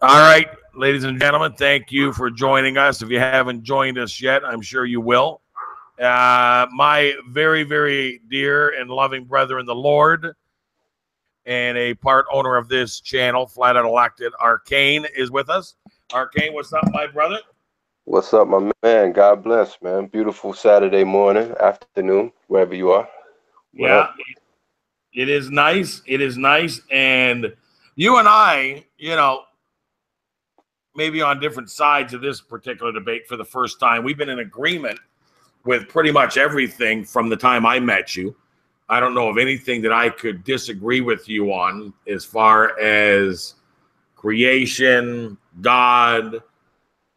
All right, ladies and gentlemen, thank you for joining us. If you haven't joined us yet, I'm sure you will. My very, very dear and loving brother in the Lord and a part owner of this channel, Flat Out Elected, Arcane, is with us. Arcane, what's up, my brother? What's up, my man? God bless, man. Beautiful Saturday morning, afternoon, wherever you are. What Yeah, up? it is nice. It is nice. And you and I, maybe on different sides of this particular debate for the first time, we've been in agreement with pretty much everything from the time I met you. I don't know of anything that I could disagree with you on as far as creation, God,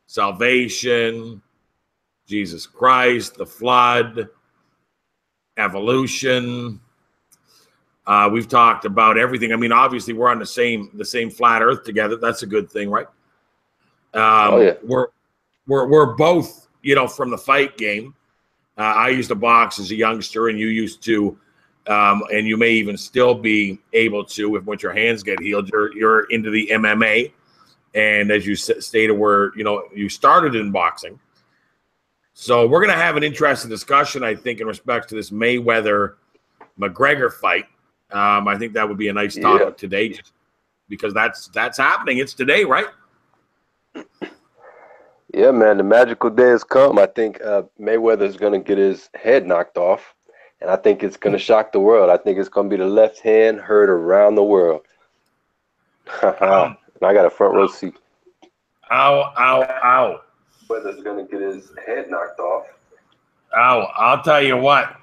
salvation, Jesus Christ, the flood, evolution. We've talked about everything. I mean, obviously, we're on the same flat Earth together. That's a good thing, right? Oh yeah. We're both, from the fight game. I used to box as a youngster, and you used to, and you may even still be able to if once your hands get healed. You're into the MMA, and as you stated, you started in boxing. So we're going to have an interesting discussion, I think, in respect to this Mayweather Macgregor fight. I think that would be a nice topic today, just because that's happening. It's today, right? Yeah, man. The magical day has come. I think Mayweather is going to get his head knocked off, and I think it's going to shock the world. I think it's going to be the left hand heard around the world. And I got a front row seat. Ow, ow, ow. Mayweather's going to get his head knocked off. Ow, I'll tell you what.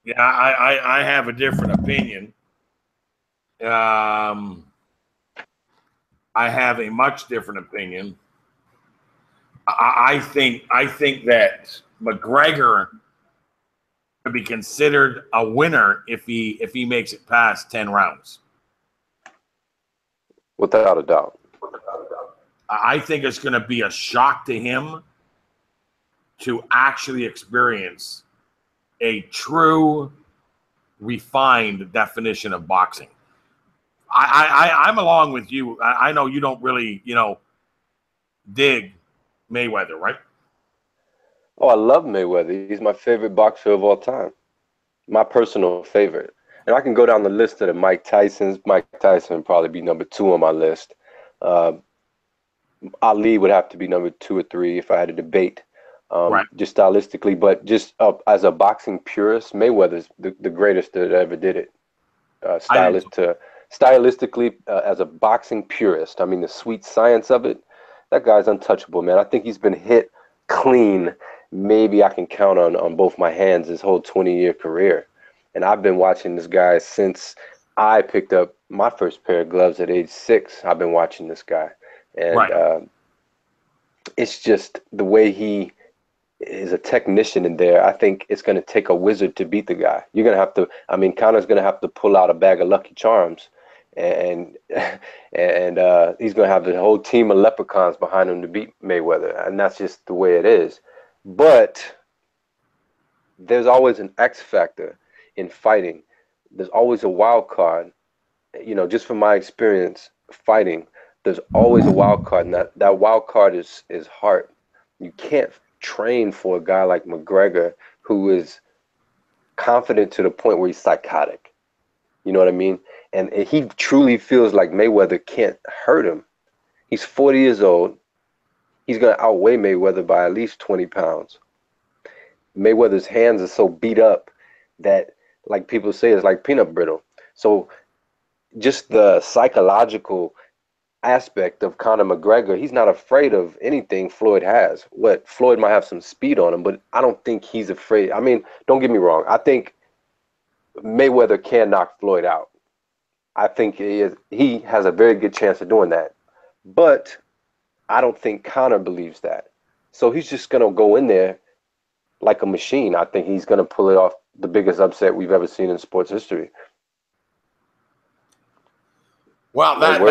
Yeah, I have a different opinion. I have a much different opinion. I think that McGregor would be considered a winner if he makes it past 10 rounds. Without a doubt. I think it's going to be a shock to him to actually experience a true, refined definition of boxing. I'm along with you. I know you don't really, dig Mayweather, right? Oh, I love Mayweather. He's my favorite boxer of all time. My personal favorite. And I can go down the list of the Mike Tysons. Mike Tyson would probably be number 2 on my list. Ali would have to be number 2 or 3 if I had a debate. Right. Just stylistically, but just as a boxing purist, Mayweather's the greatest that ever did it. Stylistically, as a boxing purist, I mean, the sweet science of it, that guy's untouchable, man. I think he's been hit clean. Maybe I can count on both my hands his whole 20-year career. And I've been watching this guy since I picked up my first pair of gloves at age 6. I've been watching this guy. And it's just the way he is a technician in there. I think it's going to take a wizard to beat the guy. You're going to have to, Connor's going to have to pull out a bag of Lucky Charms, and he's going to have the whole team of leprechauns behind him to beat Mayweather. And that's just the way it is. But there's always an X factor in fighting. There's always a wild card. Just from my experience fighting, there's always a wild card, and that wild card is heart. You can't train for a guy like McGregor, who is confident to the point where he's psychotic. You know what I mean? And he truly feels like Mayweather can't hurt him. He's 40 years old. He's going to outweigh Mayweather by at least 20 pounds. Mayweather's hands are so beat up that, like people say, it's like peanut brittle. So just the psychological aspect of Conor McGregor, he's not afraid of anything Floyd has. What Floyd might have some speed on him, but I don't think he's afraid. I mean, don't get me wrong. I think Mayweather can knock Floyd out. I think he has a very good chance of doing that. But I don't think Conor believes that. So he's just going to go in there like a machine. I think he's going to pull it off, the biggest upset we've ever seen in sports history. Well, that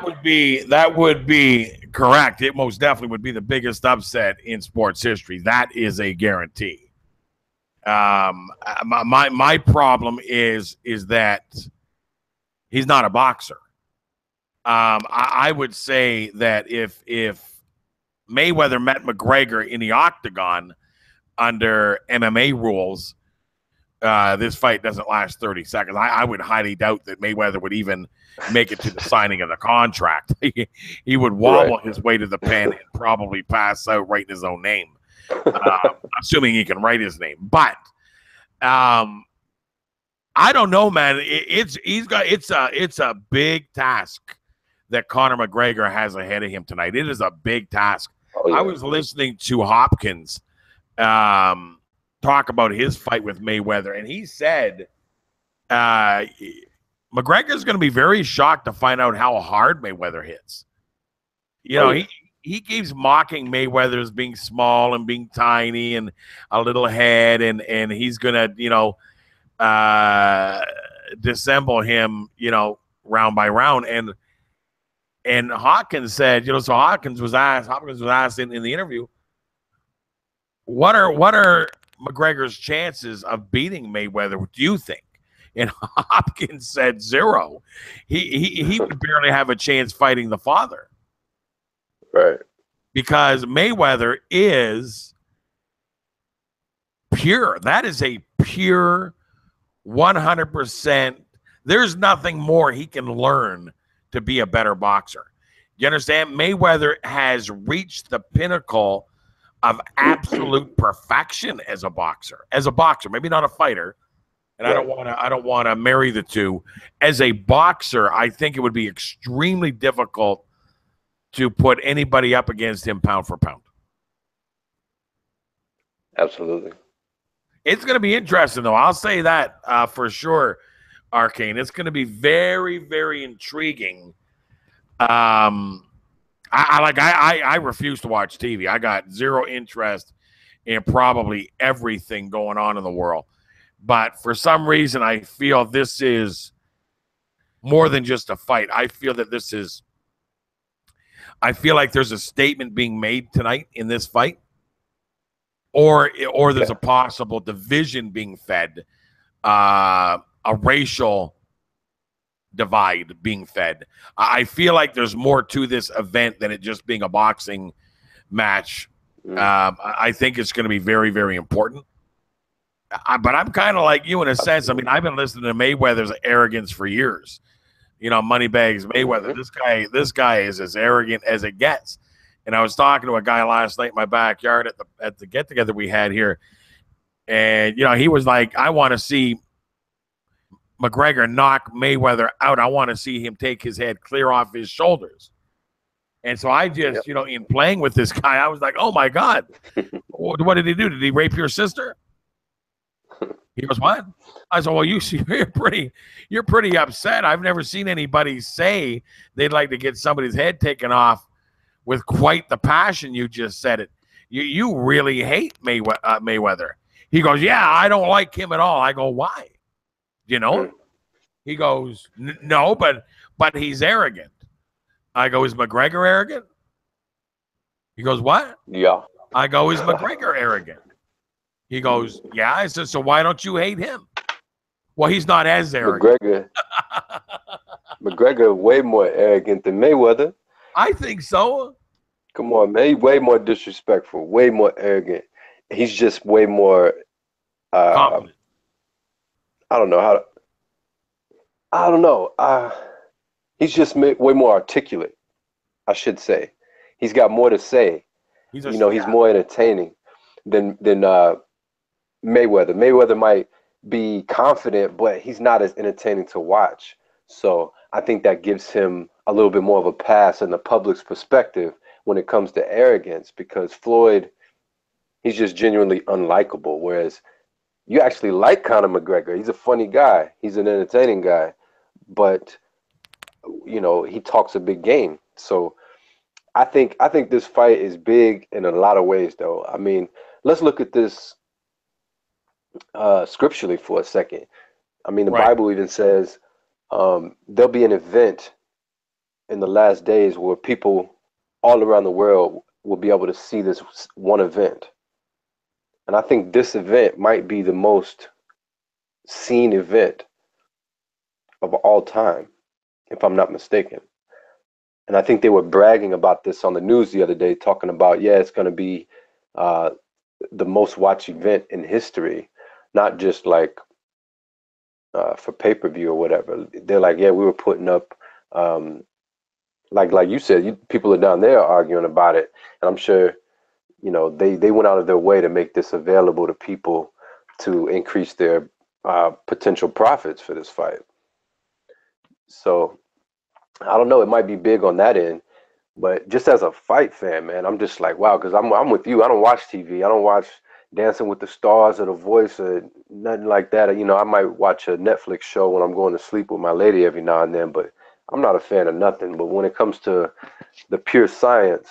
would be correct. It most definitely would be the biggest upset in sports history. That is a guarantee. My problem is that he's not a boxer. I would say that if Mayweather met McGregor in the octagon under MMA rules, this fight doesn't last 30 seconds. I would highly doubt that Mayweather would even make it to the signing of the contract. He would wobble his way to the pen and probably pass out writing his own name, assuming he can write his name. But I don't know, man. It's a big task that Conor McGregor has ahead of him tonight. It is a big task. Oh, yeah. I was listening to Hopkins talk about his fight with Mayweather, and he said McGregor's going to be very shocked to find out how hard Mayweather hits. You know, he keeps mocking Mayweather as being small and being tiny and a little head, and he's going to, you know, dissemble him, you know, round by round. And Hopkins said, you know, so Hopkins was asked in the interview, what are McGregor's chances of beating Mayweather, do you think? And Hopkins said 0. He would barely have a chance fighting the father. Right. Because Mayweather is pure. That is a pure 100%. There's nothing more he can learn to be a better boxer. You understand? Mayweather has reached the pinnacle of absolute perfection as a boxer. As a boxer, maybe not a fighter. And right. I don't want to marry the two. As a boxer, I think it would be extremely difficult to put anybody up against him pound for pound. Absolutely. It's going to be interesting, though. I'll say that for sure, Arcane. It's going to be very, very intriguing. I refuse to watch TV. I got zero interest in probably everything going on in the world. But for some reason, I feel this is more than just a fight. I feel like there's a statement being made tonight in this fight, or there's a possible division being fed, a racial divide being fed. I feel like there's more to this event than it just being a boxing match. I think it's going to be very, very important. But I'm kind of like you in a sense. I mean, I've been listening to Mayweather's arrogance for years. You know, Moneybags Mayweather. This guy is as arrogant as it gets. And I was talking to a guy last night in my backyard at the get together we had here, and you know, he was like, "I want to see McGregor knock Mayweather out. I want to see him take his head clear off his shoulders." And so I just, you know, in playing with this guy, I was like, "Oh my God, what did he do? Did he rape your sister?" He goes, "What?" I said, "Well, you're pretty upset. I've never seen anybody say they'd like to get somebody's head taken off with quite the passion you just said it. You really hate Mayweather." He goes, "Yeah, I don't like him at all." I go, "Why? You know?" He goes, "No, but he's arrogant." I go, "Is McGregor arrogant?" He goes, "What?" Yeah. I go, "Is McGregor arrogant?" He goes, "Yeah." I said, "So why don't you hate him?" Well, he's not as arrogant. McGregor way more arrogant than Mayweather. I think so. Come on, man. He's way more disrespectful, way more arrogant. He's just way more confident. I don't know. He's just way more articulate, I should say. He's got more to say. He's more entertaining than Mayweather. Mayweather might be confident, but he's not as entertaining to watch. So I think that gives him a little bit more of a pass in the public's perspective when it comes to arrogance, because Floyd, he's just genuinely unlikable. Whereas you actually like Conor McGregor. He's a funny guy. He's an entertaining guy. But, you know, he talks a big game. So I think this fight is big in a lot of ways, though. I mean, let's look at this scripturally for a second. I mean, the Bible even says there'll be an event in the last days where people all around the world will be able to see this one event. And I think this event might be the most seen event of all time, if I'm not mistaken. And I think they were bragging about this on the news the other day, talking about, yeah, it's going to be the most watched event in history, not just like for pay-per-view or whatever. They're like, yeah, we were putting up, like you said, people are down there arguing about it, and I'm sure, you know, they went out of their way to make this available to people to increase their potential profits for this fight. So I don't know, it might be big on that end, but just as a fight fan, man, I'm just like, wow, because I'm with you. I don't watch TV. I don't watch Dancing with the Stars or The Voice or nothing like that. You know, I might watch a Netflix show when I'm going to sleep with my lady every now and then, but I'm not a fan of nothing. But when it comes to the pure science,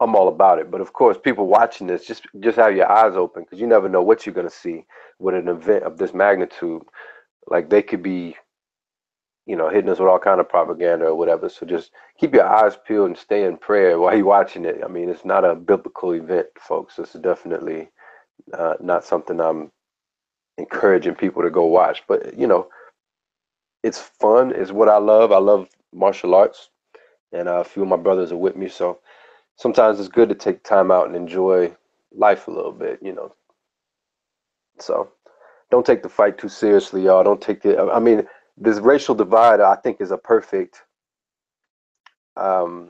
I'm all about it. But of course, people watching this, just have your eyes open, because you never know what you're going to see with an event of this magnitude. Like, they could be, you know, hitting us with all kind of propaganda or whatever. So just keep your eyes peeled and stay in prayer while you're watching it. I mean, it's not a biblical event, folks. It's definitely not something I'm encouraging people to go watch. But, you know, it's fun. It's what I love. I love martial arts, and a few of my brothers are with me. So sometimes it's good to take time out and enjoy life a little bit, you know. So don't take the fight too seriously, y'all. Don't take it. I mean, this racial divide, I think, is a perfect. I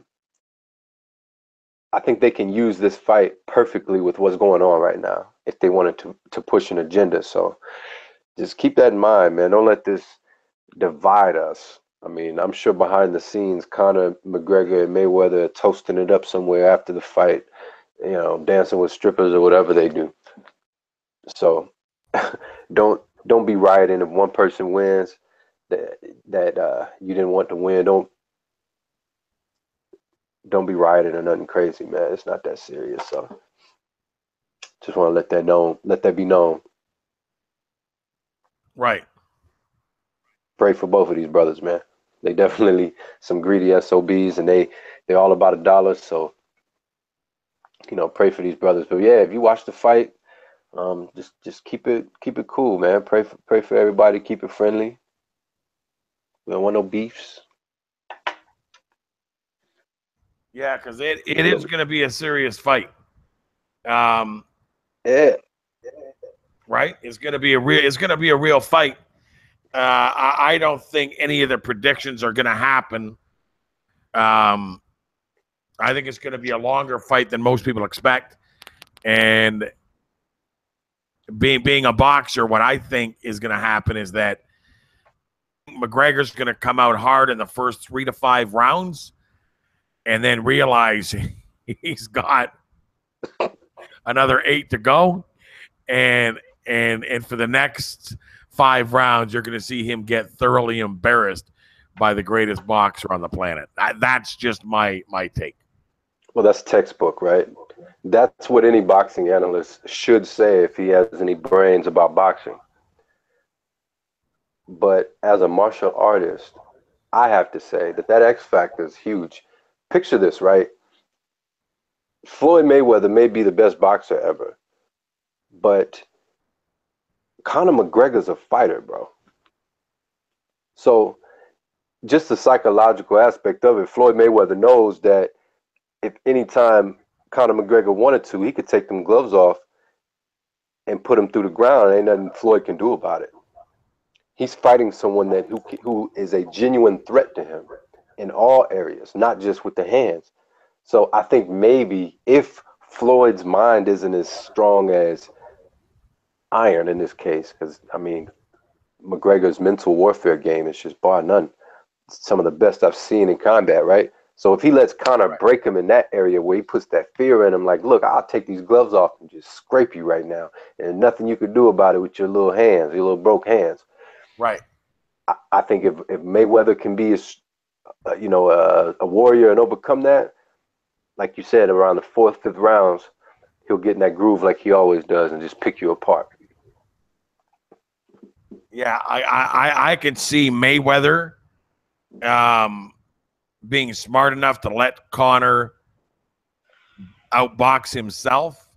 think they can use this fight perfectly with what's going on right now if they wanted to push an agenda. So just keep that in mind, man. Don't let this divide us. I mean, I'm sure behind the scenes, Conor McGregor and Mayweather are toasting it up somewhere after the fight, you know, dancing with strippers or whatever they do. So don't be rioting if one person wins that you didn't want to win. Don't be rioting or nothing crazy, man. It's not that serious. So just want to let that be known. Right. Pray for both of these brothers, man. They definitely some greedy SOBs, and they're all about a dollar. So, you know, pray for these brothers. But yeah, if you watch the fight, just keep it cool, man. Pray for everybody. Keep it friendly. We don't want no beefs. Yeah, because it is going to be a serious fight. Yeah. Right. It's going to be a real fight. I don't think any of the predictions are going to happen. I think it's going to be a longer fight than most people expect. And being a boxer, what I think is going to happen is that McGregor's going to come out hard in the first 3 to 5 rounds, and then realize he's got another 8 to go, and for the next 5 rounds, you're going to see him get thoroughly embarrassed by the greatest boxer on the planet. That's just my take. Well, that's textbook, right? That's what any boxing analyst should say if he has any brains about boxing. But as a martial artist, I have to say that X factor is huge. Picture this, right? Floyd Mayweather may be the best boxer ever, but Conor McGregor's a fighter, bro. So just the psychological aspect of it, Floyd Mayweather knows that if any time Conor McGregor wanted to, he could take them gloves off and put him through the ground. Ain't nothing Floyd can do about it. He's fighting someone who is a genuine threat to him in all areas, not just with the hands. So I think maybe if Floyd's mind isn't as strong as iron in this case, because I mean, McGregor's mental warfare game is just bar none some of the best I've seen in combat, right? So if he lets Conor break him in that area where he puts that fear in him, like, look, I'll take these gloves off and just scrape you right now, and nothing you could do about it with your little hands, your little broke hands. Right. I think if Mayweather can be a warrior and overcome that, like you said, around the 4th, 5th rounds, he'll get in that groove like he always does and just pick you apart. Yeah, I can see Mayweather being smart enough to let Conor outbox himself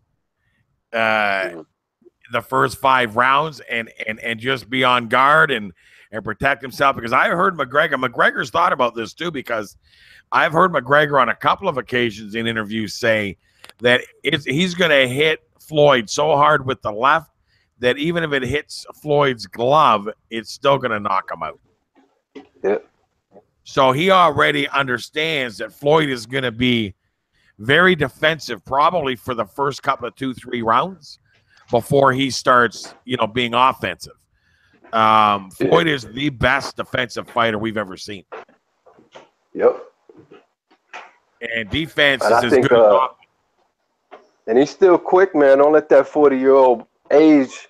the first 5 rounds and just be on guard and and protect himself. Because I heard McGregor's thought about this too, because I've heard McGregor on a couple of occasions in interviews say that he's going to hit Floyd so hard with the left that even if it hits Floyd's glove, it's still going to knock him out. Yeah. So he already understands that Floyd is going to be very defensive, probably for the first couple of 2-3 rounds before he starts, being offensive. Floyd is the best defensive fighter we've ever seen. Yep. And defense is as good as offense. And he's still quick, man. Don't let that 40-year-old age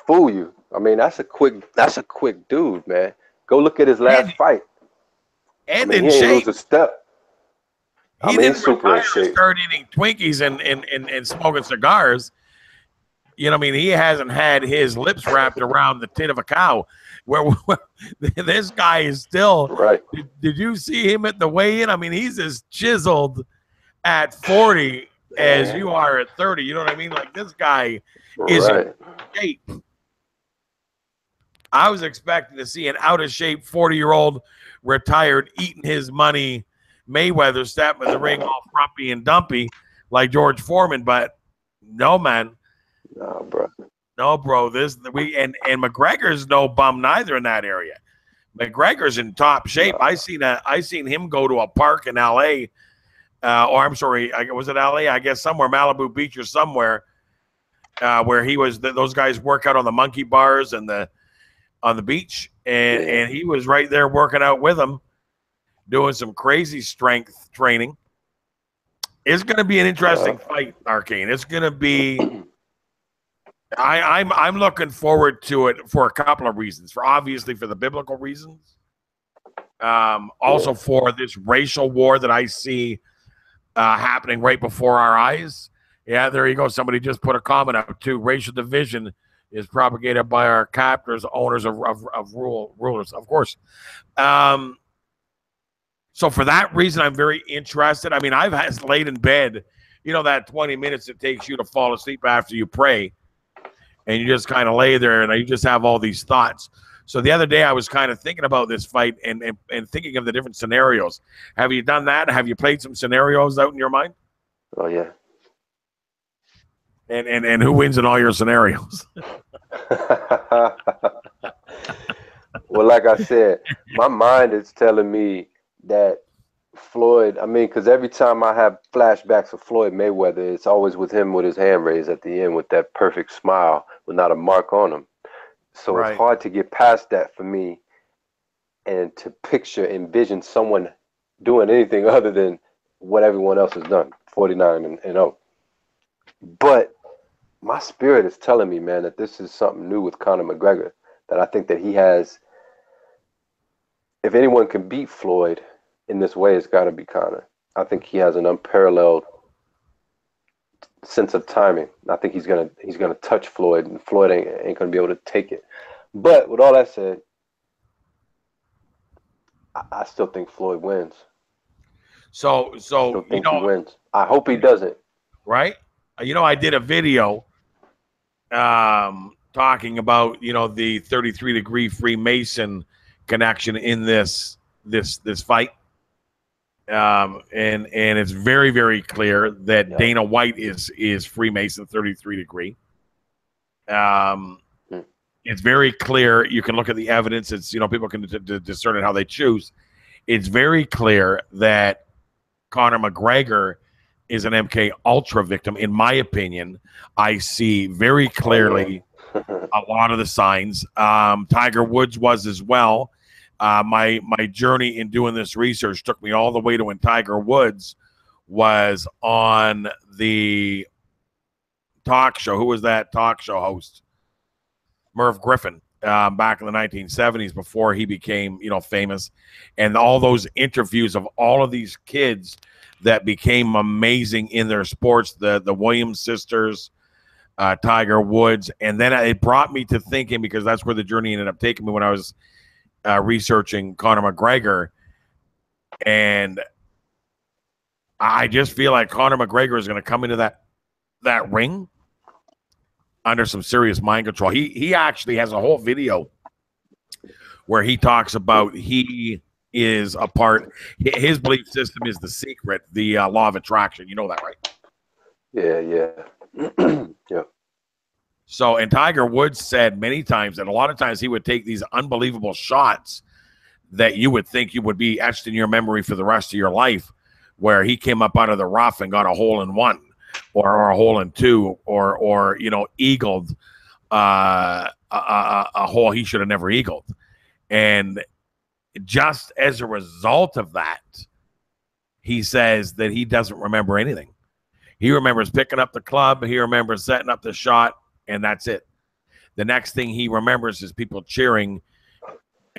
fool you. I mean, that's a quick dude, man. Go look at his last fight. And he in ain't shape. lose a step. He didn't super in shape. Start eating Twinkies and smoking cigars. He hasn't had his lips wrapped around the tit of a cow. Where this guy is still right. Did you see him at the weigh-in? I mean, he's as chiseled at 40 as you are at 30. You know what I mean? Like, this guy is in shape. I was expecting to see an out-of-shape 40-year-old retired eating his money Mayweather stepping in the ring all frumpy and dumpy like George Foreman, but no, man. No, bro. No, bro. And McGregor's no bum neither in that area. McGregor's in top shape. No. I seen him go to a park in L.A. Or I'm sorry, was it L.A.? I guess somewhere, Malibu Beach or somewhere, where he was. Those guys work out on the monkey bars and on the beach, and he was right there working out with them, doing some crazy strength training. It's going to be an interesting fight, Arcane. It's going to be. I'm looking forward to it for a couple of reasons. Obviously for the biblical reasons, also for this racial war that I see happening right before our eyes. Yeah, there you go. Somebody just put a comment up too. Racial division is propagated by our captors, owners of rulers, of course. So for that reason, I'm very interested. I mean, I've laid in bed, that 20 minutes it takes you to fall asleep after you pray, and you just kind of lay there and you just have all these thoughts. So the other day I was kind of thinking about this fight and thinking of the different scenarios. Have you done that? Have you played some scenarios out in your mind? Oh, yeah. And who wins in all your scenarios? Well, like I said, my mind is telling me that Floyd, because every time I have flashbacks of Floyd Mayweather, it's always with him with his hand raised at the end with that perfect smile with not a mark on him. So It's hard to get past that for me and to envision someone doing anything other than what everyone else has done, 49 and 0. But my spirit is telling me, man, that this is something new with Conor McGregor, that I think that he has, if anyone can beat Floyd in this way, it's got to be Conor. I think he has an unparalleled sense of timing. I think he's gonna touch Floyd, and Floyd ain't gonna be able to take it. But with all that said, I still think Floyd wins. So I still think he wins. I hope he doesn't. Right? I did a video talking about the 33-degree Freemason connection in this fight. And it's very, very clear that Dana White is Freemason 33 degree. It's very clear. You can look at the evidence. It's people can discern it how they choose. It's very clear that Conor McGregor is an MK Ultra victim. In my opinion, I see very clearly a lot of the signs. Tiger Woods was as well. My journey in doing this research took me all the way to when Tiger Woods was on the talk show. Who was that talk show host? Merv Griffin, back in the 1970s before he became, famous. And all those interviews of all of these kids that became amazing in their sports, the Williams sisters, Tiger Woods. And then it brought me to thinking, because that's where the journey ended up taking me when I was researching Conor McGregor, and I just feel like Conor McGregor is going to come into that ring under some serious mind control. He actually has a whole video where he talks about he is a part. His belief system is the secret, the law of attraction. You know that, right? Yeah. Yeah. So, and Tiger Woods said many times that a lot of times he would take these unbelievable shots that you would think you would be etched in your memory for the rest of your life, where he came up out of the rough and got a hole in one or a hole in two or you know, eagled a hole he should have never eagled. And just as a result of that, he says that he doesn't remember anything. He remembers picking up the club. He remembers setting up the shot, and that's it. The next thing he remembers is people cheering,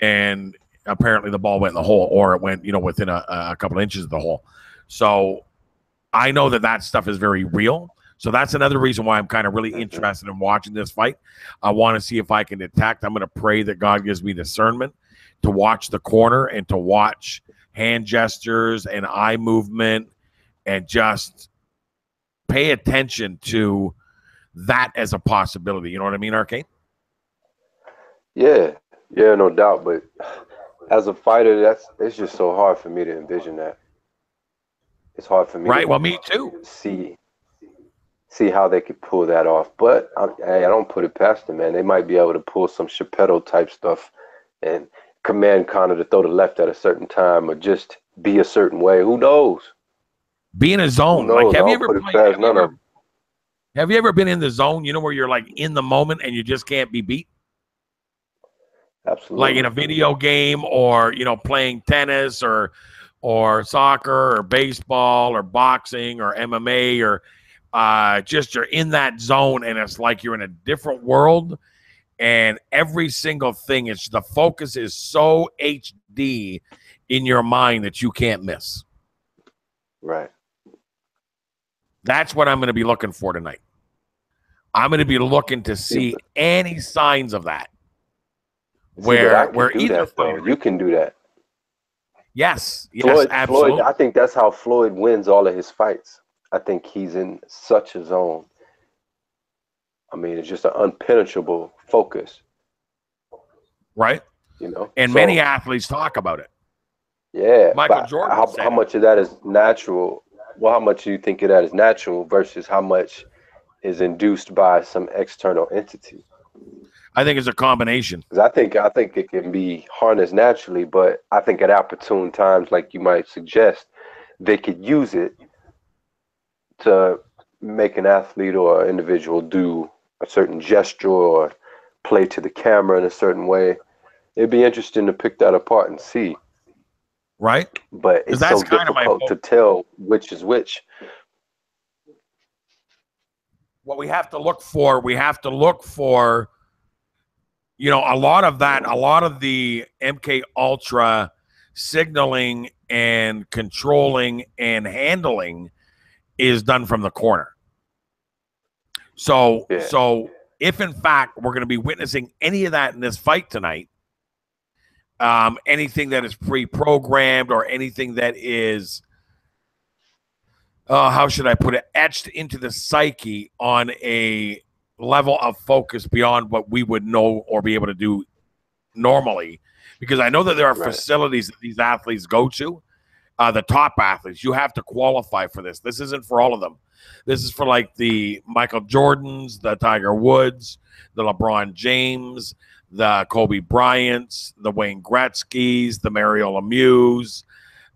and apparently the ball went in the hole, or it went, you know, within a couple of inches of the hole. So I know that that stuff is very real. So that's another reason why I'm kind of really interested in watching this fight. I want to see if I can detect. I'm going to pray that God gives me discernment to watch the corner and to watch hand gestures and eye movement and just pay attention to that as a possibility. You know what I mean, Arcade? Yeah, no doubt. But as a fighter, it's just so hard for me to envision that. It's hard for me right. to Well, me too. See how they could pull that off. But I don't put it past them, man. They might be able to pull some Chappelle type stuff and command Connor to throw the left at a certain time or just be a certain way. Who knows? Be in a zone. Who knows? Like, have you ever been in the zone, you know, where you're like in the moment and you just can't be beat? Absolutely. Like in a video game, or, you know, playing tennis or soccer or baseball or boxing or MMA, or just you're in that zone and it's like you're in a different world, and every single thing is, the focus is so HD in your mind that you can't miss. Right. That's what I'm going to be looking for tonight. I'm going to be looking to see any signs of that. Where either fighter, you can do that. Yes, Absolutely. Floyd, I think that's how Floyd wins all of his fights. I think he's in such a zone. I mean, it's just an unpenetrable focus. Right? You know? And many athletes talk about it. Yeah. Michael Jordan. How much of that is natural? Well, how much do you think of that is natural versus how much is induced by some external entity? I think it's a combination. Because I think it can be harnessed naturally, but I think at opportune times, like you might suggest, they could use it to make an athlete or an individual do a certain gesture or play to the camera in a certain way. It'd be interesting to pick that apart and see. Right? But it's so difficult to tell which is which. What we have to look for, you know, a lot of the MK Ultra signaling and controlling and handling is done from the corner. So if in fact we're going to be witnessing any of that in this fight tonight, anything that is pre-programmed or anything that is, how should I put it, etched into the psyche on a level of focus beyond what we would know or be able to do normally, because I know that there are facilities that these athletes go to, the top athletes. You have to qualify for this. This isn't for all of them. This is for like the Michael Jordans, the Tiger Woods, the LeBron James, the Kobe Bryants, the Wayne Gretzkys, the Mario Lemieux,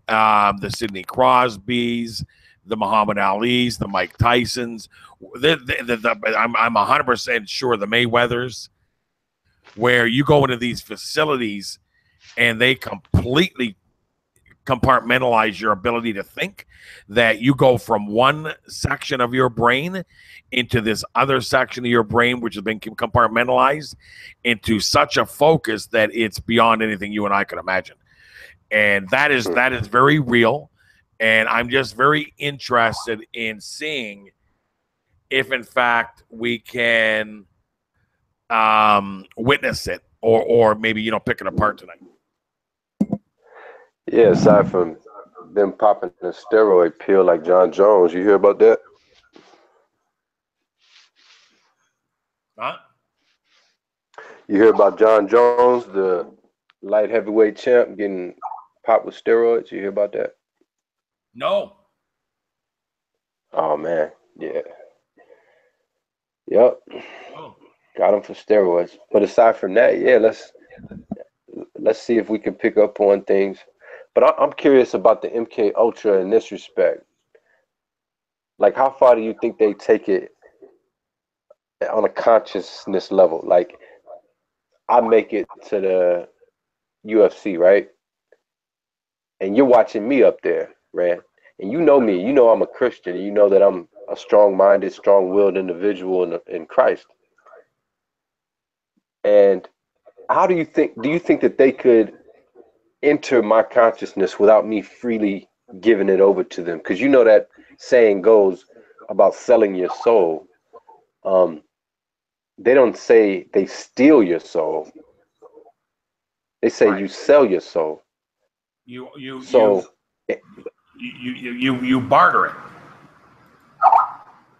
the Sidney Crosbys, the Muhammad Ali's, the Mike Tysons. I'm 100% sure the Mayweathers, where you go into these facilities and they completely compartmentalize your ability to think, that you go from one section of your brain into this other section of your brain, which has been compartmentalized into such a focus that it's beyond anything you and I could imagine. And that is very real. And I'm just very interested in seeing if, in fact, we can witness it or maybe, you know, pick it apart tonight. Yeah, aside from them popping a steroid pill like John Jones, you hear about that? Huh? You hear about John Jones, the light heavyweight champ getting popped with steroids. You hear about that? No. Oh man, yeah, yep. Oh. Got him for steroids. But aside from that, yeah, let's see if we can pick up on things. But I'm curious about the MK Ultra in this respect. Like, how far do you think they take it on a consciousness level? Like, I make it to the UFC, right? And you're watching me up there, right? And you know me, you know I'm a Christian, you know that I'm a strong-minded, strong-willed individual in Christ. And how do you think that they could enter my consciousness without me freely giving it over to them? Because you know that saying goes about selling your soul. They don't say they steal your soul. They say Right. you sell your soul. So you barter it.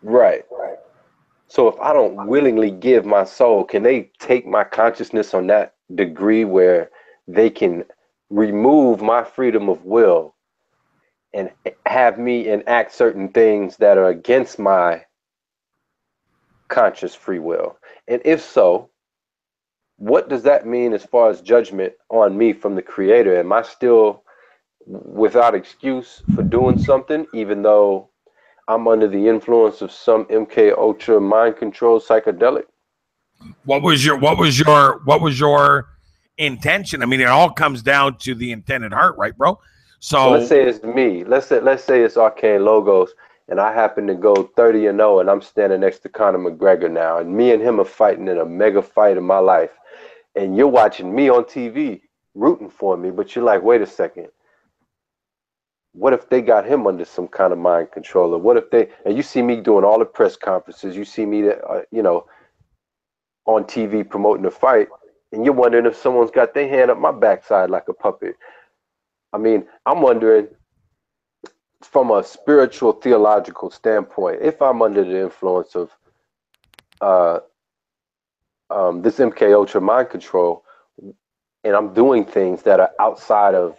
right. So if I don't willingly give my soul, can they take my consciousness on that degree where they can remove my freedom of will and have me enact certain things that are against my conscious free will? And if so, what does that mean as far as judgment on me from the Creator? Am I still without excuse for doing something, even though I'm under the influence of some MK Ultra mind control psychedelic? What was your intention? I mean, it all comes down to the intended heart, right, bro? So let's So say it's me. Let's say it's Arcane Logos, and I happen to go 30-0, and I'm standing next to Conor McGregor now, and me and him are fighting in a mega fight of my life, and you're watching me on TV rooting for me, but you're like, wait a second. What if they got him under some kind of mind controller? What if they, and you see me doing all the press conferences, you see me, on TV promoting the fight, and you're wondering if someone's got their hand up my backside like a puppet. I mean, I'm wondering from a spiritual theological standpoint, if I'm under the influence of uh, this MK Ultra mind control, and I'm doing things that are outside of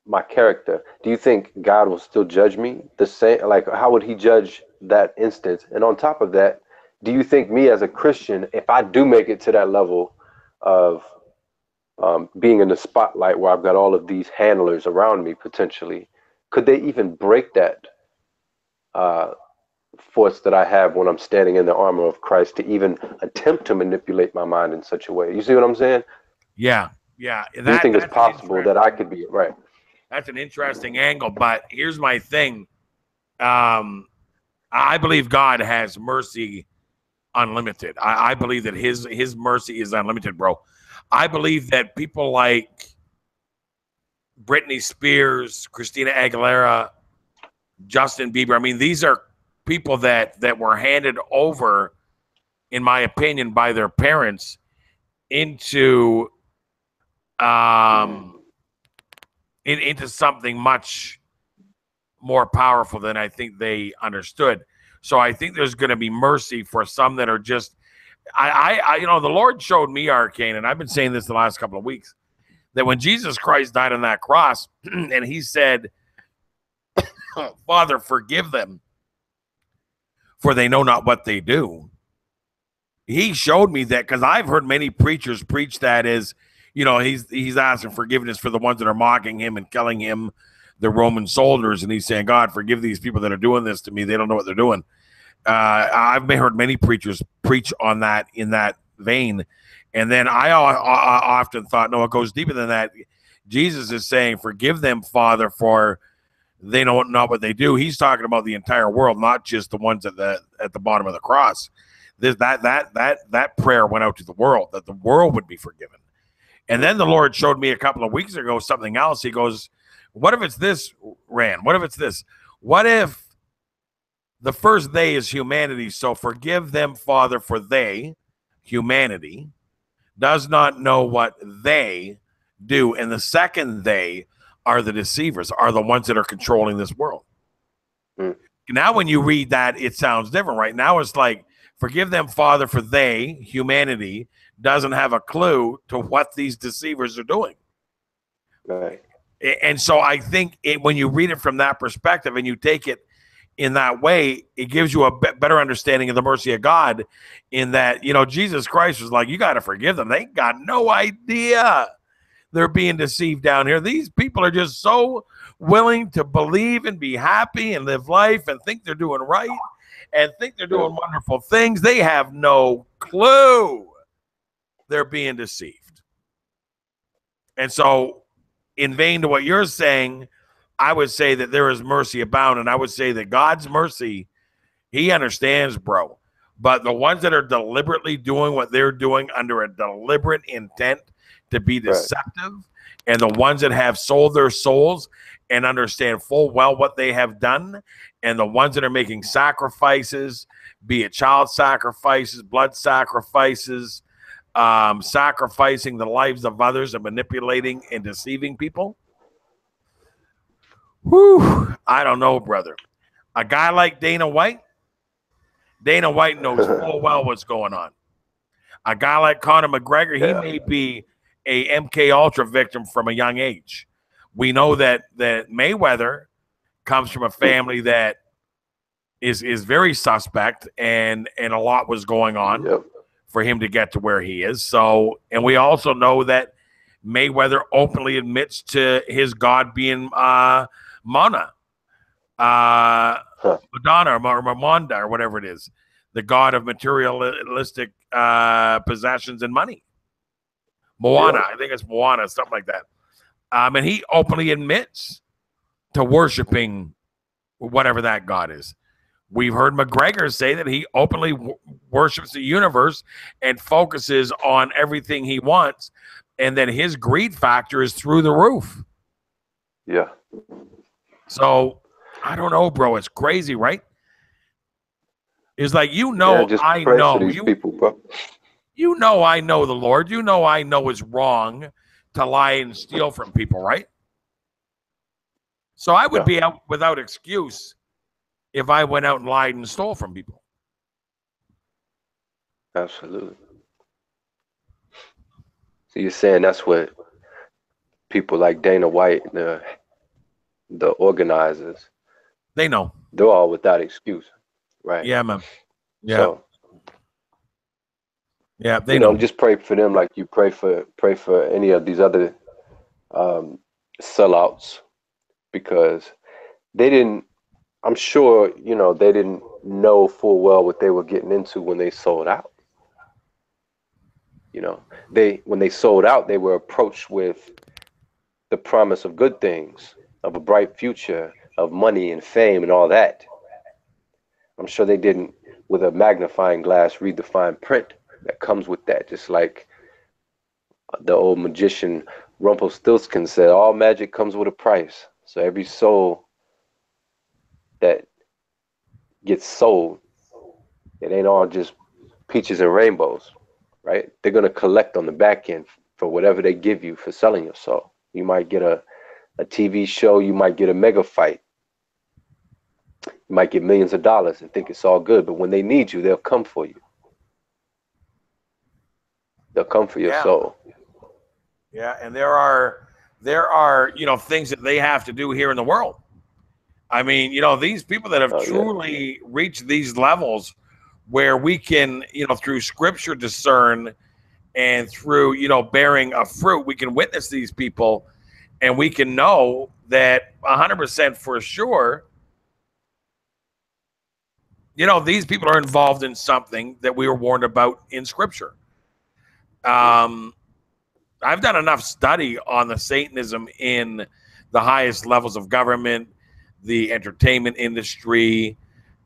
my character, do you think God will still judge me the same? Like, how would he judge that instance? And on top of that, do you think me as a Christian, if I do make it to that level of being in the spotlight where I've got all of these handlers around me potentially, could they even break that force that I have when I'm standing in the armor of Christ to even attempt to manipulate my mind in such a way? You see what I'm saying? yeah, Do you think it's possible that I could be right? that's an interesting angle. But here's my thing. I believe God has mercy unlimited. I believe that his mercy is unlimited, bro. I believe that people like Britney Spears, Christina Aguilera, Justin Bieber, I mean, these are people that were handed over, in my opinion, by their parents into into something much more powerful than I think they understood. So I think there's going to be mercy for some that are just, the Lord showed me, Arcane, and I've been saying this the last couple of weeks, that when Jesus Christ died on that cross and he said, Father, forgive them, for they know not what they do. He showed me that, because I've heard many preachers preach that as, he's asking forgiveness for the ones that are mocking him and killing him, the Roman soldiers, and he's saying, God, forgive these people that are doing this to me. They don't know what they're doing. I've heard many preachers preach on that in that vein. And then I often thought, no, it goes deeper than that. Jesus is saying, forgive them, Father, for they know not what they do. He's talking about the entire world, not just the ones at the bottom of the cross. That prayer went out to the world, that the world would be forgiven. And then the Lord showed me a couple of weeks ago something else. He goes, what if it's this, Rand? What if it's this? What if the first they is humanity? So forgive them, Father, for they, humanity, does not know what they do. And the second they are the deceivers, are the ones that are controlling this world. Now, when you read that, it sounds different, right? Now it's like, forgive them, Father, for they, humanity, doesn't have a clue to what these deceivers are doing. Right. And so I think when you read it from that perspective and you take it in that way, it gives you a better understanding of the mercy of God, in that, you know, Jesus Christ was like, you got to forgive them. They got no idea they're being deceived down here. These people are just so willing to believe and be happy and live life and think they're doing right and think they're doing wonderful things. They have no clue they're being deceived. And so, in vain to what you're saying, I would say that there is mercy abound, and I would say that God's mercy, he understands, bro. But the ones that are deliberately doing what they're doing under a deliberate intent to be deceptive, and the ones that have sold their souls and understand full well what they have done, and the ones that are making sacrifices, be it child sacrifices, blood sacrifices, sacrificing the lives of others and manipulating and deceiving people. Whew, I don't know, brother. A guy like Dana White knows full well what's going on. A guy like Conor McGregor, he may be a MK Ultra victim from a young age. We know that Mayweather comes from a family that is very suspect, and a lot was going on for him to get to where he is. So, and we also know that Mayweather openly admits to his God being Madonna or Mamonda or whatever it is, the god of materialistic possessions and money. Moana, I think it's Moana, something like that. And he openly admits to worshiping whatever that god is. We've heard McGregor say that he openly worships the universe and focuses on everything he wants, and that his greed factor is through the roof. Yeah. So, I don't know, bro. It's crazy, right? It's like, you know, I know these people, bro. You know, I know the Lord. You know, I know it's wrong to lie and steal from people, right? So I would be out without excuse if I went out and lied and stole from people. Absolutely. So you're saying that's what people like Dana White, the organizers, they know. They're all without excuse, right? Yeah, man. Yeah. So, yeah, they know. Just pray for them like you pray for any of these other sellouts, because they didn't. I'm sure they didn't know full well what they were getting into when they sold out. When they sold out, they were approached with the promise of good things, of a bright future, of money and fame and all that. I'm sure they didn't, with a magnifying glass, read the fine print that comes with that. Just like the old magician Rumpelstiltskin said, all magic comes with a price. So every soul that gets sold, it ain't all just peaches and rainbows, right? They're going to collect on the back end for whatever they give you for selling your soul. You might get a TV show, you might get a mega fight, you might get millions of dollars and think it's all good, but when they need you, they'll come for you. They'll come for your soul. Yeah, and there are things that they have to do here in the world. I mean, these people that have truly reached these levels where we can, through scripture discern, and through, bearing a fruit, we can witness these people, and we can know that 100% for sure, these people are involved in something that we were warned about in scripture. I've done enough study on the Satanism in the highest levels of government, the entertainment industry,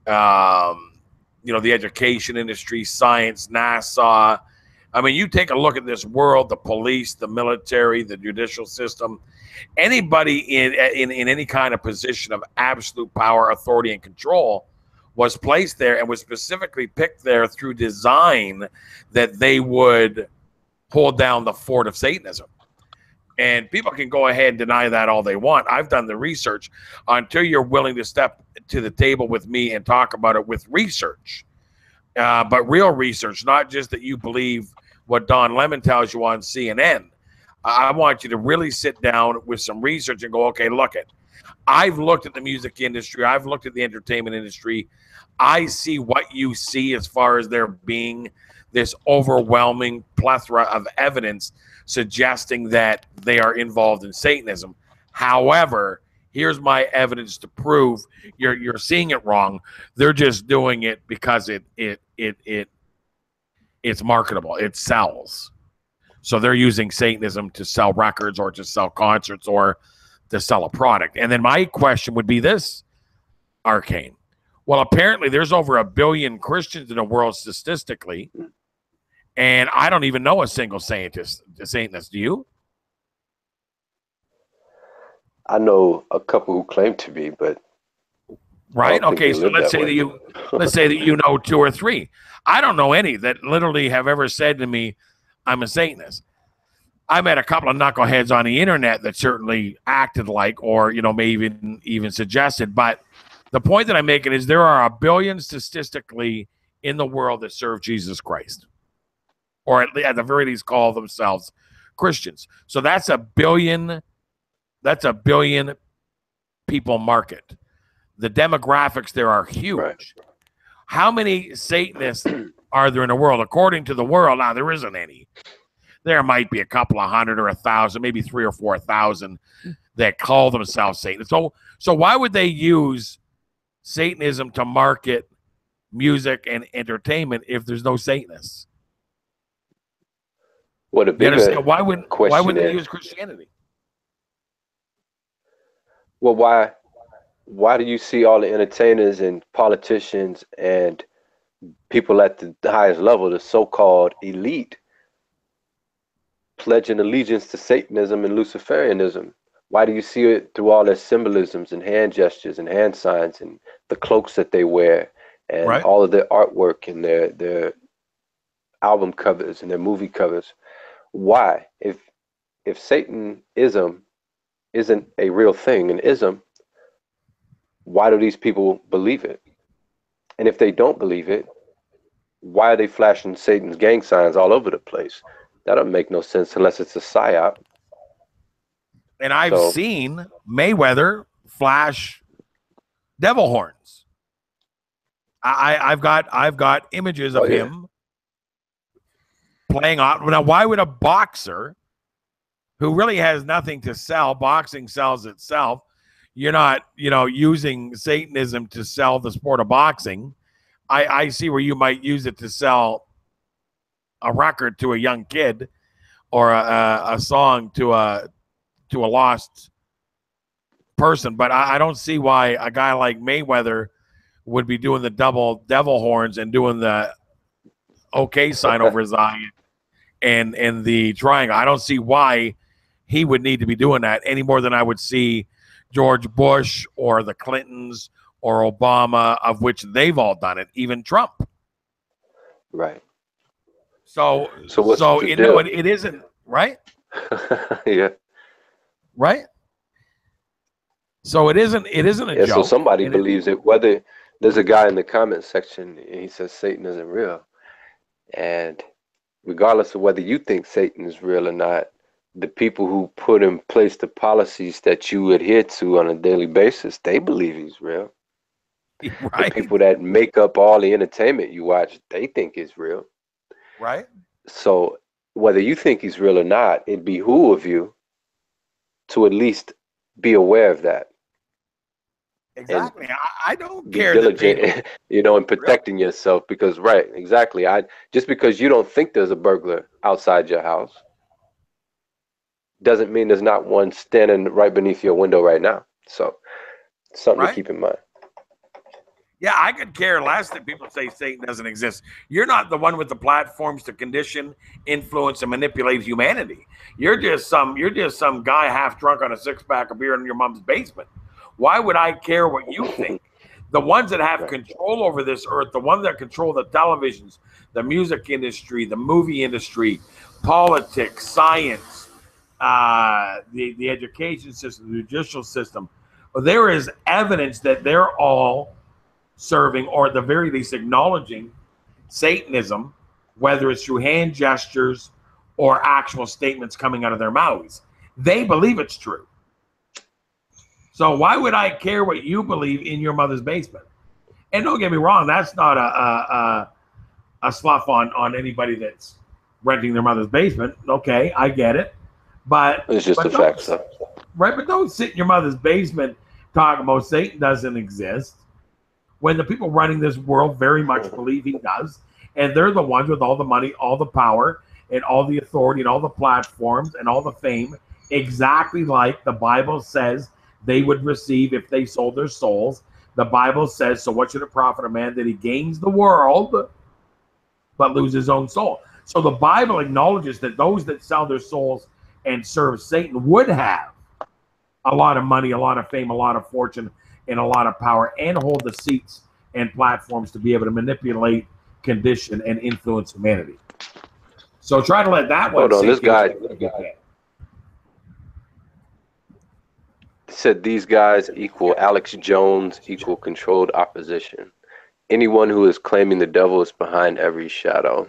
the education industry, science, NASA. I mean, you take a look at this world, the police, the military, the judicial system, anybody in any kind of position of absolute power, authority, and control was placed there and was specifically picked there through design, that they would hold down the fort of Satanism. And people can go ahead and deny that all they want. I've done the research. Until you're willing to step to the table with me and talk about it with research, but real research, not just that you believe what Don Lemon tells you on CNN. I want you to really sit down with some research and go, okay, look at. I've looked at the music industry. I've looked at the entertainment industry. I see what you see as far as there being this overwhelming plethora of evidence suggesting that they are involved in Satanism. However, here's my evidence to prove you're seeing it wrong. They're just doing it because it's marketable. It sells. So they're using Satanism to sell records or to sell concerts or to sell a product. And then my question would be this, Arcane. Well, apparently there's over 1 billion Christians in the world statistically, and I don't even know a single Satanist. Do you? I know a couple who claim to be, but right. Okay, so let's say that you know 2 or 3. I don't know any that literally have ever said to me, I'm a Satanist. I met a couple of knuckleheads on the internet that certainly acted like, or may even suggested. But the point that I'm making is there are 1 billion statistically in the world that serve Jesus Christ, or at the very least call themselves Christians. So that's 1 billion. That's 1 billion people market. The demographics there are huge. Right. How many Satanists are there in the world? According to the world, now there isn't any. There might be a couple of hundred or 1,000, maybe 3,000 or 4,000 that call themselves Satanists. So why would they use Satanism to market music and entertainment if there's no Satanists? What a bigger why would they use Christianity? Well, why do you see all the entertainers and politicians and people at the highest level, the so-called elite, pledging allegiance to Satanism and Luciferianism? Why do you see it through all their symbolisms and hand gestures and hand signs and the cloaks that they wear and right. all of their artwork and their album covers and their movie covers? Why? If Satanism isn't a real thing, an ism, why do these people believe it? And if they don't believe it, why are they flashing Satan's gang signs all over the place? That doesn't make no sense unless it's a psyop. And I've seen Mayweather flash devil horns. I've got images of him playing on. Now, why would a boxer who really has nothing to sell, boxing sells itself, you're not, using Satanism to sell the sport of boxing. I see where you might use it to sell a record to a young kid or a song to a lost person. But I don't see why a guy like Mayweather would be doing the double devil horns and doing the okay sign over his eye and the triangle. I don't see why he would need to be doing that any more than I would see George Bush or the Clintons or Obama, of which they've all done it, even Trump. Right. So it isn't, right? Yeah. Right? So it isn't a joke. So somebody believes it, whether there's a guy in the comment section and he says Satan isn't real. And regardless of whether you think Satan is real or not, the people who put in place the policies that you adhere to on a daily basis, they believe he's real. Right. The people that make up all the entertainment you watch, they think it's real. Right. So whether you think he's real or not, it behooves you to at least be aware of that. Exactly. I don't care. Diligent, in protecting yourself, because right, exactly. Just because you don't think there's a burglar outside your house doesn't mean there's not one standing right beneath your window right now. So something to keep in mind. Yeah, I could care less that people say Satan doesn't exist. You're not the one with the platforms to condition, influence, and manipulate humanity. You're just some guy half drunk on a 6-pack of beer in your mom's basement. Why would I care what you think? The ones that have control over this earth, the ones that control the televisions, the music industry, the movie industry, politics, science, the education system, the judicial system, there is evidence that they're all serving, or at the very least acknowledging, Satanism whether it's through hand gestures or actual statements coming out of their mouths. They believe it's true. So why would I care what you believe in your mother's basement? And don't get me wrong, that's not a slough on anybody that's renting their mother's basement. Okay, I get it. But it's just a fact, sir. Right, but don't sit in your mother's basement talking about Satan doesn't exist when the people running this world very much believe he does. And they're the ones with all the money, all the power, and all the authority, and all the platforms, and all the fame, exactly like the Bible says they would receive if they sold their souls. The Bible says, so what should it profit a man that he gains the world but lose his own soul? So the Bible acknowledges that those that sell their souls and serve Satan would have a lot of money, a lot of fame, a lot of fortune, and a lot of power, and hold the seats and platforms to be able to manipulate, condition, and influence humanity. So try to let that one. Hold on, this guy said these guys equal Alex Jones equal controlled opposition. Anyone who is claiming the devil is behind every shadow.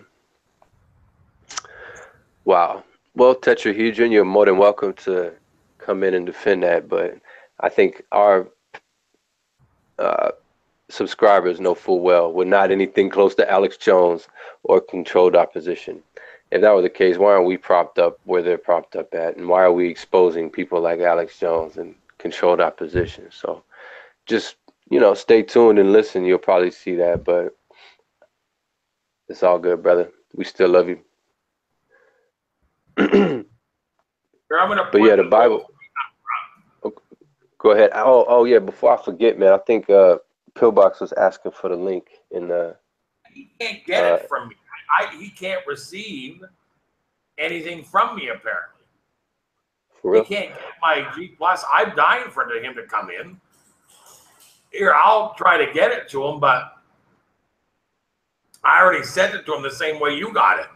Wow. Well, Tetrahedron, you're more than welcome to come in and defend that, but I think our subscribers know full well we're not anything close to Alex Jones or controlled opposition. If that were the case, why aren't we propped up where they're propped up at? And why are we exposing people like Alex Jones and controlled opposition? So just, stay tuned and listen. You'll probably see that, but it's all good, brother. We still love you. But yeah, the Bible. Go ahead. Oh yeah. Before I forget, man, I think Pillbox was asking for the link in the. He can't get it from me. He can't receive anything from me apparently. For real? He can't get my G+. I'm dying for him to come in. Here, I'll try to get it to him, but I already sent it to him the same way you got it.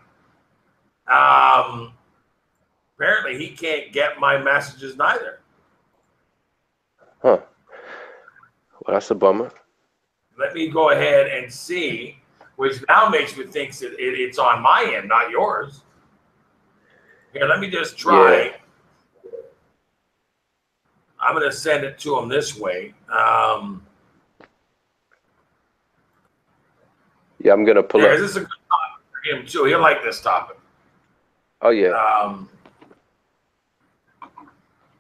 Apparently, he can't get my messages neither. Huh. Well, that's a bummer. Let me go ahead and see, which now makes me think that it's on my end, not yours. Here, let me just try. Yeah. I'm going to send it to him this way. Yeah, I'm going to pull up. This is a good topic for him, too. He'll like this topic. Oh, yeah.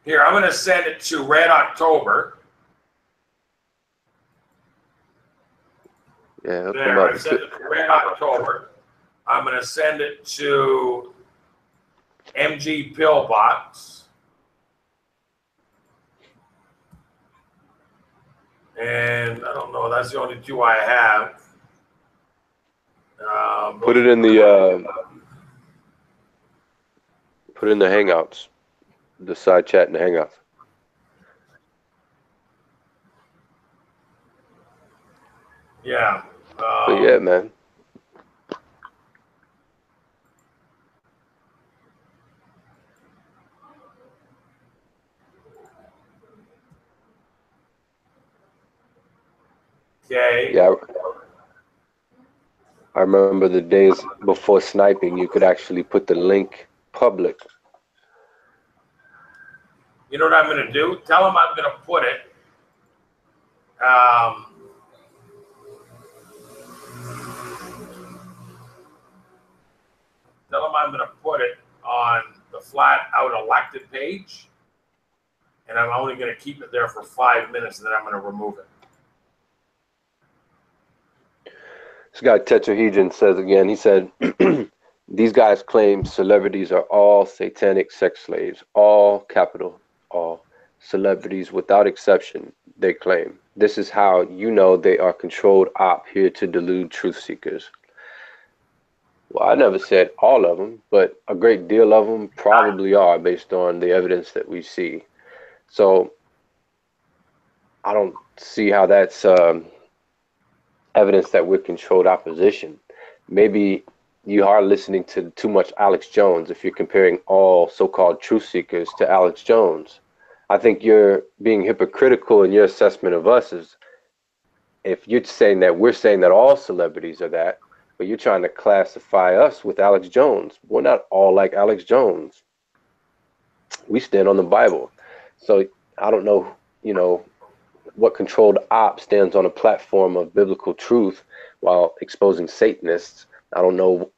Here, I'm going to send it to Red October. Yeah, there, I sent it to Red October. I'm going to send it to MG Pillbox. And I don't know, that's the only two I have. Put it in the Hangouts, the side chat in the Hangouts. Yeah. But yeah, man. Okay. Yeah. I remember the days before sniping, you could actually put the link public. You know what I'm going to do? Tell them I'm going to put it. Tell them I'm going to put it on the Flat Out Elected page. And I'm only going to keep it there for 5 minutes, and then I'm going to remove it. This guy Tetrahedron says again, he said, these guys claim celebrities are all satanic sex slaves, all capital, all celebrities without exception, they claim. This is how you know they are controlled op here to delude truth seekers. Well, I never said all of them, but a great deal of them probably are based on the evidence that we see. So I don't see how that's evidence that we're controlled opposition. Maybe you are listening to too much Alex Jones if you're comparing all so-called truth seekers to Alex Jones. I think you're being hypocritical in your assessment of us. Is if you're saying that we're saying that all celebrities are that, But you're trying to classify us with Alex Jones. We're not all like Alex Jones. We stand on the Bible. So I don't know, what controlled op stands on a platform of biblical truth while exposing Satanists. I don't know,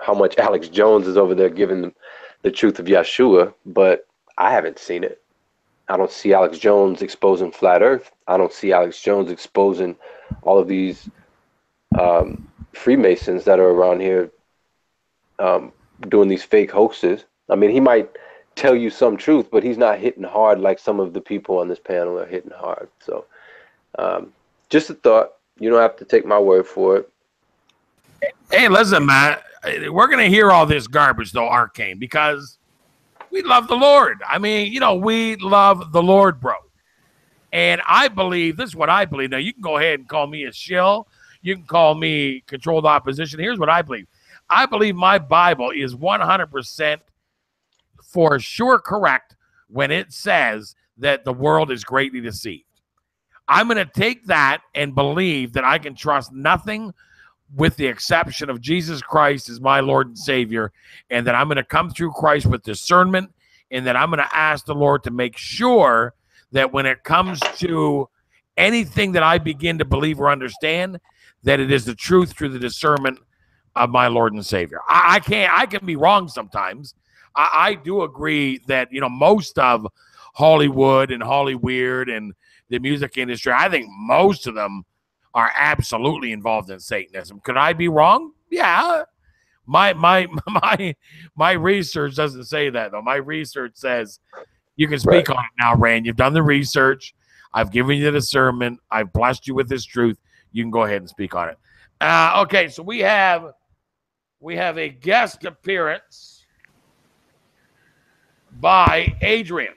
how much Alex Jones is over there giving the truth of Yeshua, but I haven't seen it. I don't see Alex Jones exposing flat earth. I don't see Alex Jones exposing all of these Freemasons that are around here doing these fake hoaxes. I mean, he might tell you some truth, but he's not hitting hard like some of the people on this panel are hitting hard. So just a thought. You don't have to take my word for it. Hey, listen, man, we're going to hear all this garbage, though, Arcane, because we love the Lord. I mean, we love the Lord, bro. And I believe, this is what I believe. Now, you can go ahead and call me a shill. You can call me controlled opposition. Here's what I believe. I believe my Bible is 100% for sure correct when it says that the world is greatly deceived. I'm going to take that and believe that I can trust nothing with the exception of Jesus Christ as my Lord and Savior, and that I'm going to come through Christ with discernment, and that I'm going to ask the Lord to make sure that when it comes to anything that I begin to believe or understand, that it is the truth through the discernment of my Lord and Savior. I can be wrong sometimes. I do agree that, most of Hollywood and Hollyweird and the music industry, I think most of them are absolutely involved in Satanism. Could I be wrong? Yeah. My research doesn't say that, though. My research says you can speak on it now, Rand. You've done the research. I've given you the discernment. I've blessed you with this truth. You can go ahead and speak on it. Okay, so we have a guest appearance by Adrian.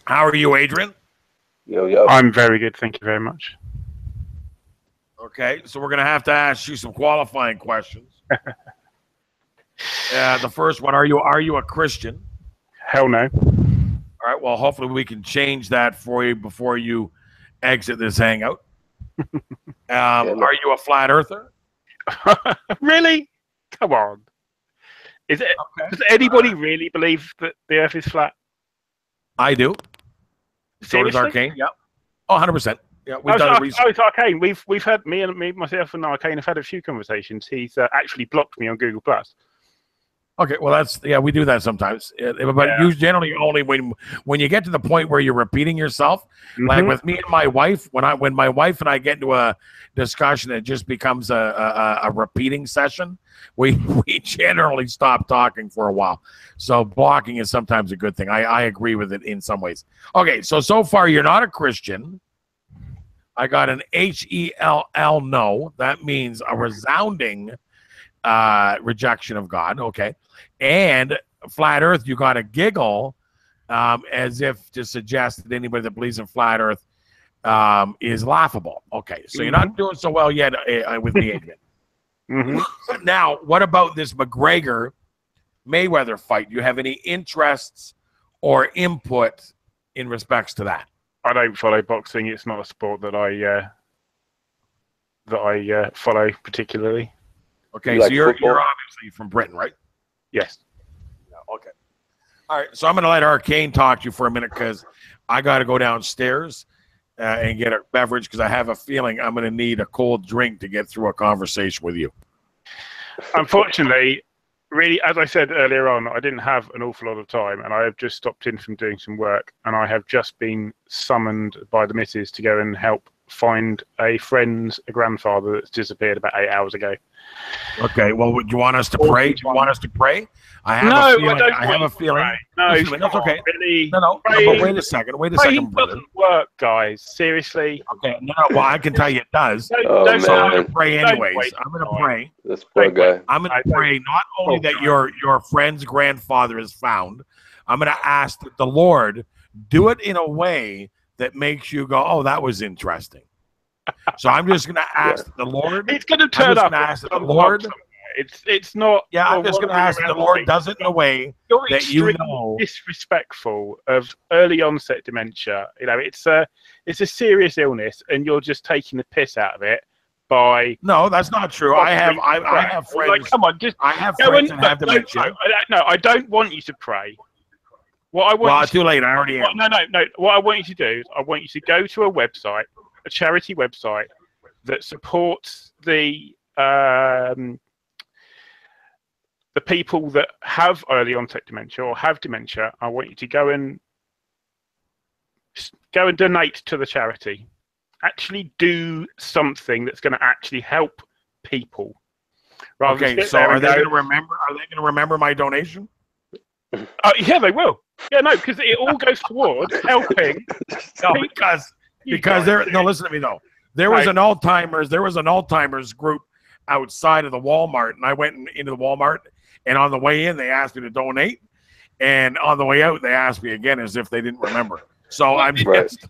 How are you, Adrian? Yo. I'm very good. Thank you very much. Okay, so we're going to have to ask you some qualifying questions. The first one, are you a Christian? Hell no. All right, well, hopefully we can change that for you before you exit this hangout. Are you a flat earther? Really? Come on. Is it? Okay. Does anybody really believe that the Earth is flat? I do. So does Arcane. Yep. Oh, 100%. Yeah, we've done the research. Oh, it's Arcane. We've had myself and Arcane have had a few conversations. He's actually blocked me on Google Plus. Okay, well we do that sometimes, but you generally only when you get to the point where you're repeating yourself. Like with me and my wife, when my wife and I get into a discussion, it just becomes a repeating session. We generally stop talking for a while. So blocking is sometimes a good thing. I agree with it in some ways. Okay, so far you're not a Christian. I got an HELL no. That means a resounding rejection of God. Okay. And flat earth, you got a giggle as if to suggest that anybody that believes in flat earth is laughable. Okay. So you're not doing so well yet with me, Adrian. Now, what about this McGregor Mayweather fight? Do you have any interests or input in respects to that? I don't follow boxing. It's not a sport that I follow particularly. Okay, so you're obviously from Britain, right? Yes. Okay. All right, so I'm going to let Arcane talk to you for a minute because I got to go downstairs and get a beverage because I have a feeling I'm going to need a cold drink to get through a conversation with you. Unfortunately, really, as I said earlier on, I didn't have an awful lot of time, and I have just stopped in from doing some work, and I have just been summoned by the missus to go and help find a friend's grandfather that's disappeared about 8 hours ago. Okay, well, do you want us to pray? Do you want us to pray? I have a feeling. No, that's okay. Really. No, but wait a second. Praying doesn't work, guys. Seriously. Okay, no, well, I can tell you it does. So I'm going to pray anyways. I'm going to pray. This poor guy. I'm going to pray not only that your friend's grandfather is found, I'm going to ask that the Lord do it in a way that makes you go, oh, that was interesting. So I'm just going to ask the Lord. It's going to turn up. Ask the Lord. It's not. Yeah, I'm just going to ask the Lord does it in a way that you know. Disrespectful of early onset dementia. You know, it's a serious illness, and you're just taking the piss out of it by. No, that's not true. I have friends. Like, come on, just I have friends that have dementia. No, I don't want you to pray. What I want too late. I already am. No. What I want you to do is I want you to go to a website, a charity website that supports the people that have early onset dementia or have dementia. I want you to go and donate to the charity. Actually do something that's going to actually help people. Okay, so are they going to remember? Are they going to remember my donation? Yeah, they will. Yeah, no, because it all goes towards helping. No, because there. No, listen to me though. There was an Alzheimer's group outside of the Walmart, and I went into the Walmart, and on the way in they asked me to donate, and on the way out they asked me again as if they didn't remember. So I'm just.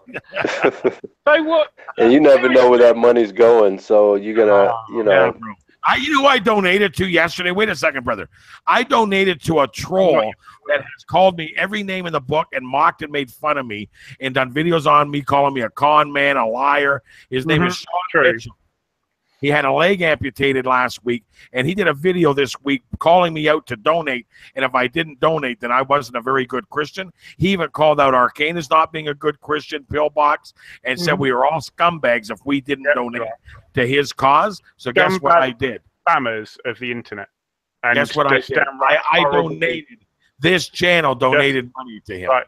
So what? And you never know where that money's going, so you're gonna, Yeah, bro. You know who I donated to yesterday? Wait a second, brother. I donated to a troll that has called me every name in the book and mocked and made fun of me and done videos on me, calling me a con man, a liar. His name is Sean Mitchell. He had a leg amputated last week, and he did a video this week calling me out to donate. And if I didn't donate, then I wasn't a very good Christian. He even called out Arcane as not being a good Christian, Pillbox, and said we were all scumbags if we didn't donate to his cause. So guess what I did? Spammers of the internet. And guess what I did? I donated. This channel donated money to him. Right.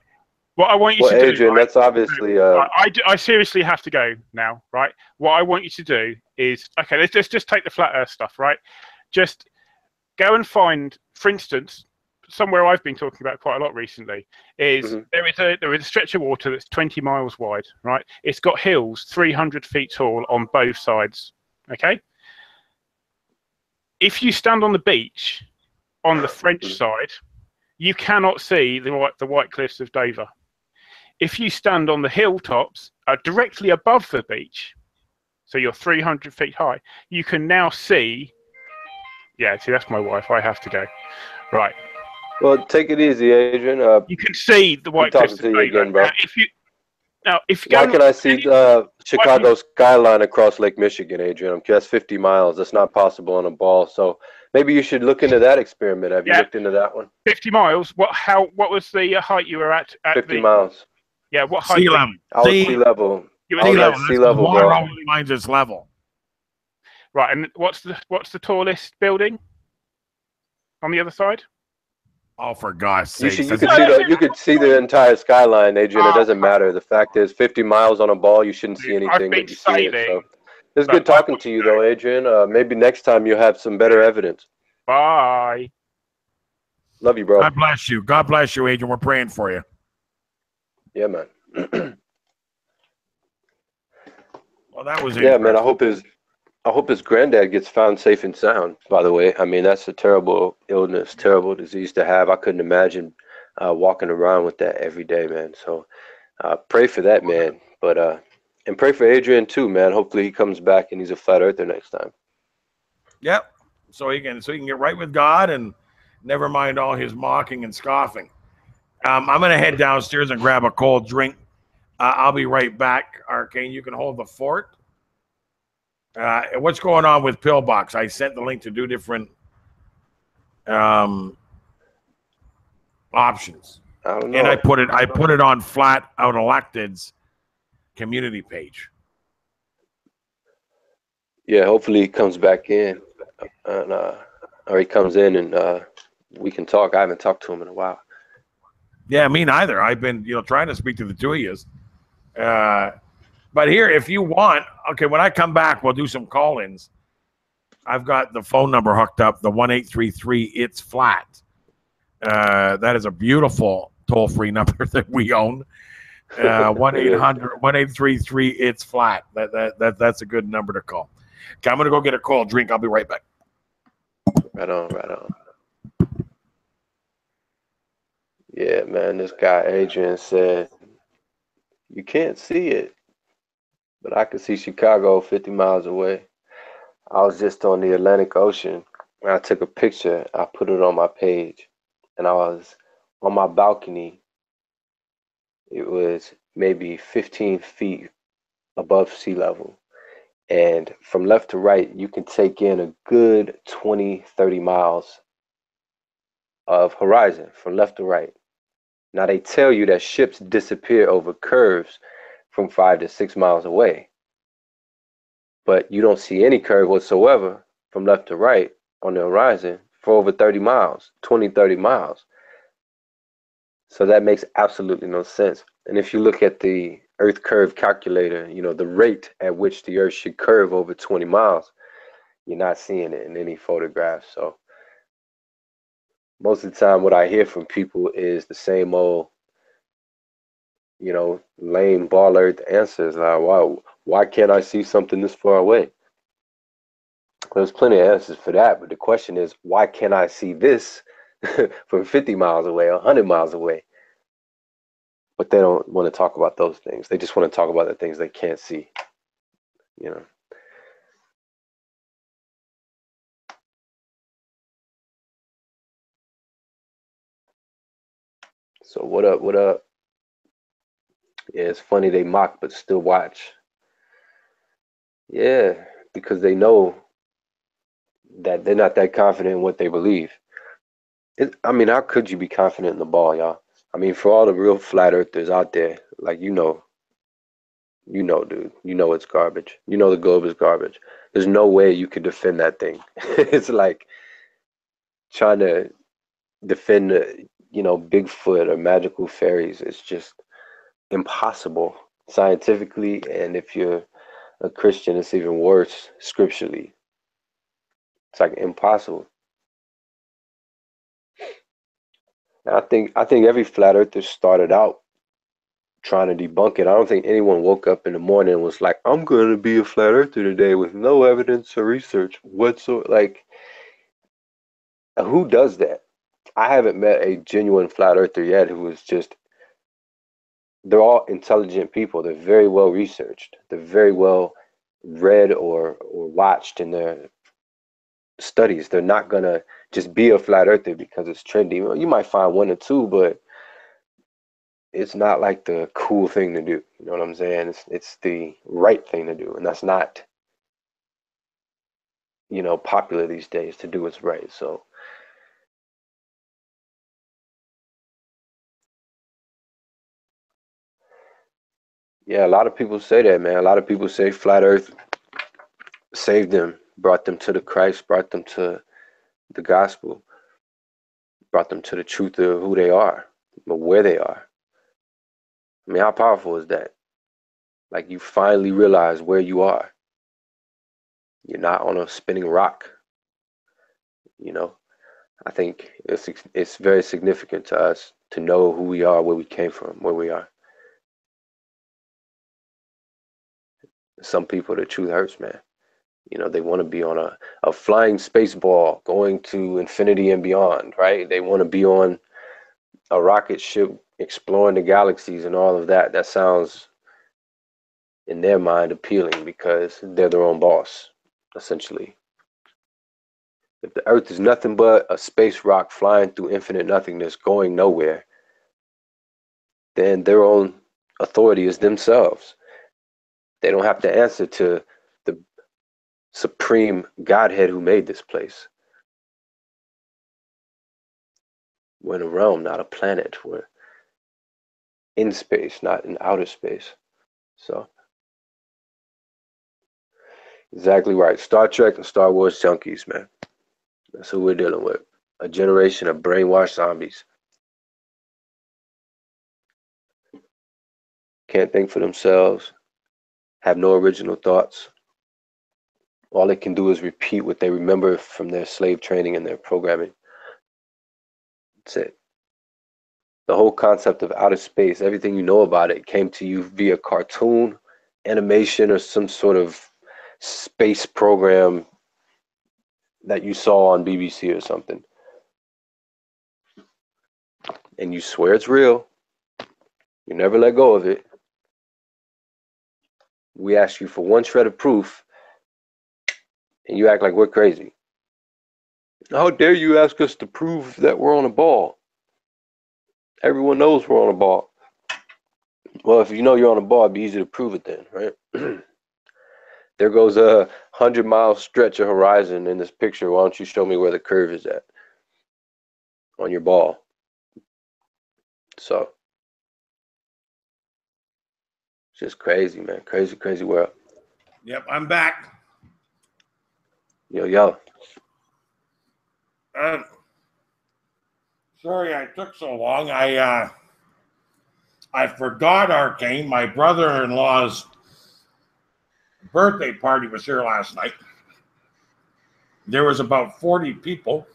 What I want you to Adrian, do, that's obviously. I seriously have to go now, right? What I want you to do is, okay, let's just take the flat Earth stuff, right? Just go and find, for instance, somewhere I've been talking about quite a lot recently is there is a stretch of water that's 20 miles wide, right? It's got hills 300 feet tall on both sides, okay? If you stand on the beach on the French side, you cannot see the white cliffs of Dover. If you stand on the hilltops directly above the beach, so you're 300 feet high, you can now see. Yeah, see, that's my wife. I have to go. Right. Well, take it easy, Adrian. You can see the white cliffs of Dover. Again, bro. Why can I see the Chicago skyline across Lake Michigan, Adrian? That's 50 miles. That's not possible on a ball. So maybe you should look into that experiment. Have you looked into that one? 50 miles. What was the height you were at 50 miles. Yeah, what height? Sea level. I was sea level. Sea level, water bro. always finds its level. Right, and what's the tallest building on the other side? Oh, for God's sake! You could see the entire skyline, Adrian. It doesn't matter. The fact is, 50 miles on a ball, you shouldn't see anything. But you see it. So it's good talking to you, though, Adrian. Maybe next time you'll have some better evidence. Bye. Love you, bro. God bless you. God bless you, Adrian. We're praying for you. Yeah, man. Well, that was man. I hope his granddad gets found safe and sound. By the way, I mean that's a terrible illness, terrible disease to have. I couldn't imagine walking around with that every day, man. So pray for that, man. But and pray for Adrian too, man. Hopefully he comes back and he's a flat earther next time. Yep. So he can get right with God and never mind all his mocking and scoffing. I'm going to head downstairs and grab a cold drink. I'll be right back. Arcane, you can hold the fort. What's going on with Pillbox? I sent the link to 2 different options. I don't know. And I put it on Flat Out Elected's community page. Yeah, hopefully he comes back in, and or he comes in and we can talk. I haven't talked to him in a while. Yeah, me neither. I've been, trying to speak to the two of you. But here, if you want, okay, when I come back, we'll do some call-ins. I've got the phone number hooked up, the 1-833-ITS-FLAT. That is a beautiful toll-free number that we own. 1-833-ITS-FLAT. That's a good number to call. Okay, I'm going to go get a cold drink. I'll be right back. Right on. Yeah, man, this guy Adrian said, you can't see it, but I can see Chicago 50 miles away. I was just on the Atlantic Ocean, and I took a picture. I put it on my page, and I was on my balcony. It was maybe 15 feet above sea level, And from left to right, you can take in a good 20, 30 miles of horizon from left to right. Now, they tell you that ships disappear over curves from 5 to 6 miles away, but you don't see any curve whatsoever from left to right on the horizon for over 30 miles, 20, 30 miles. So that makes absolutely no sense. And if you look at the Earth curve calculator, you know, the rate at which the Earth should curve over 20 miles, you're not seeing it in any photograph. So most of the time, what I hear from people is the same old, you know, lame ball earth answers. Like, why can't I see something this far away? There's plenty of answers for that, but the question is, why can't I see this from 50 miles away, 100 miles away? But they don't want to talk about those things. They just want to talk about the things they can't see, you know. So what up, what up? Yeah, it's funny they mock but still watch. Yeah, because they know that they're not that confident in what they believe. I mean, how could you be confident in the ball, y'all? I mean, for all the real flat earthers out there, like, dude, you know it's garbage. You know the globe is garbage. There's no way you could defend that thing. It's like trying to defend, you know, Bigfoot or magical fairies. It's just impossible scientifically, and if you're a Christian, it's even worse scripturally. It's like impossible. And I think every flat earther started out trying to debunk it. I don't think anyone woke up in the morning and was like, I'm going to be a flat earther today with no evidence or research whatsoever. Like, who does that? I haven't met a genuine flat earther yet who is just, they're all intelligent people. They're very well researched. They're very well read or watched in their studies. They're not going to just be a flat earther because it's trendy. Well, you might find one or two, but it's not like the cool thing to do. You know what I'm saying? It's the right thing to do, and that's not, you know, popular these days to do what's right. So yeah, a lot of people say that, man. A lot of people say flat Earth saved them, brought them to the Christ, brought them to the gospel, brought them to the truth of who they are, but where they are. I mean, how powerful is that? Like, you finally realize where you are. You're not on a spinning rock. You know, I think it's very significant to us to know who we are, where we came from, where we are. Some people, the truth hurts, man. You know, they want to be on a flying space ball going to infinity and beyond, right? They want to be on a rocket ship exploring the galaxies and all of that. That sounds, in their mind, appealing because they're their own boss, essentially. If the Earth is nothing but a space rock flying through infinite nothingness, going nowhere, then their own authority is themselves. They don't have to answer to the supreme Godhead who made this place. We're in a realm, not a planet. We're in space, not in outer space. So, exactly right. Star Trek and Star Wars junkies, man. That's who we're dealing with. A generation of brainwashed zombies. Can't think for themselves, have no original thoughts. All they can do is repeat what they remember from their slave training and their programming. That's it. The whole concept of outer space, everything you know about it, came to you via cartoon, animation, or some sort of space program that you saw on BBC or something. And you swear it's real. You never let go of it. We ask you for one shred of proof, and you act like we're crazy. How dare you ask us to prove that we're on a ball? Everyone knows we're on a ball. Well, if you know you're on a ball, it'd be easy to prove it then, right? There goes a 100-mile stretch of horizon in this picture. Why don't you show me where the curve is at on your ball? So it's just crazy, man. Crazy, crazy world. Yep, I'm back. Yo. Sorry I took so long. I forgot, Arcane. My brother-in-law's birthday party was here last night. There was about 40 people,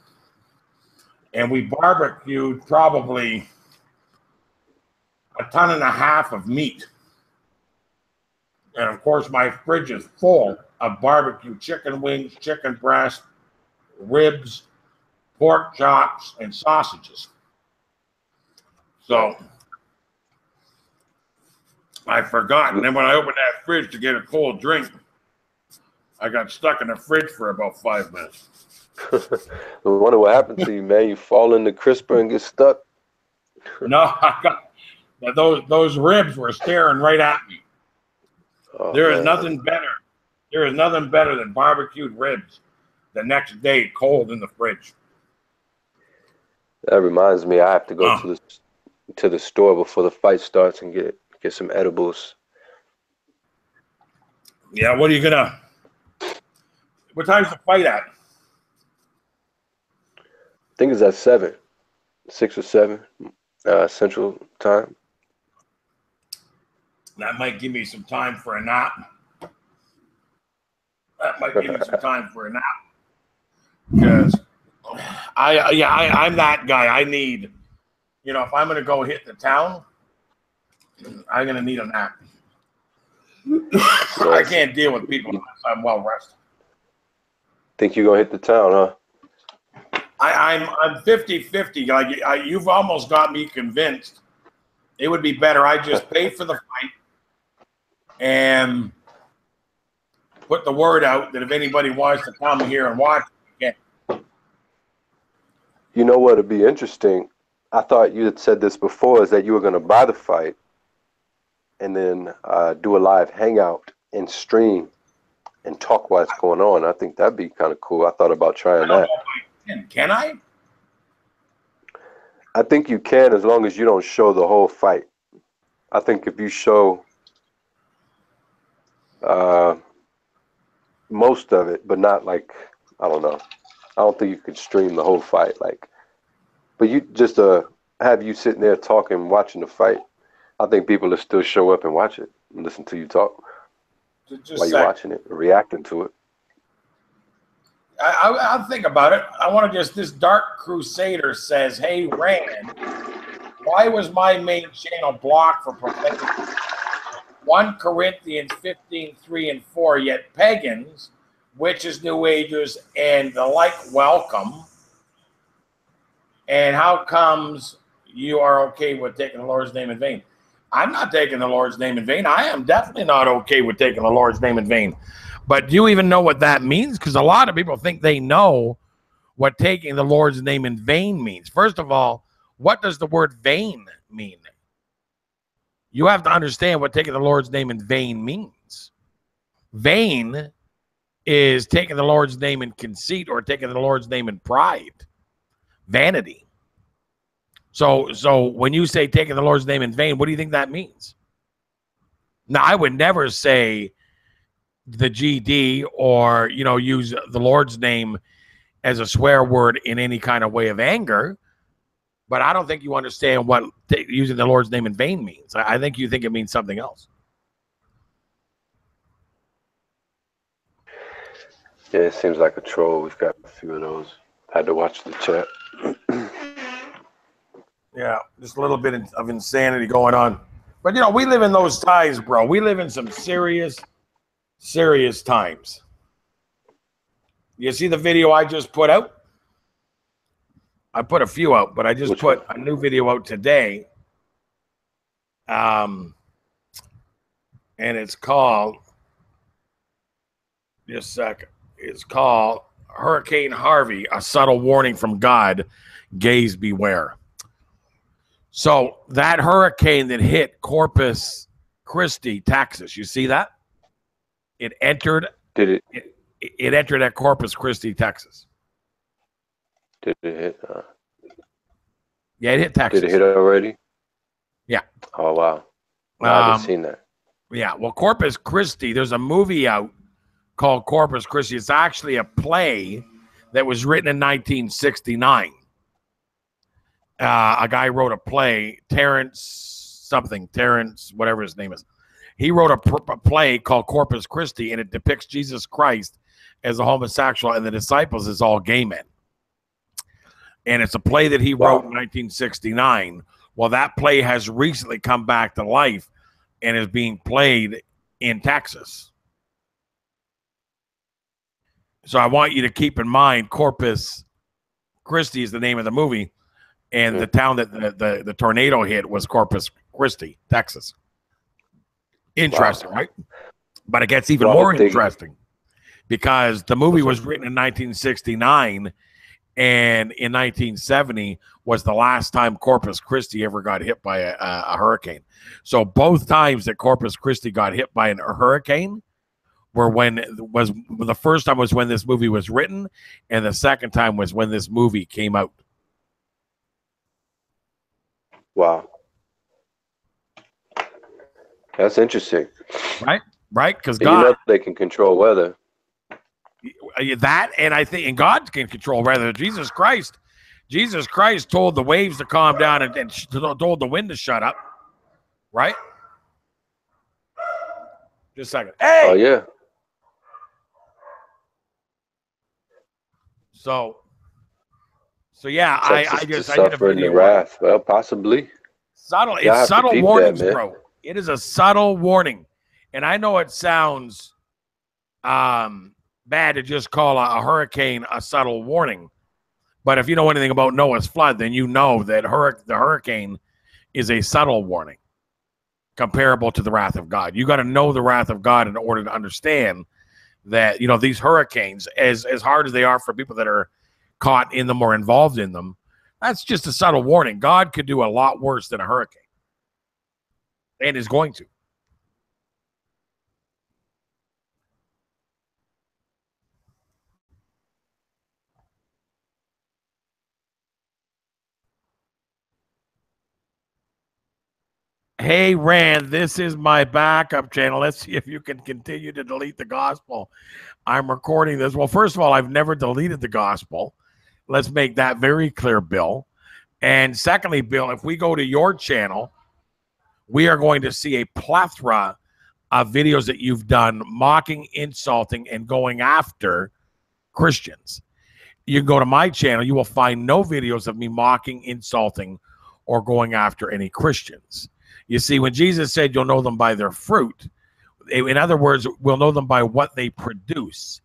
and we barbecued probably 1.5 tons of meat. And of course, my fridge is full of barbecue chicken wings, chicken breast, ribs, pork chops, and sausages. So I forgot. And then when I opened that fridge to get a cold drink, I got stuck in the fridge for about 5 minutes. I wonder what happened to you, man. You fall in the crisper and get stuck? No, I got those ribs were staring right at me. Oh, There is man. nothing better. There is nothing better than barbecued ribs the next day, cold in the fridge. That reminds me, I have to go to the store before the fight starts and get some edibles. Yeah, what time's the fight at? I think it's at 6 or 7 Central Time. That might give me some time for a nap. Because I'm that guy. I need, if I'm going to go hit the town, I'm going to need a nap. I can't deal with people unless I'm well rested. Think you're going to hit the town, huh? I'm 50-50. Like, you've almost got me convinced it would be better I just pay for the fight and put the word out that if anybody wants to come here and watch it, again. You know what would be interesting? I thought you had said this before, is that you were going to buy the fight and then do a live hangout and stream and talk while it's going on. I think that'd be kind of cool. I thought about trying that. Can I? I think you can, as long as you don't show the whole fight. I think if you show most of it, but not like, I don't know. I don't think you could stream the whole fight. But you just have you sitting there talking, watching the fight. I think people will still show up and watch it and listen to you talk while you're watching it, reacting to it. I'll think about it. I want to this Dark Crusader says, hey, Rand, why was my main channel blocked for profanity? 1 Corinthians 15:3-4, yet pagans, witches, New Agers, and the like welcome. And how comes you are okay with taking the Lord's name in vain? I'm not taking the Lord's name in vain. I am definitely not okay with taking the Lord's name in vain. But do you even know what that means? Because a lot of people think they know what taking the Lord's name in vain means. First of all, what does the word vain mean? You have to understand what taking the Lord's name in vain means. Vain is taking the Lord's name in conceit or taking the Lord's name in pride. Vanity. So when you say taking the Lord's name in vain, what do you think that means? Now, I would never say the GD or, use the Lord's name as a swear word in any kind of way of anger. But I don't think you understand what using the Lord's name in vain means. I think you think it means something else. Yeah, it seems like a troll. We've got a few of those. Had to watch the chat. Yeah, just a little bit of insanity going on. But, we live in those times, bro. We live in some serious, serious times. You see the video I just put out? I put a few out, but I just put a new video out today. And it's called, just a second, it's called Hurricane Harvey, a subtle warning from God, gays beware. So that hurricane that hit Corpus Christi, Texas, you see that? It entered. Did it? It entered at Corpus Christi, Texas. Did it hit? Yeah, it hit Texas. Did it hit already? Yeah. Oh wow. No, I haven't seen that. Yeah. Well, Corpus Christi. There's a movie out called Corpus Christi. It's actually a play that was written in 1969. A guy wrote a play, Terrence, whatever his name is. He wrote a play called Corpus Christi, and it depicts Jesus Christ as a homosexual and the disciples as all gay men. And it's a play that he wrote in 1969. Well, that play has recently come back to life and is being played in Texas. So I want you to keep in mind Corpus Christi is the name of the movie, and the town that the tornado hit was Corpus Christi, Texas. Interesting, right? But it gets even more interesting because the movie was written in 1969, and in 1970 was the last time Corpus Christi ever got hit by a hurricane. So both times that Corpus Christi got hit by a hurricane were the first time was when this movie was written, and the second time was when this movie came out. Wow. That's interesting. Right? Because God, you know, they can control weather. That, and I think, and God can control weather. Jesus Christ told the waves to calm down and told the wind to shut up. Right? Just a second. Hey! Oh, yeah. So yeah, I did a video. Wrath. Well, possibly. Subtle. It's subtle warnings, bro. It is a subtle warning. And I know it sounds bad to just call a hurricane a subtle warning. But if you know anything about Noah's flood, then you know that the hurricane is a subtle warning comparable to the wrath of God. You got to know the wrath of God in order to understand that, you know, these hurricanes, as hard as they are for people that are caught in them or involved in them, that's just a subtle warning. God could do a lot worse than a hurricane, and is going to. Hey, Rand, this is my backup channel. Let's see if you can continue to delete the gospel. I'm recording this. Well, first of all, I've never deleted the gospel. Let's make that very clear, Bill. And secondly, Bill, if we go to your channel, we are going to see a plethora of videos that you've done mocking, insulting, and going after Christians. You can go to my channel. You will find no videos of me mocking, insulting, or going after any Christians. You see, when Jesus said you'll know them by their fruit, in other words, we'll know them by what they produce.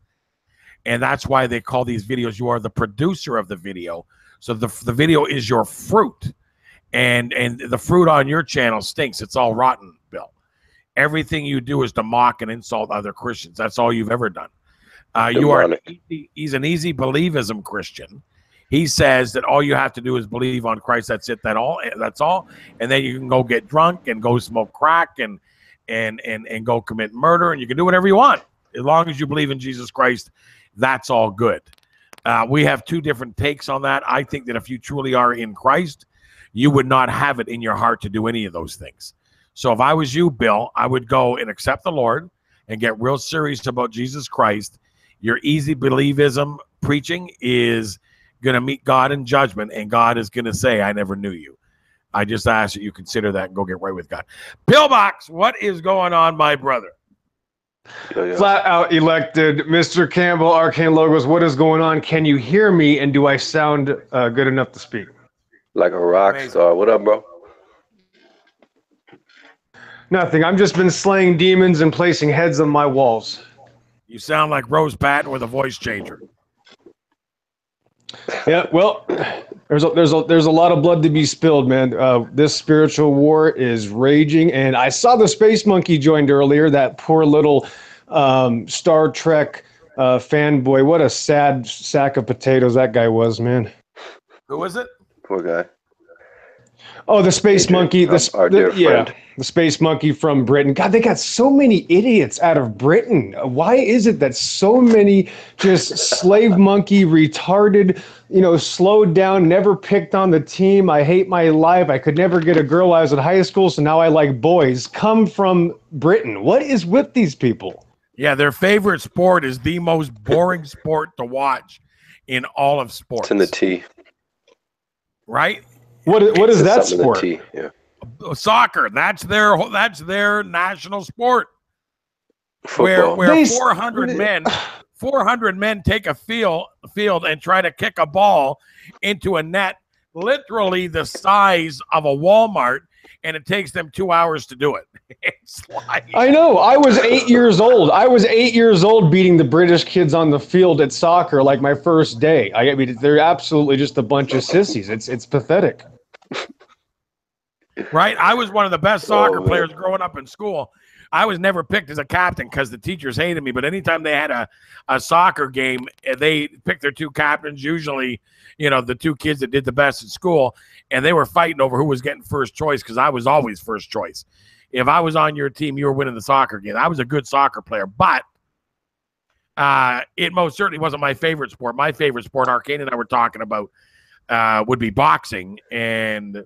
And that's why they call these videos, you are the producer of the video. So the video is your fruit. And the fruit on your channel stinks. It's all rotten, Bill. Everything you do is to mock and insult other Christians. That's all you've ever done. He's an easy believism Christian. He says that all you have to do is believe on Christ. That's it. That's all. And then you can go get drunk and go smoke crack and go commit murder, and you can do whatever you want as long as you believe in Jesus Christ. That's all good. We have two different takes on that. I think that if you truly are in Christ, you would not have it in your heart to do any of those things. So if I was you, Bill, I would go and accept the Lord and get real serious about Jesus Christ. Your easy believism preaching is going to meet God in judgment, and God is going to say, I never knew you. I just ask that you consider that and go get right with God. Pillbox, what is going on, my brother? Flat out elected. Mr. Campbell, Arcane Logos, what is going on? Can you hear me, and do I sound good enough to speak? Like a rock star. What up, bro? Nothing. I've just been slaying demons and placing heads on my walls. You sound like Rose Patton with a voice changer. Yeah, well, there's a lot of blood to be spilled, man. This spiritual war is raging, and I saw the Space Monkey joined earlier. That poor little Star Trek fanboy. What a sad sack of potatoes that guy was, man. Who was it? Poor guy. Oh, the space Adrian, monkey, our dear friend. the space monkey from Britain. God, they got so many idiots out of Britain. Why is it that so many just slave monkey, retarded, slowed down, never picked on the team? I hate my life. I could never get a girl while I was in high school, so now I like boys. Come from Britain. What is with these people? Yeah, their favorite sport is the most boring sport to watch in all of sports. It's in the T. Right? What is that sport? In the T, yeah. Soccer. That's their national sport. Football. Where 400 men take a field and try to kick a ball into a net literally the size of a Walmart, and it takes them 2 hours to do it. It's like, I know. I was 8 years old. I was 8 years old beating the British kids on the field at soccer like my first day. I mean, they're absolutely just a bunch of sissies. It's pathetic. Right? I was one of the best soccer players growing up in school. I was never picked as a captain because the teachers hated me, but anytime they had a soccer game, they picked their two captains, usually, the two kids that did the best at school, and they were fighting over who was getting first choice because I was always first choice. If I was on your team, you were winning the soccer game. I was a good soccer player, but it most certainly wasn't my favorite sport. My favorite sport, Arcane and I were talking about, would be boxing. And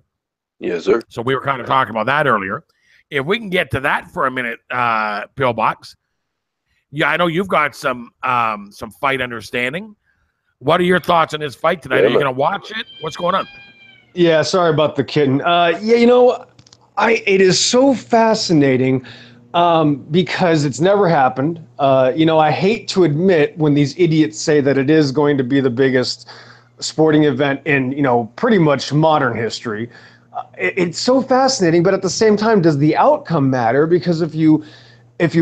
yes, sir. So we were kind of talking about that earlier. If we can get to that for a minute, Pillbox. Yeah, I know you've got some fight understanding. What are your thoughts on this fight tonight? Are you going to watch it? What's going on? Yeah, sorry about the kitten. It is so fascinating because it's never happened. I hate to admit when these idiots say that it is going to be the biggest sporting event in, pretty much modern history. It's so fascinating, but at the same time, does the outcome matter? Because if you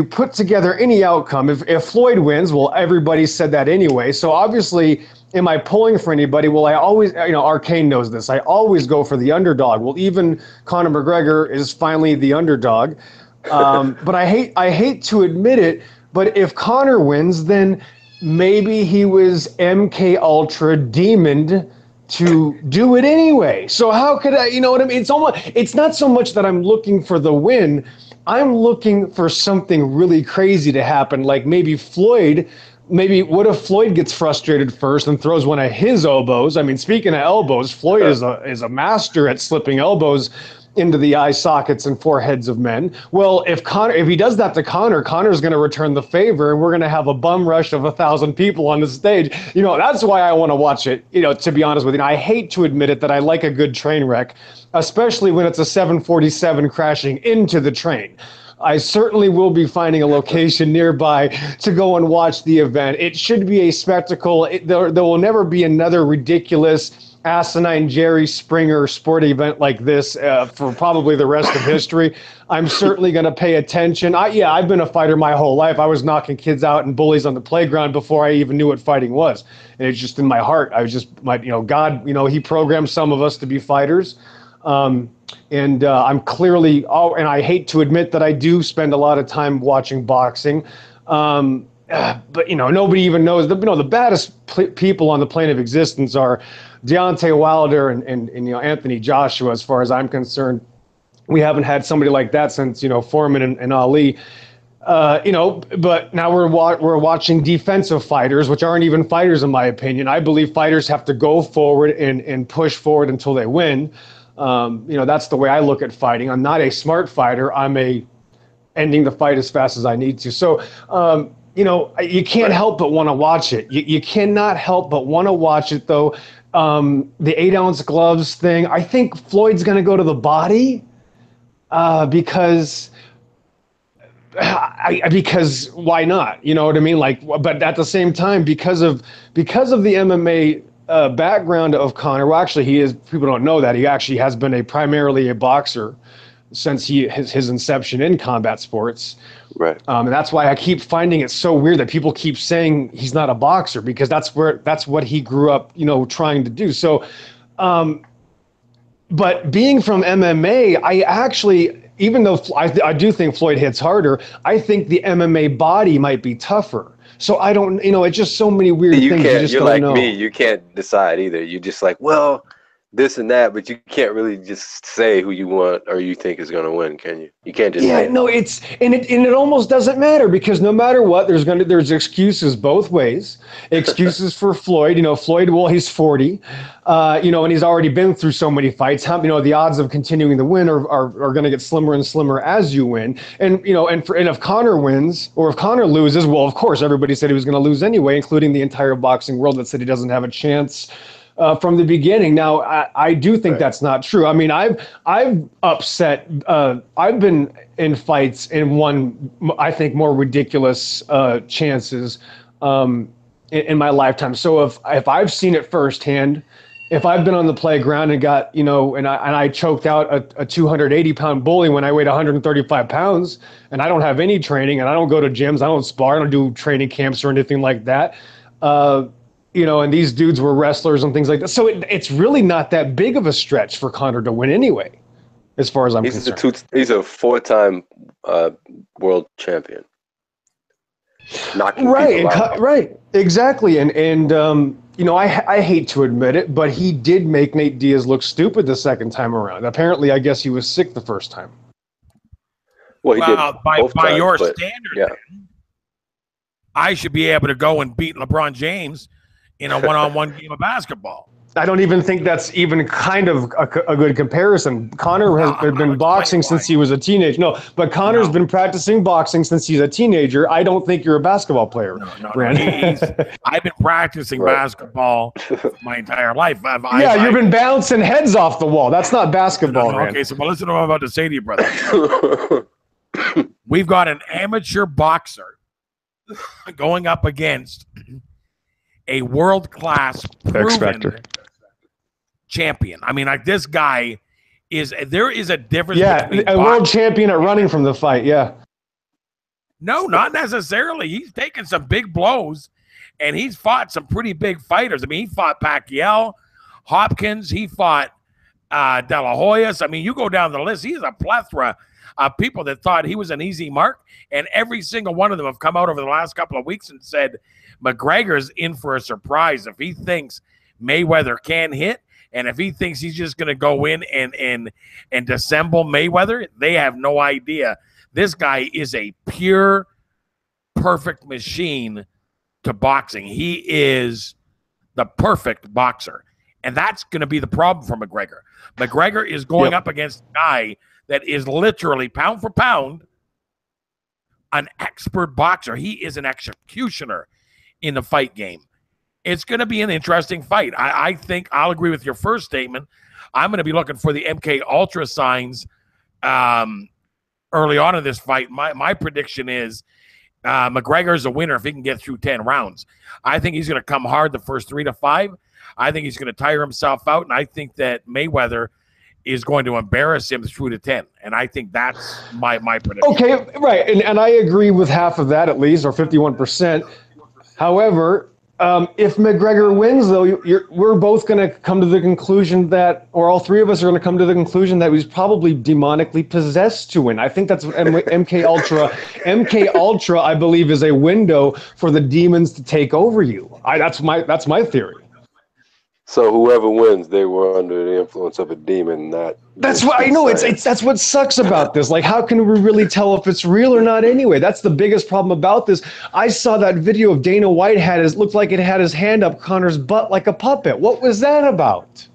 put together any outcome, if Floyd wins, well, everybody said that anyway. So obviously, am I pulling for anybody? Well, I always, Arcane knows this. I always go for the underdog. Well, even Conor McGregor is finally the underdog. But I hate to admit it, but if Conor wins, then maybe he was MK Ultra demoned to do it anyway. So how could I, you know what I mean? It's not so much that I'm looking for the win. I'm looking for something really crazy to happen. Like what if Floyd gets frustrated first and throws one of his elbows? I mean, speaking of elbows, Floyd is a master at slipping elbows into the eye sockets and foreheads of men. Well, if he does that to Conor's going to return the favor, and we're going to have a bum rush of 1,000 people on the stage. That's why I want to watch it. To be honest with you, I hate to admit it that I like a good train wreck, especially when it's a 747 crashing into the train. I certainly will be finding a location nearby to go and watch the event. It should be a spectacle. There will never be another ridiculous asinine Jerry Springer sporting event like this for probably the rest of history. I'm certainly going to pay attention. I've been a fighter my whole life. I was knocking kids out and bullies on the playground before I even knew what fighting was. And it's just in my heart. I was just, God, he programmed some of us to be fighters. I'm clearly, and I hate to admit that I do spend a lot of time watching boxing. But nobody even knows. The baddest people on the plane of existence are Deontay Wilder and Anthony Joshua. As far as I'm concerned, we haven't had somebody like that since Foreman and Ali. But now we're watching defensive fighters, which aren't even fighters in my opinion. I believe fighters have to go forward and push forward until they win. That's the way I look at fighting. I'm not a smart fighter. I'm ending the fight as fast as I need to. So. You can't help but want to watch it. You cannot help but want to watch it, though. The 8-ounce gloves thing, I think Floyd's going to go to the body because why not? You know what I mean? But at the same time, because of the MMA background of Conor, well, actually, people don't know that. He actually has been primarily a boxer since his inception in combat sports. Right. And that's why I keep finding it so weird that people keep saying he's not a boxer, because that's what he grew up, trying to do. So, but being from MMA, I actually, even though I do think Floyd hits harder, I think the MMA body might be tougher. So I don't, it's just so many weird things. You just you're don't like know. Me, you can't decide either. You're just like, well, this and that, but you can't really just say who you want or you think is going to win, can you? You can't just say no, it almost doesn't matter, because no matter what, there's excuses both ways. Excuses for Floyd. Floyd, well, he's 40, and he's already been through so many fights. The odds of continuing to win are going to get slimmer and slimmer as you win. And if Conor wins, or if Conor loses, well, of course, everybody said he was going to lose anyway, including the entire boxing world that said he doesn't have a chance from the beginning. Now, I do think that's not true. I mean, I've been in fights and won, I think, more ridiculous chances in my lifetime. So if I've seen it firsthand, if I've been on the playground and got, and I choked out a 280-pound bully when I weighed 135 pounds, and I don't have any training, and I don't go to gyms, I don't spar, I don't do training camps or anything like that, and these dudes were wrestlers and things like that. So it's really not that big of a stretch for Conor to win anyway, as far as I'm concerned. He's a 4-time world champion. Right, exactly. And I hate to admit it, but he did make Nate Diaz look stupid the second time around. Apparently, I guess he was sick the first time. Well, he did by your standard, I should be able to go and beat LeBron James in a one-on-one game of basketball. I don't even think that's even kind of a good comparison. Conor has been boxing since he was a teenager. No, but Conor's been practicing boxing since he's a teenager. I don't think you're a basketball player, Brandon. I've been practicing basketball my entire life. You've been bouncing heads off the wall. That's not basketball, Okay, so listen to what I'm about to say to you, brother. We've got an amateur boxer going up against a world-class proven champion. I mean, like, this guy there is a difference. Yeah, a world champion at running from the fight. Yeah. No, not necessarily. He's taken some big blows, and he's fought some pretty big fighters. I mean, he fought Pacquiao, Hopkins. He fought De La Hoyas. I mean, you go down the list. He's a plethora of people that thought he was an easy mark, and every single one of them have come out over the last couple of weeks and said McGregor's in for a surprise. If he thinks Mayweather can hit, and if he thinks he's just going to go in and dissemble Mayweather, they have no idea. This guy is a pure, perfect machine to boxing. He is the perfect boxer, and that's going to be the problem for McGregor. McGregor is going up against a guy that is literally, pound for pound, an expert boxer. He is an executioner in the fight game. It's going to be an interesting fight. I think I'll agree with your first statement. I'm going to be looking for the MK Ultra signs early on in this fight. My prediction is McGregor is a winner if he can get through 10 rounds. I think he's going to come hard the first 3 to 5. I think he's going to tire himself out, and I think that Mayweather is going to embarrass him through to 10. And I think that's my prediction. Okay, right. And I agree with half of that at least, or 51%. However, if McGregor wins, though, we're both going to come to the conclusion that, or all three of us are going to come to the conclusion that he's probably demonically possessed to win. I think that's what MK Ultra, I believe, is a window for the demons to take over you. That's my theory. So whoever wins, they were under the influence of a demon. That's what I know. That's what sucks about this. Like, how can we really tell if it's real or not? Anyway, that's the biggest problem about this. I saw that video of Dana White looked like it had his hand up Conor's butt like a puppet. What was that about?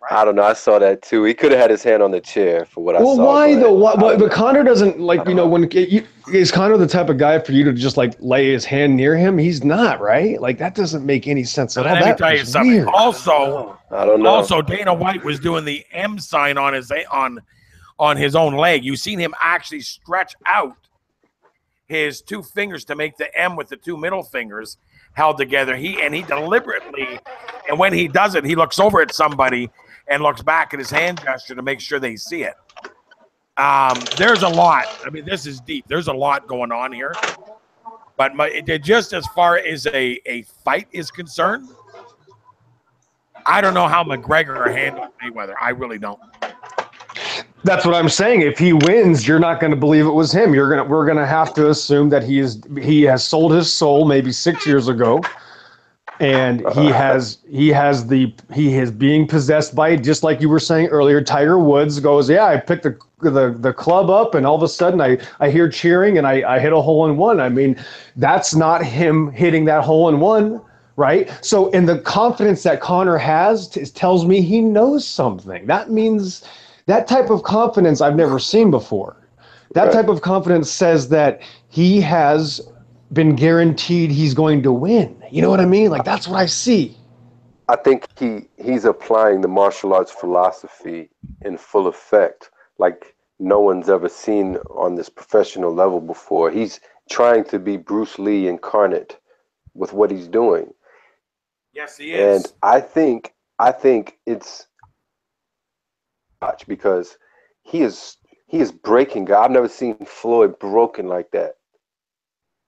I don't know. I saw that too. He could have had his hand on the chair for what I saw. Well, why though? But Conor doesn't is Conor the type of guy for you to just like lay his hand near him? He's not, right? Like, that doesn't make any sense at all. Let me tell you something. Weird. Also, I don't know. Also, Dana White was doing the M sign on his own leg. You seen him actually stretch out his 2 fingers to make the M with the 2 middle fingers held together. He deliberately, and when he does it, he looks over at somebody and looks back at his hand gesture to make sure they see it. There's a lot. I mean, this is deep. There's a lot going on here. But just as far as a fight is concerned, I don't know how McGregor handled Mayweather. I really don't. That's what I'm saying. If he wins, you're not going to believe it was him. We're gonna have to assume that he has sold his soul maybe 6 years ago. And he is being possessed by it, just like you were saying earlier. Tiger Woods goes, yeah, I picked the club up, and all of a sudden I hear cheering, and I hit a hole in one. I mean, that's not him hitting that hole in one, right? So, in the confidence that Connor has tells me he knows something. That means that type of confidence I've never seen before. That type of confidence says that he has been guaranteed he's going to win. You know what I mean? Like, that's what I see. I think he's applying the martial arts philosophy in full effect, like no one's ever seen on this professional level before. He's trying to be Bruce Lee incarnate with what he's doing. Yes, he is. And I think it's because he is breaking. I've never seen Floyd broken like that.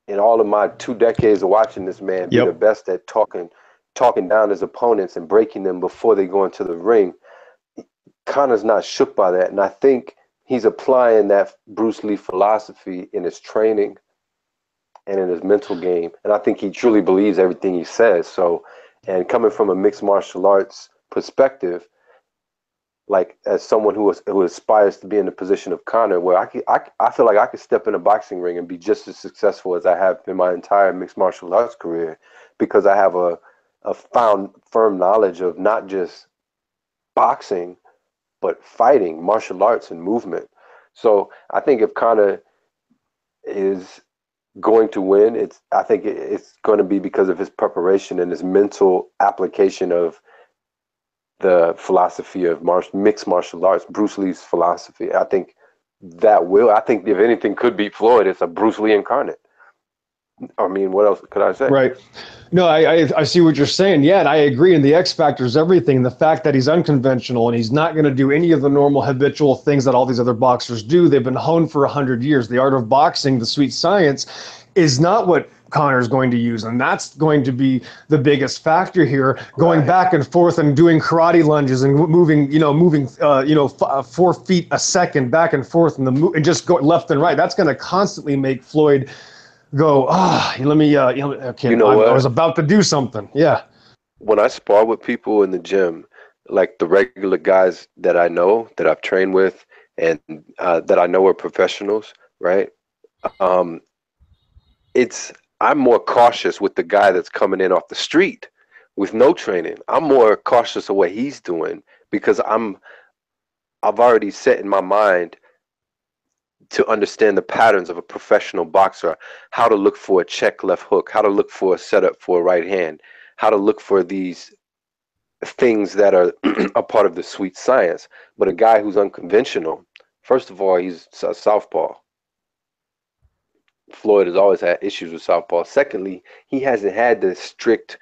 In all of my 2 decades of watching this man be the best at talking down his opponents and breaking them before they go into the ring, Connor's not shook by that. And I think he's applying that Bruce Lee philosophy in his training and in his mental game. And I think he truly believes everything he says. So, and coming from a mixed martial arts perspective, like as someone who aspires to be in the position of Connor, where I feel like I could step in a boxing ring and be just as successful as I have in my entire mixed martial arts career, because I have a firm knowledge of not just boxing, but fighting, martial arts, and movement. So I think if Connor is going to win, I think it's going to be because of his preparation and his mental application of the philosophy of mixed martial arts, Bruce Lee's philosophy. I think if anything could beat Floyd, it's a Bruce Lee incarnate. I mean, what else could I say? Right. No, I see what you're saying. Yeah, and I agree. And the X factor is everything. The fact that he's unconventional and he's not going to do any of the normal habitual things that all these other boxers do. They've been honed for 100 years. The art of boxing, the sweet science, is not what Connor's going to use, and that's going to be the biggest factor here. Going back and forth and doing karate lunges and moving 4 feet a second back and forth and just go left and right. That's going to constantly make Floyd go, let me. Okay, I was about to do something. Yeah. When I spar with people in the gym, like the regular guys that I know, that I've trained with, and that I know are professionals, right? I'm more cautious with the guy that's coming in off the street with no training. I'm more cautious of what he's doing because I've already set in my mind to understand the patterns of a professional boxer, how to look for a check left hook, how to look for a setup for a right hand, how to look for these things that are a part of the sweet science. But a guy who's unconventional, first of all, he's a southpaw. Floyd has always had issues with southpaw. Secondly, he hasn't had the strict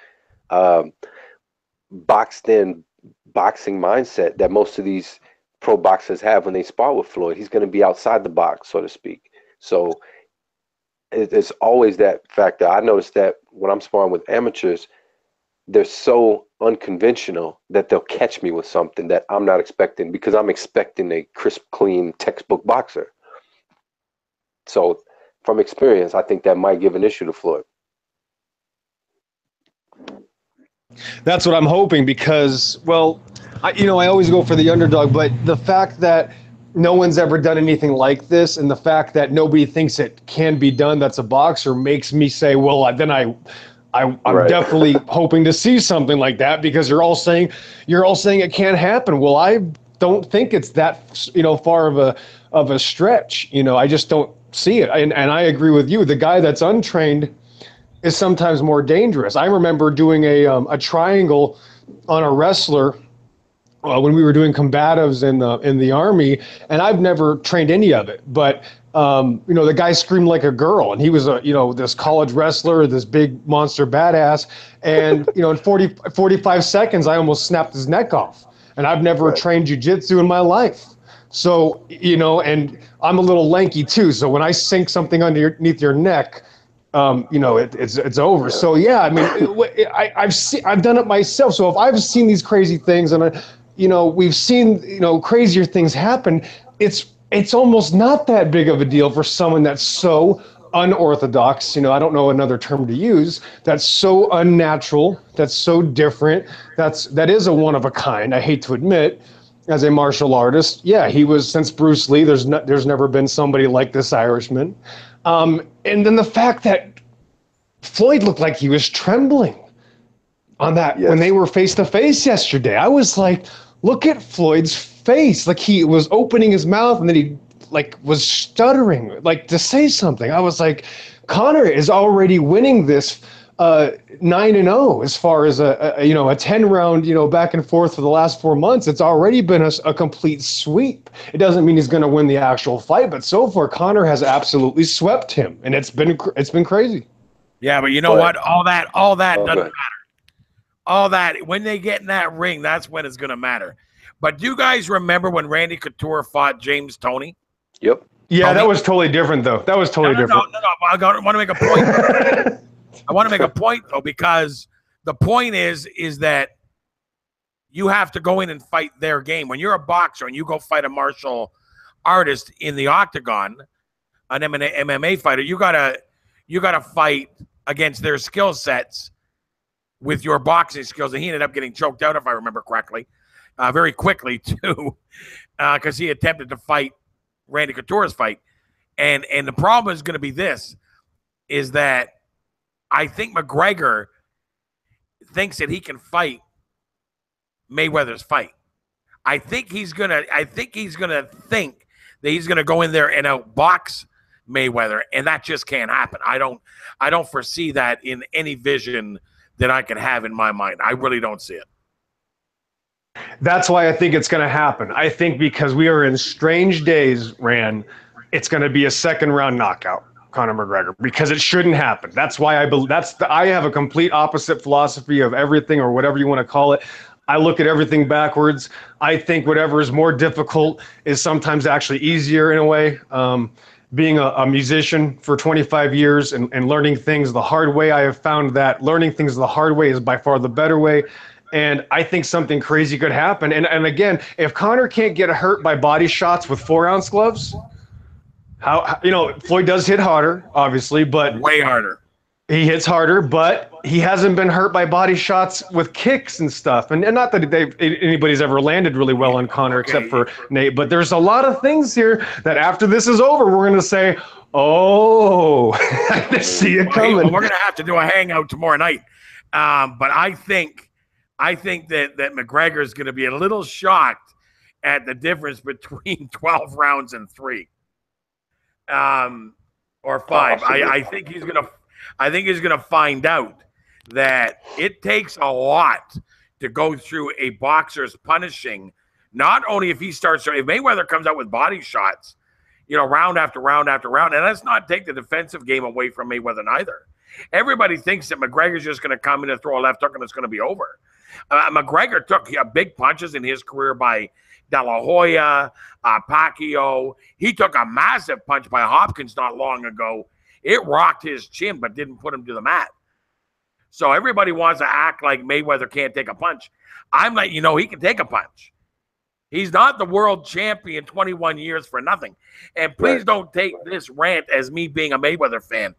boxed-in boxing mindset that most of these pro boxers have when they spar with Floyd. He's going to be outside the box, so to speak. So it's always that factor. I noticed that when I'm sparring with amateurs, they're so unconventional that they'll catch me with something that I'm not expecting because I'm expecting a crisp, clean, textbook boxer. So from experience, I think that might give an issue to Floyd. That's what I'm hoping because, well, I always go for the underdog, but the fact that no one's ever done anything like this and the fact that nobody thinks it can be done that's a boxer makes me say, well, then I'm definitely hoping to see something like that because you're all saying it can't happen. Well, I don't think it's that, far of a stretch. I just don't see it. And I agree with you. The guy that's untrained is sometimes more dangerous. I remember doing a triangle on a wrestler when we were doing combatives in the Army, and I've never trained any of it. But the guy screamed like a girl, and he was this college wrestler, this big monster badass, and in 45 seconds I almost snapped his neck off. And I've never trained jiu-jitsu in my life. So, and I'm a little lanky too. So when I sink something underneath your neck, it's over. So yeah, I mean, I've done it myself. So if I've seen these crazy things and we've seen crazier things happen, it's almost not that big of a deal for someone that's so unorthodox, I don't know another term to use, that's so unnatural, that's so different, that is a one of a kind, I hate to admit, as a martial artist. Yeah, he was, since Bruce Lee, there's never been somebody like this Irishman. And then the fact that Floyd looked like he was trembling on that when they were face to face yesterday. I was like, look at Floyd's face. Like he was opening his mouth and then he was stuttering to say something. I was like, Conor is already winning this 9-0 as far as a 10-round back and forth for the last 4 months. It's already been a complete sweep. It doesn't mean he's going to win the actual fight, but so far Conor has absolutely swept him, and it's been crazy. Yeah, but you know what? All that doesn't matter. All that, when they get in that ring, that's when it's going to matter. But do you guys remember when Randy Couture fought James Toney? Yep. Yeah, that was totally different, though. That was totally different. No. I want to make a point. I want to make a point, though, because the point is that you have to go in and fight their game. When you're a boxer and you go fight a martial artist in the octagon, an MMA fighter, you gotta fight against their skill sets with your boxing skills. And he ended up getting choked out, if I remember correctly, very quickly too, because he attempted to fight Randy Couture's fight. And the problem is going to be this, is that I think McGregor thinks that he can fight Mayweather's fight. I think he's gonna think that he's gonna go in there and outbox Mayweather, and that just can't happen. I don't foresee that in any vision that I can have in my mind. I really don't see it. That's why I think it's going to happen. I think because we are in strange days, Rand, it's going to be a second-round knockout, Conor McGregor, because it shouldn't happen. That's why I believe I have a complete opposite philosophy of everything, or whatever you want to call it. I look at everything backwards. I think whatever is more difficult is sometimes actually easier in a way. Being a musician for 25 years and learning things the hard way, I have found that learning things the hard way is by far the better way. And I think something crazy could happen. And again, if Conor can't get hurt by body shots with 4-ounce gloves, Floyd does hit harder, obviously, but way harder. He hits harder, but he hasn't been hurt by body shots with kicks and stuff. And not that anybody's ever landed really well on Conor except for Nate. But there's a lot of things here that after this is over, we're going to say, oh, I see it coming. Well, we're going to have to do a hangout tomorrow night. But I think that McGregor is going to be a little shocked at the difference between 12 rounds and 3 or 5. I think he's going to find out that it takes a lot to go through a boxer's punishing. Not only if Mayweather comes out with body shots, round after round after round, and let's not take the defensive game away from Mayweather either. Everybody thinks that McGregor's just going to come in and throw a left hook and it's going to be over. McGregor took big punches in his career by De La Hoya, Pacquiao. He took a massive punch by Hopkins not long ago. It rocked his chin, but didn't put him to the mat. So everybody wants to act like Mayweather can't take a punch. I'm like, he can take a punch. He's not the world champion 21 years for nothing. And please don't take this rant as me being a Mayweather fan.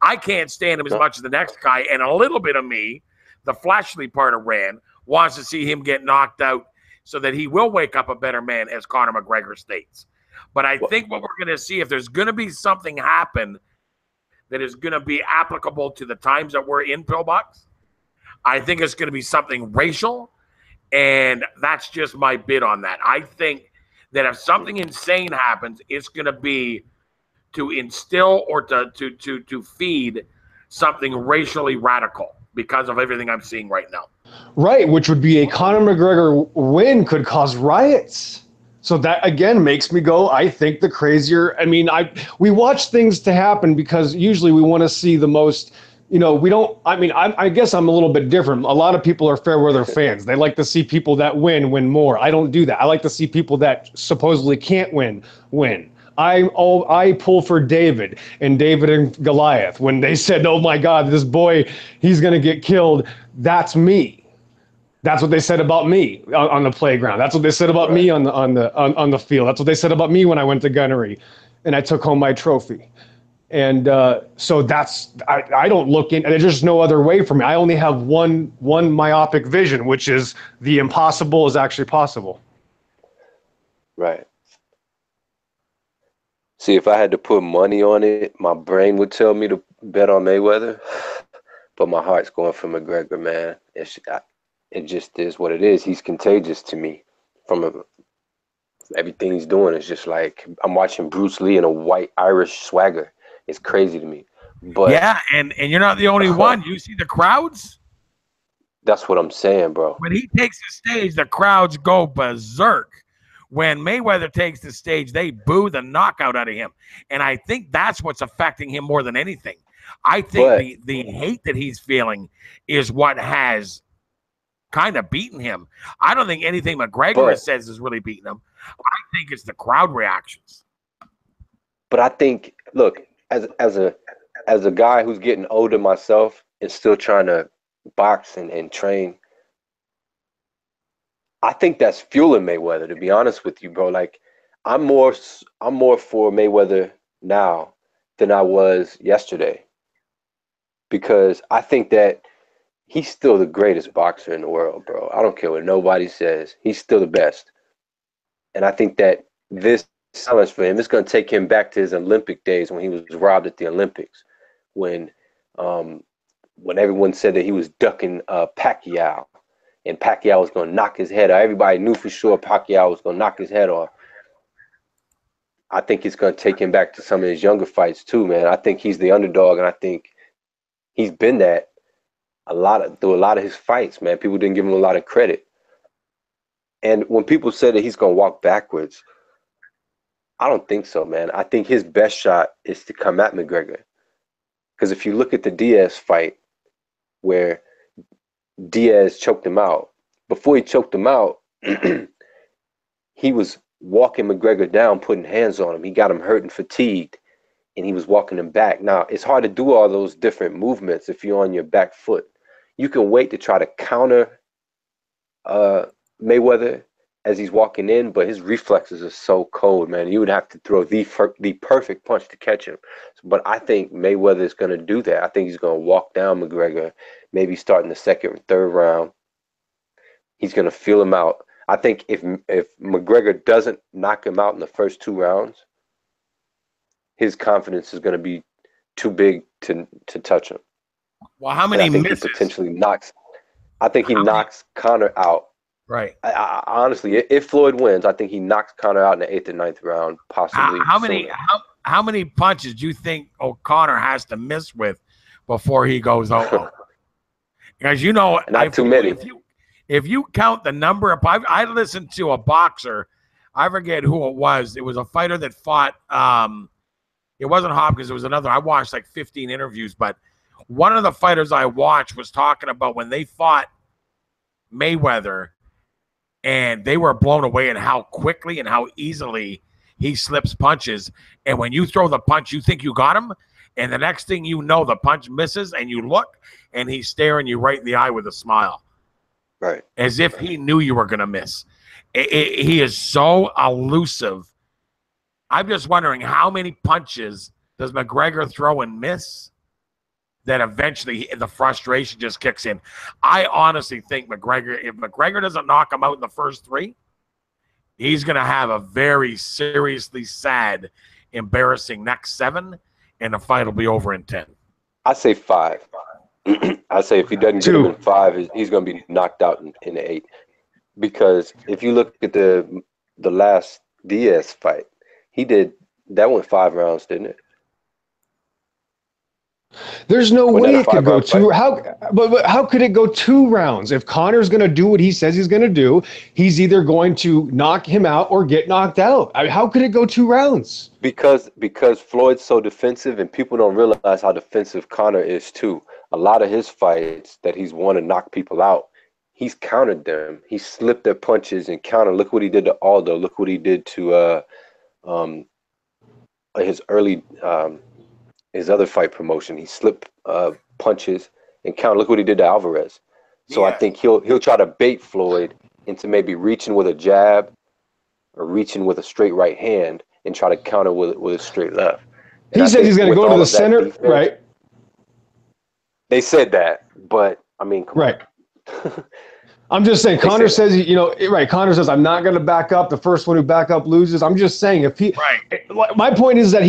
I can't stand him as much as the next guy. And a little bit of me, the fleshly part of Rand, wants to see him get knocked out so that he will wake up a better man, as Conor McGregor states. But I think what we're going to see, if there's going to be something happen that is going to be applicable to the times that we're in, Pillbox, I think it's going to be something racial. And that's just my bid on that. I think that if something insane happens, it's going to be to instill or to feed something racially radical because of everything I'm seeing right now. Right, which would be a Conor McGregor win could cause riots. So that, again, makes me go, I think the crazier. I mean, we watch things to happen because usually we want to see the most, we don't, I guess I'm a little bit different. A lot of people are fair weather fans. They like to see people that win more. I don't do that. I like to see people that supposedly can't win. I pull for David and Goliath. When they said, oh my God, this boy, he's going to get killed. That's me. That's what they said about me on the playground. That's what they said about me on the field. That's what they said about me when I went to gunnery and I took home my trophy. And so I don't look in, and there's just no other way for me. I only have one myopic vision, which is the impossible is actually possible. Right. See, if I had to put money on it, my brain would tell me to bet on Mayweather, but my heart's going for McGregor, man. It just is what it is. He's contagious to me from everything he's doing. Is just like I'm watching Bruce Lee in a white Irish swagger. It's crazy to me. But yeah, and you're not the only one. You see the crowds? That's what I'm saying, bro. When he takes the stage, the crowds go berserk. When Mayweather takes the stage, they boo the knockout out of him. And I think that's what's affecting him more than anything. I think the hate that he's feeling is what has kind of beaten him. I don't think anything McGregor says is really beating him. I think it's the crowd reactions. But I think, look, as a guy who's getting older myself and still trying to box and train, I think that's fueling Mayweather, to be honest with you, bro. Like, I'm more for Mayweather now than I was yesterday, because I think that he's still the greatest boxer in the world, bro. I don't care what nobody says. He's still the best. And I think that this challenge for him is going to take him back to his Olympic days when he was robbed at the Olympics, when everyone said that he was ducking Pacquiao, and Pacquiao was going to knock his head off. Everybody knew for sure Pacquiao was going to knock his head off. I think it's going to take him back to some of his younger fights too, man. I think he's the underdog, and I think he's been that through a lot of his fights, man. People didn't give him a lot of credit. And when people say that he's going to walk backwards, I don't think so, man. I think his best shot is to come at McGregor. Because if you look at the Diaz fight where Diaz choked him out, before he choked him out, he was walking McGregor down, putting hands on him. He got him hurt and fatigued, and he was walking him back. Now, it's hard to do all those different movements if you're on your back foot. You can wait to try to counter Mayweather as he's walking in, but his reflexes are so cold, man. You would have to throw the perfect punch to catch him. But I think Mayweather is going to do that. I think he's going to walk down McGregor, maybe starting the second or third round. He's going to feel him out. I think if McGregor doesn't knock him out in the first 2 rounds, his confidence is going to be too big to touch him. Well, how many misses? He potentially knocks. I think he knocks Conor out. Right. I honestly, if Floyd wins, I think he knocks Conor out in the 8th or 9th round, possibly. How many punches do you think O'Connor has to miss with before he goes oh? Because not too many. If you count the number of, I listened to a boxer, I forget who it was. It was a fighter that fought. It wasn't Hopkins. It was another. I watched like 15 interviews, but one of the fighters I watched was talking about when they fought Mayweather. And they were blown away at how quickly and how easily he slips punches. And when you throw the punch, you think you got him. And the next thing you know, the punch misses and you look and he's staring you right in the eye with a smile. Right. As if he knew you were going to miss. He is so elusive. I'm just wondering how many punches does McGregor throw and miss that eventually the frustration just kicks in. I honestly think if McGregor doesn't knock him out in the first 3, he's going to have a very seriously sad, embarrassing next 7, and the fight will be over in 10. I say 5. I say if he doesn't get him in 5, he's going to be knocked out in the 8. Because if you look at the last Diaz fight, that went 5 rounds, didn't it? There's no way it could go 2. But how could it go 2 rounds? If Conor's going to do what he says he's going to do, he's either going to knock him out or get knocked out. How could it go 2 rounds? Because Floyd's so defensive, and people don't realize how defensive Conor is too. A lot of his fights that he's won to knock people out, he's countered them. He slipped their punches and countered. Look what he did to Aldo. Look what he did to his early. His other fight promotion, he slipped punches and counter. Look what he did to Alvarez. So yeah. I think he'll try to bait Floyd into maybe reaching with a jab or reaching with a straight right hand and try to counter with a straight left. He said he's going to go to the center, defense, right? They said that, but I mean, come on. I'm just saying, Connor says, right. Connor says, I'm not going to back up. The first one who back up loses. I'm just saying, my point is that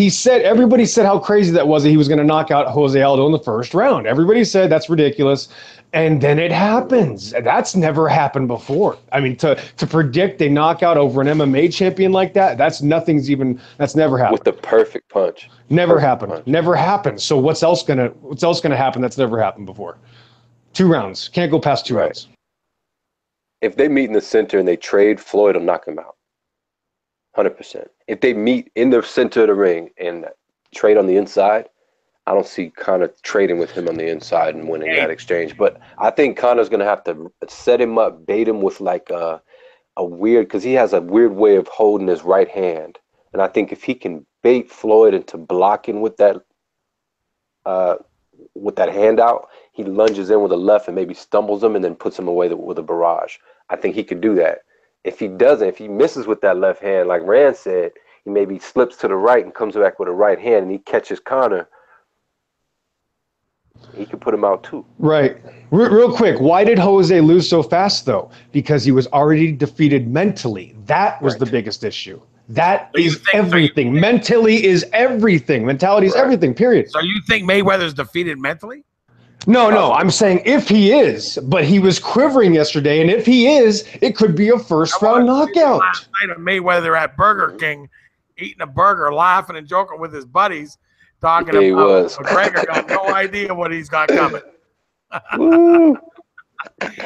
everybody said how crazy that was that he was going to knock out Jose Aldo in the first round. Everybody said that's ridiculous. And then it happens. That's never happened before. I mean, to predict a knockout over an MMA champion like that, that's never happened. With the perfect punch. Never happened. Never happened. So what's else gonna happen that's never happened before? 2 rounds. Can't go past 2 rounds. If they meet in the center and they trade, Floyd will knock him out. 100%. If they meet in the center of the ring and trade on the inside, I don't see Conor trading with him on the inside and winning that exchange. But I think Conor's going to have to set him up, bait him with like a weird, because he has a weird way of holding his right hand. And I think if he can bait Floyd into blocking with that handout, he lunges in with a left and maybe stumbles him and then puts him away with a barrage. I think he could do that. If he doesn't, if he misses with that left hand, like Rand said, he maybe slips to the right and comes back with a right hand and he catches Conor. He could put him out too. Right. Real quick, why did Jose lose so fast, though? Because he was already defeated mentally. That was the biggest issue. That is everything. Mentally is everything. Mentality is everything, period. So you think Mayweather's defeated mentally? No. I'm saying if he is, but he was quivering yesterday, and if he is, it could be a first-round knockout. Last night of Mayweather at Burger King, eating a burger, laughing and joking with his buddies, talking about McGregor got no idea what he's got coming.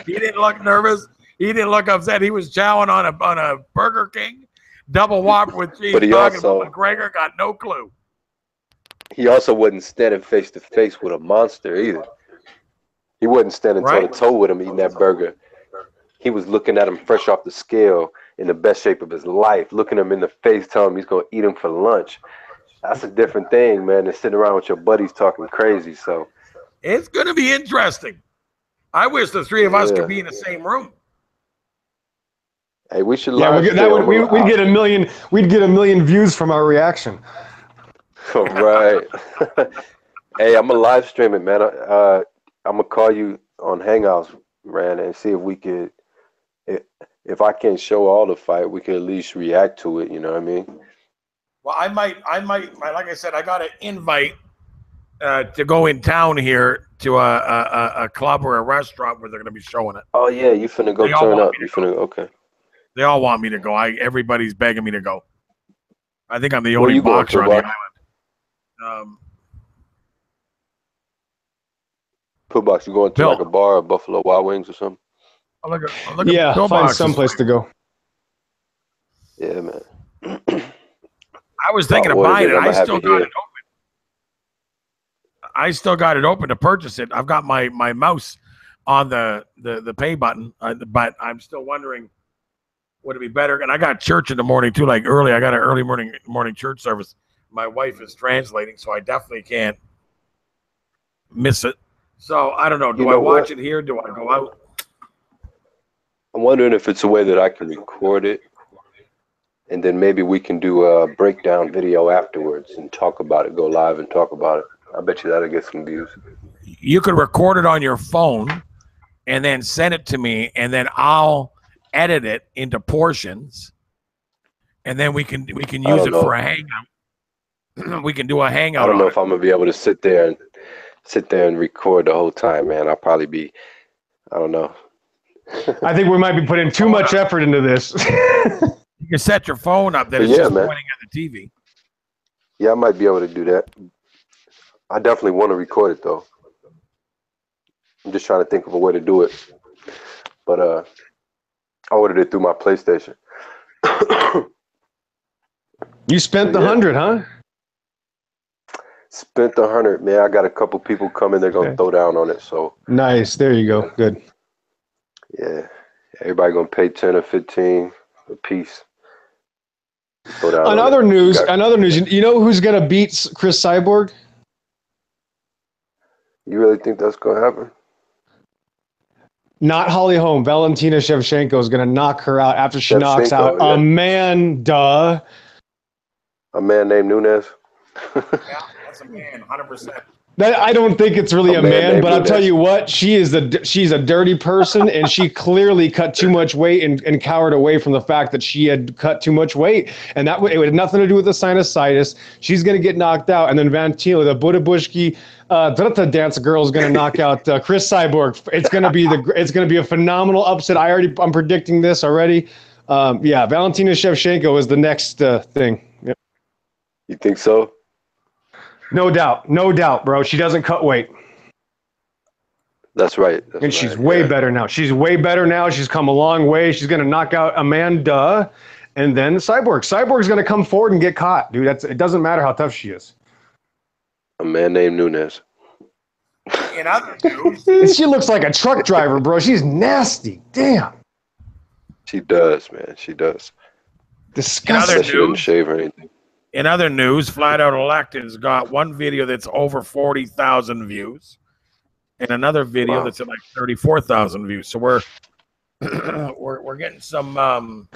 He didn't look nervous. He didn't look upset. He was chowing on a Burger King double whopper with cheese. But he talking about McGregor got no clue. He also wasn't standing face to face with a monster either. He wasn't standing toe to toe with him eating that burger. He was looking at him fresh off the scale in the best shape of his life, looking him in the face, telling him he's going to eat him for lunch. That's a different thing, man, than sitting around with your buddies talking crazy. So it's going to be interesting. I wish the three of us could be in the same room. Hey, we should. Yeah, we'd get a million. We'd get a million views from our reaction. Right. Hey, I'm gonna live stream it, man. I'm gonna call you on Hangouts, Rand, and see if we could. If I can't show all the fight, we could at least react to it. You know what I mean? Well, I might. Like I said, I got an invite to go in town here to a club or a restaurant where they're gonna be showing it. Oh yeah, you finna go turn up. You finna okay. They all want me to go. Everybody's begging me to go. I think I'm the only boxer on the island. Putbox, you going to like a bar or Buffalo Wild Wings or something? Find someplace to go. Yeah, man. I was thinking of buying it. I still got it open. I still got it open to purchase it. I've got my mouse on the pay button, but I'm still wondering, would it be better? And I got church in the morning too, like early. I got an early morning church service. My wife is translating, so I definitely can't miss it. So I don't know. Do I watch it here? Do I go out? I'm wondering if it's a way that I can record it, and then maybe we can do a breakdown video afterwards and talk about it, go live and talk about it. I bet you that'll get some views. You could record it on your phone and then send it to me, and then I'll edit it into portions, and then we can use it for a hangout. We can do a hangout. I don't know if I'm gonna be able to sit there and record the whole time, man. I'll probably be, I don't know. I think we might be putting too much effort into this. You can set your phone up that it's just pointing at the TV. Yeah, I might be able to do that. I definitely want to record it though. I'm just trying to think of a way to do it. But I ordered it through my PlayStation. You spent the 100, huh? Spent the 100, man. I got a couple people coming. They're gonna throw down on it. So nice. There you go. Good. Yeah, everybody gonna pay 10 or 15 a piece. On other news, you know who's gonna beat Chris Cyborg? You really think that's gonna happen? Not Holly Holm. Valentina Shevchenko is gonna knock her out after she knocks out Amanda. A man named Nunes. Yeah, that's a man, 100%. I don't think it's really a man, but I'll tell Nunes. you what, she's a dirty person, and she clearly cut too much weight and cowered away from the fact that she had cut too much weight, and it had nothing to do with the sinusitis. She's gonna get knocked out, and then Vantino, the Buddha Bushki dance girl, is gonna knock out Chris Cyborg. It's gonna be a phenomenal upset. I'm predicting this already. Yeah, Valentina Shevchenko is the next thing. Yep. You think so? No doubt, bro. She doesn't cut weight. That's right. And she's way better now. She's way better now. She's come a long way. She's going to knock out Amanda and then Cyborg. Cyborg's going to come forward and get caught, dude. It doesn't matter how tough she is. A man named Nunes. In other news, And she looks like a truck driver, bro. She's nasty. Damn. She does, man. She does. Disgusting. She didn't shave or anything. in other news, Flat Out Elected's got one video that's over 40,000 views, and another video that's at like 34,000 views. So we're getting some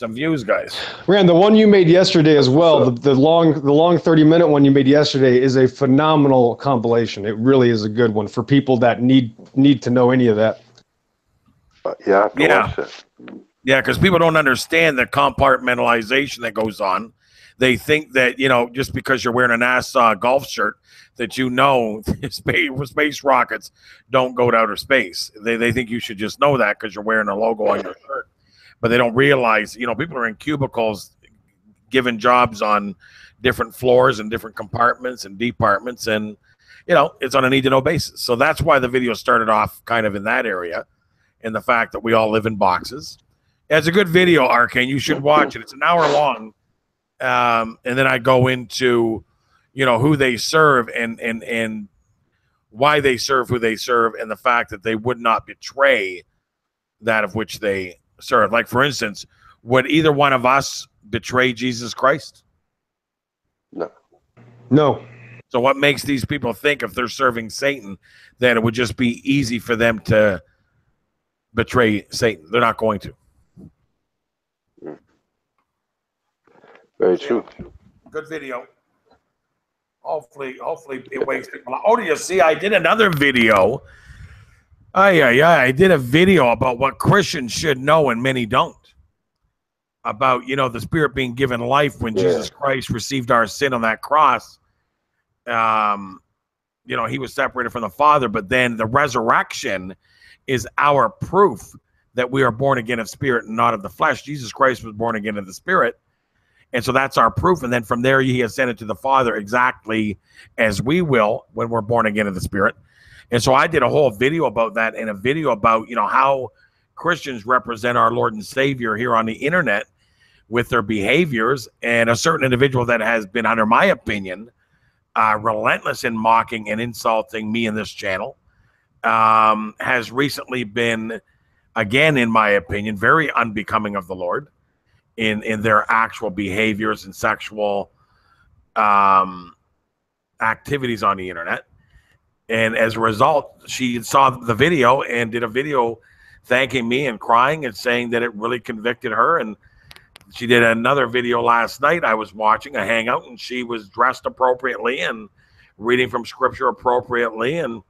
views, guys. Rand, the one you made yesterday as well, the long 30-minute one you made yesterday is a phenomenal compilation. It really is a good one for people that need to know any of that. Yeah, I have to watch it. Yeah, because people don't understand the compartmentalization that goes on. They think that, just because you're wearing a NASA golf shirt, that space rockets don't go to outer space. They think you should just know that because you're wearing a logo on your shirt. But they don't realize, people are in cubicles given jobs on different floors and different compartments and departments. And, it's on a need-to-know basis. So that's why the video started off kind of in that area, and the fact that we all live in boxes. It's a good video, Arcane. You should watch it. It's an hour long. And then I go into, who they serve and why they serve who they serve, and the fact that they would not betray that of which they serve. Like, for instance, would either one of us betray Jesus Christ? No. So what makes these people think if they're serving Satan that it would just be easy for them to betray Satan? They're not going to. Very true. Good video. Hopefully it wakes people up. Oh, do you see? I did another video. I did a video about what Christians should know and many don't. About, the Spirit being given life when Jesus Christ received our sin on that cross. He was separated from the Father, but then the resurrection is our proof that we are born again of spirit and not of the flesh. Jesus Christ was born again of the Spirit. And so that's our proof. And then from there, he ascended to the Father exactly as we will when we're born again of the Spirit. And so I did a whole video about that, and a video about, how Christians represent our Lord and Savior here on the internet with their behaviors. And a certain individual that has been, under my opinion, relentless in mocking and insulting me in this channel, has recently been, again, in my opinion, very unbecoming of the Lord in their actual behaviors and sexual activities on the internet. And as a result, she saw the video and did a video thanking me and crying and saying that it really convicted her. And she did another video last night. I was watching a hangout, and she was dressed appropriately and reading from scripture appropriately, and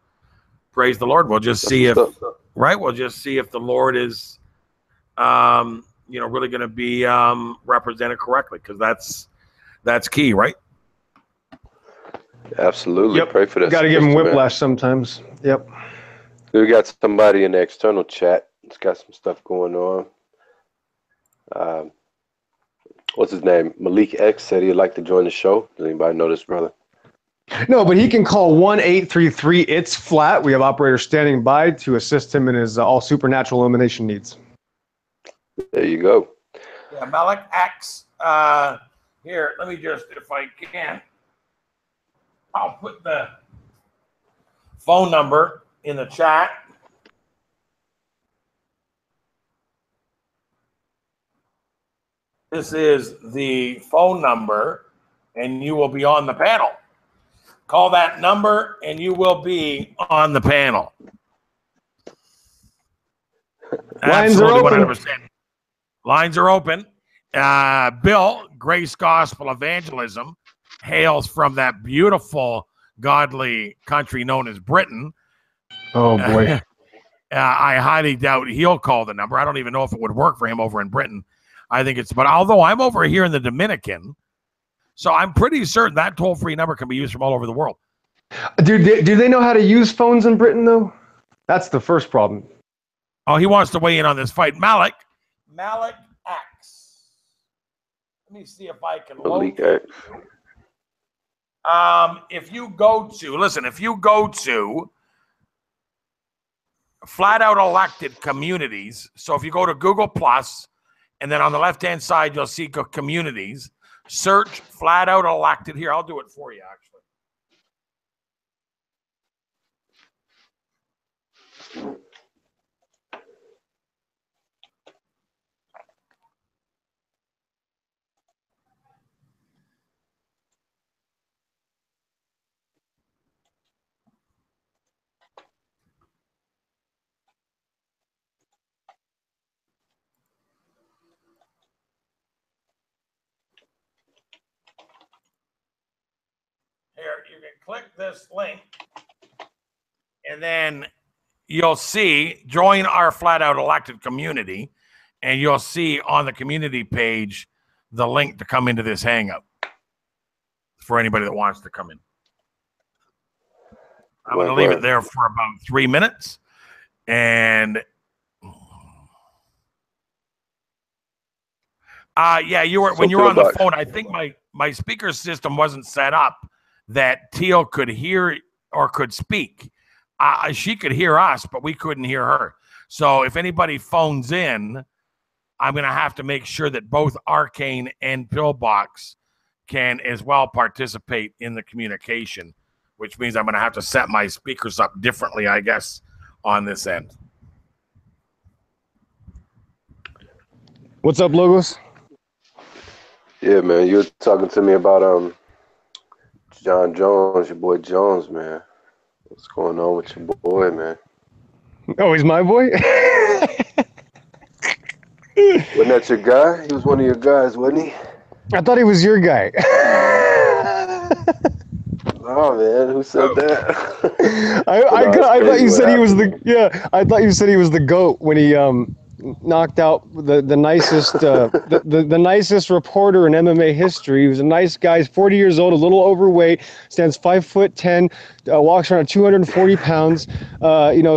praise the Lord. We'll just see if the Lord is really going to be represented correctly, because that's key, right? Absolutely. Yep. Pray for this. Got to give him whiplash sometimes. Yep. We got somebody in the external chat. It's got some stuff going on. What's his name? Malik X said he'd like to join the show. Does anybody know this brother? No, but he can call 1-833-ITS-FLAT. We have operators standing by to assist him in his all supernatural elimination needs. There you go. Yeah, Malik X. Here, let me just, if I can, I'll put the phone number in the chat. This is the phone number, and you will be on the panel. Call that number, and you will be on the panel. Lines are open. 100%. Lines are open. Bill, Grace Gospel Evangelism, hails from that beautiful, godly country known as Britain. Oh boy. I highly doubt he'll call the number. I don't even know if it would work for him over in Britain. I think but although I'm over here in the Dominican, so I'm pretty certain that toll-free number can be used from all over the world. Do they know how to use phones in Britain, though? That's the first problem. Oh, he wants to weigh in on this fight. Malik X. Let me see if I can locate you. If you go to flat out elected communities, so if you go to Google Plus, and then on the left-hand side, you'll see communities, search flat out elected. Here, I'll do it for you, actually. Here, you can click this link, and then you'll see join our flat out elected community, and you'll see on the community page the link to come into this hangout for anybody that wants to come in. I'm going to leave it there for about 3 minutes, and yeah, you were when you were on the phone. I think my speaker system wasn't set up that Teal could hear or could speak. She could hear us, but we couldn't hear her. So if anybody phones in, I'm going to have to make sure that both Arcane and Pillbox can as well participate in the communication, which means I'm going to have to set my speakers up differently, I guess, on this end. What's up, Logos? Yeah, man, you were talking to me about John Jones, your boy Jones, man. What's going on with your boy, man? Oh, he's my boy? Wasn't that your guy? He was one of your guys, wasn't he? I thought he was your guy. Oh man, who said that? I thought you said he was I thought you said he was the GOAT when he knocked out the nicest the nicest reporter in MMA history. He was a nice guy. He's 40 years old, a little overweight, stands 5'10", walks around at 240 pounds.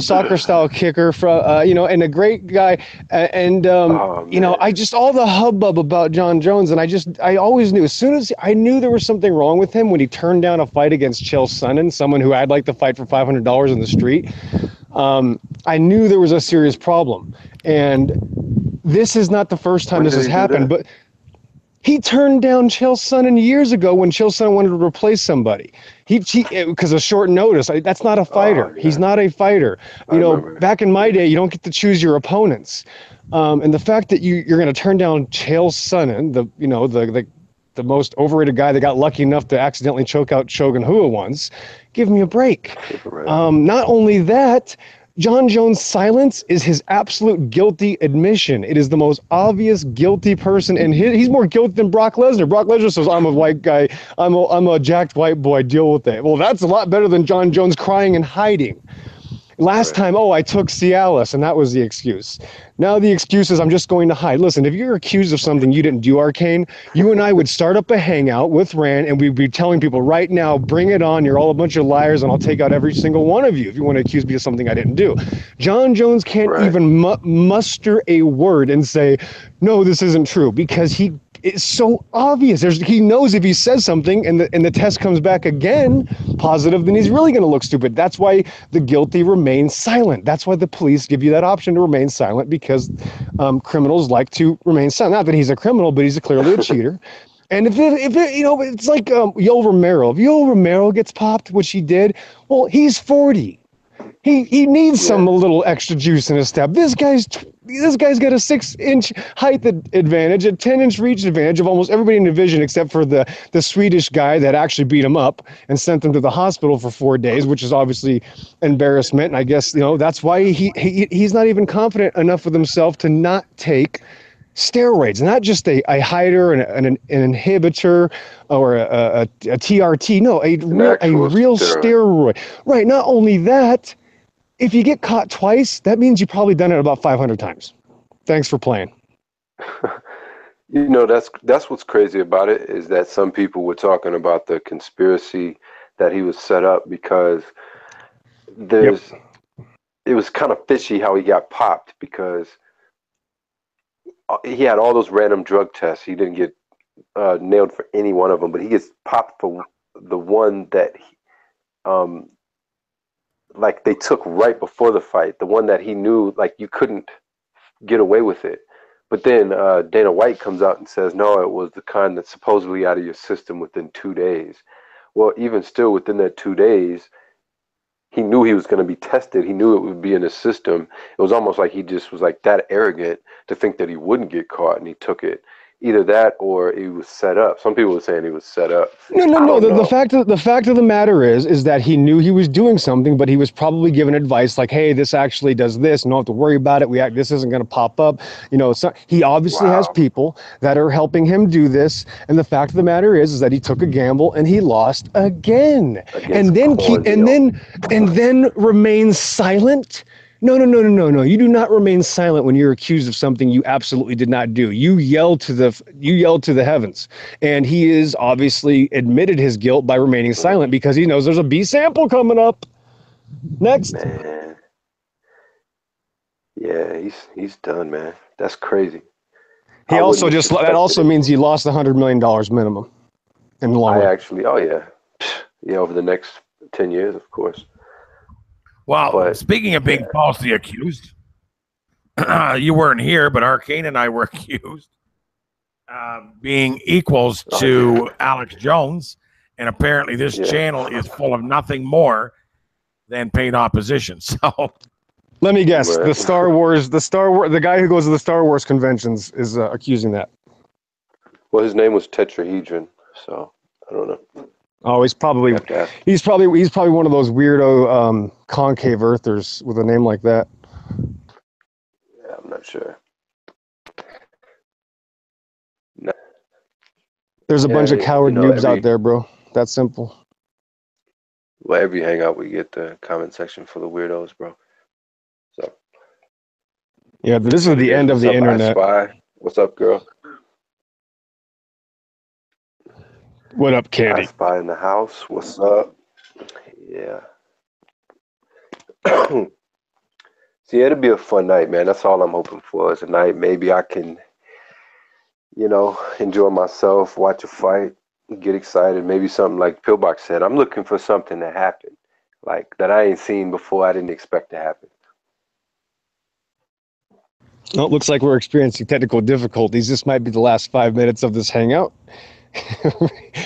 Soccer style kicker from and a great guy. And I just all the hubbub about John Jones, and I always knew as soon as I knew there was something wrong with him when he turned down a fight against Chael Sonnen, someone who I'd like to fight for $500 in the street. I knew there was a serious problem, and this is not the first time this has happened, but he turned down Chael Sonnen years ago when Chael Sonnen wanted to replace somebody. He because of short notice. That's not a fighter. He's not a fighter. Back in my day, you don't get to choose your opponents. And the fact that you're going to turn down Chael Sonnen, the most overrated guy that got lucky enough to accidentally choke out Shogun Rua once, give me a break. Not only that, John Jones' silence is his absolute guilty admission. It is the most obvious guilty person, and he's more guilty than Brock Lesnar. Brock Lesnar says, "I'm a white guy. I'm a jacked white boy. Deal with it." Well, that's a lot better than John Jones crying and hiding. Last time, I took Cialis, and that was the excuse. Now the excuse is I'm just going to hide. Listen, if you're accused of something you didn't do, Arcane, you and I would start up a hangout with Rand, and we'd be telling people right now, bring it on. You're all a bunch of liars, and I'll take out every single one of you if you want to accuse me of something I didn't do. John Jones can't even muster a word and say, no, this isn't true, because it's so obvious. He knows if he says something and the test comes back again positive, then he's really going to look stupid. That's why the guilty remain silent. That's why the police give you that option to remain silent, because criminals like to remain silent. Not that he's a criminal, but he's clearly a cheater. And it's like Yoel Romero. If Yoel Romero gets popped, which he did, well, he's 40. He needs some little extra juice in his step. This guy's got a 6-inch height advantage, a 10-inch reach advantage of almost everybody in the division except for the Swedish guy that actually beat him up and sent him to the hospital for 4 days, which is obviously embarrassment. And I guess that's why he's not even confident enough with himself to not take Steroids, not just a hider and an inhibitor or a TRT. No, a real steroid. Right. Not only that, if you get caught twice, that means you've probably done it about 500 times. Thanks for playing. You know, that's what's crazy about it, is that some people were talking about the conspiracy that he was set up, because it was kind of fishy how he got popped, because he had all those random drug tests. He didn't get nailed for any one of them, but he gets popped for the one that like they took right before the fight, the one that he knew like you couldn't get away with it. But then Dana White comes out and says, no, it was the kind that's supposedly out of your system within 2 days. Well, even still, within that 2 days, he knew he was going to be tested. He knew it would be in his system. It was almost like he just was like that arrogant to think that he wouldn't get caught, and he took it. Either that or he was set up. Some people were saying he was set up. No. The fact of the matter is that he knew he was doing something, but he was probably given advice like, "Hey, this actually does this. You don't have to worry about it. This isn't going to pop up." You know, so he obviously has people that are helping him do this. And the fact of the matter is that he took a gamble and he lost again, and then remains silent. No. You do not remain silent when you're accused of something you absolutely did not do. You yell to the heavens. And he is obviously admitted his guilt by remaining silent because he knows there's a B sample coming up. Next. Man. Yeah, he's done, man. That's crazy. That also means he lost $100 million minimum in the long run. Over the next 10 years, of course. Well, speaking of being falsely accused, you weren't here, but Arcane and I were accused of being equals to Alex Jones, and apparently this channel is full of nothing more than paid opposition. So, let me guess: the guy who goes to the Star Wars conventions is accusing that. Well, his name was Tetrahedron, so I don't know. Oh, he's probably one of those weirdo concave earthers with a name like that. Yeah, I'm not sure. No. There's a bunch of coward noobs out there, bro. That's simple. Well, every hangout we get the comment section full of weirdos, bro. So. Yeah, this is the end of the internet. What's up, girl? What up, Candy? I Spy in the house. What's up? Yeah. See, it'll be a fun night, man. That's all I'm hoping for is a night. Maybe I can, enjoy myself, watch a fight, get excited. Maybe something like Pillbox said. I'm looking for something to happen, like that I ain't seen before. I didn't expect to happen. Well, it looks like we're experiencing technical difficulties. This might be the last 5 minutes of this hangout.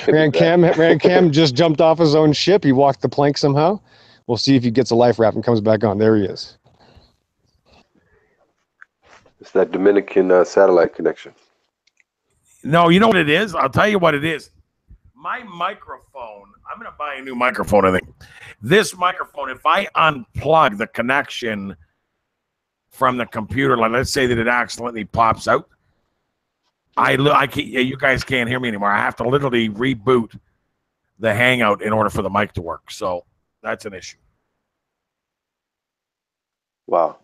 Ran Cam just jumped off his own ship. He walked the plank somehow. We'll see if he gets a life raft and comes back on. There he is. It's that Dominican satellite connection. No, you know what it is? I'll tell you what it is. My microphone, I'm going to buy a new microphone, I think. This microphone, if I unplug the connection from the computer, like let's say that it accidentally pops out, you guys can't hear me anymore. I have to literally reboot the Hangout in order for the mic to work. So that's an issue. Wow.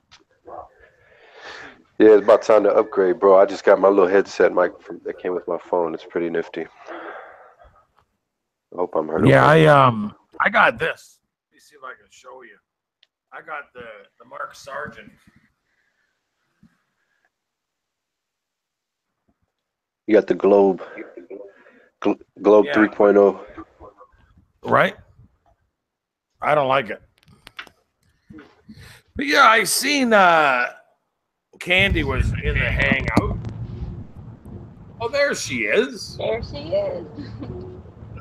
Yeah, it's about time to upgrade, bro. I just got my little headset mic that came with my phone. It's pretty nifty. I hope I'm heard. Yeah, I got this. Let me see if I can show you. I got the Mark Sargent. You got the Globe 3.0. Right? I don't like it. But yeah, I seen Candy was in the Hangout. Oh, there she is. There she is.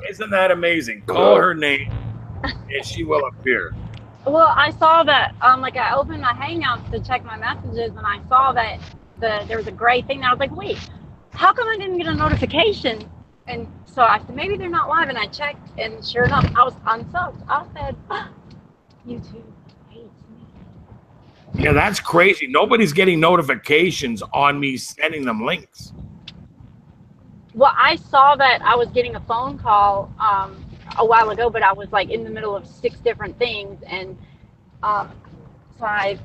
Isn't that amazing? Call her name and she will appear. Well, I saw that, I opened my Hangouts to check my messages, and I saw that there was a gray thing. And I was like, wait, how come I didn't get a notification? And so I said, maybe they're not live. And I checked, and sure enough, I was unsubbed. I said, YouTube hates me. Yeah, that's crazy. Nobody's getting notifications on me sending them links. Well, I saw that I was getting a phone call a while ago, but I was like in the middle of 6 different things, and so I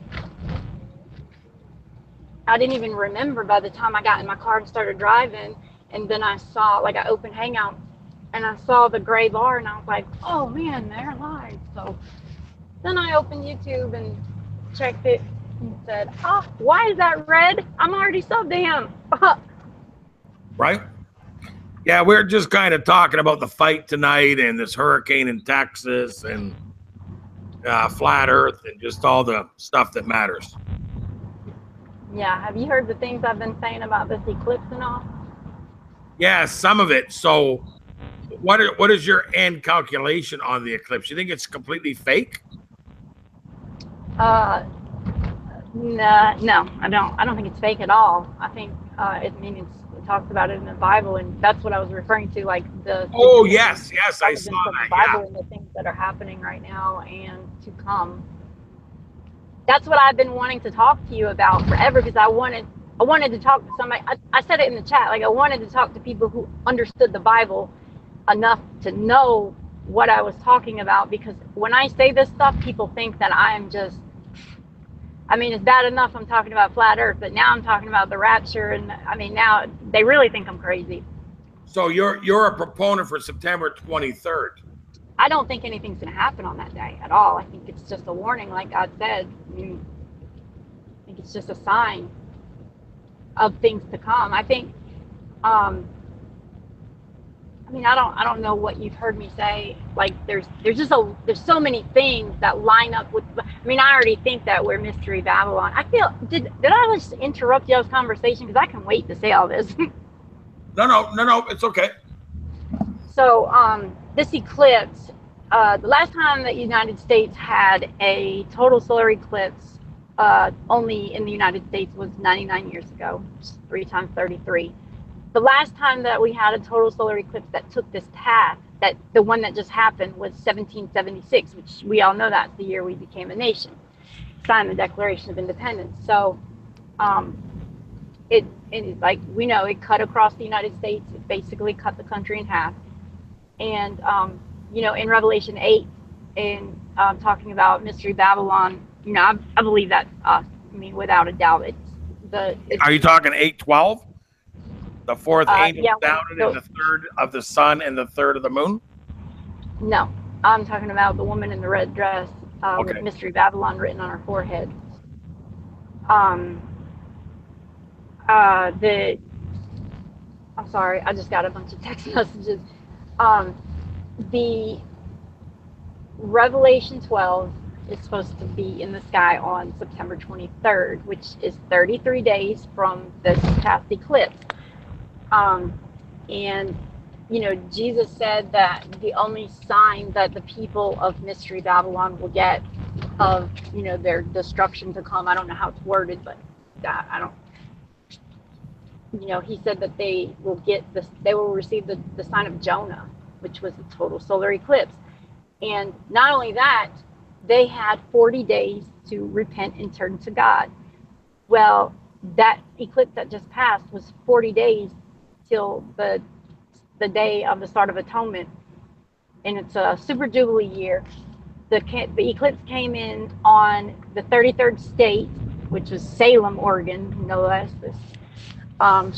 didn't even remember by the time I got in my car and started driving. And then I saw, like, I opened Hangout and I saw the gray bar, and I was like, oh man, they're live. So then I opened YouTube and checked it and said, oh, why is that red? I'm already subbed to him. Right? Yeah, we're just kind of talking about the fight tonight and this hurricane in Texas and flat Earth and just all the stuff that matters. Yeah, have you heard the things I've been saying about this eclipse and all? Yeah, some of it. So what is your end calculation on the eclipse? You think it's completely fake? No, I don't think it's fake at all. I think it talks about it in the Bible, and that's what I was referring to, like the. Oh yes, I saw the that. Bible Yeah. and the things that are happening right now and to come. That's what I've been wanting to talk to you about forever, because I wanted to talk to somebody. I said it in the chat, like I wanted to talk to people who understood the Bible enough to know what I was talking about, because when I say this stuff, people think that I'm just, I mean, it's bad enough I'm talking about flat Earth, but now I'm talking about the rapture, and I mean, now they really think I'm crazy. So you're a proponent for September 23rd. I don't think anything's going to happen on that day at all. I think it's just a warning, like God said. I mean, I think it's just a sign of things to come. I think, I mean, I don't know what you've heard me say. Like, there's so many things that line up with. I mean, I already think that we're Mystery Babylon. I feel, did I just interrupt y'all's conversation? Because I can wait to say all this. No, it's okay. So, this eclipse, the last time that the United States had a total solar eclipse, only in the United States, was 99 years ago, 3 times 33. The last time that we had a total solar eclipse that took this path, that the one that just happened, was 1776, which we all know that's the year we became a nation, signed the Declaration of Independence. So, it like we know, it cut across the United States. It basically cut the country in half. And in Revelation 8, in talking about Mystery Babylon, I believe that's us. I mean, without a doubt, Are you talking 8:12? The 4th angel down and the 3rd of the sun and the 3rd of the moon? No, I'm talking about the woman in the red dress with Mystery Babylon written on her forehead. I'm sorry, I just got a bunch of text messages. The Revelation 12 is supposed to be in the sky on September 23rd, which is 33 days from this past eclipse. And Jesus said that the only sign that the people of Mystery Babylon will get of their destruction to come, I don't know how it's worded, but I don't. He said that they will receive the sign of Jonah, which was a total solar eclipse. And not only that, they had 40 days to repent and turn to God. Well, that eclipse that just passed was 40 days till the day of the start of atonement, and it's a super jubilee year. The eclipse came in on the 33rd state, which was Salem, Oregon, no less,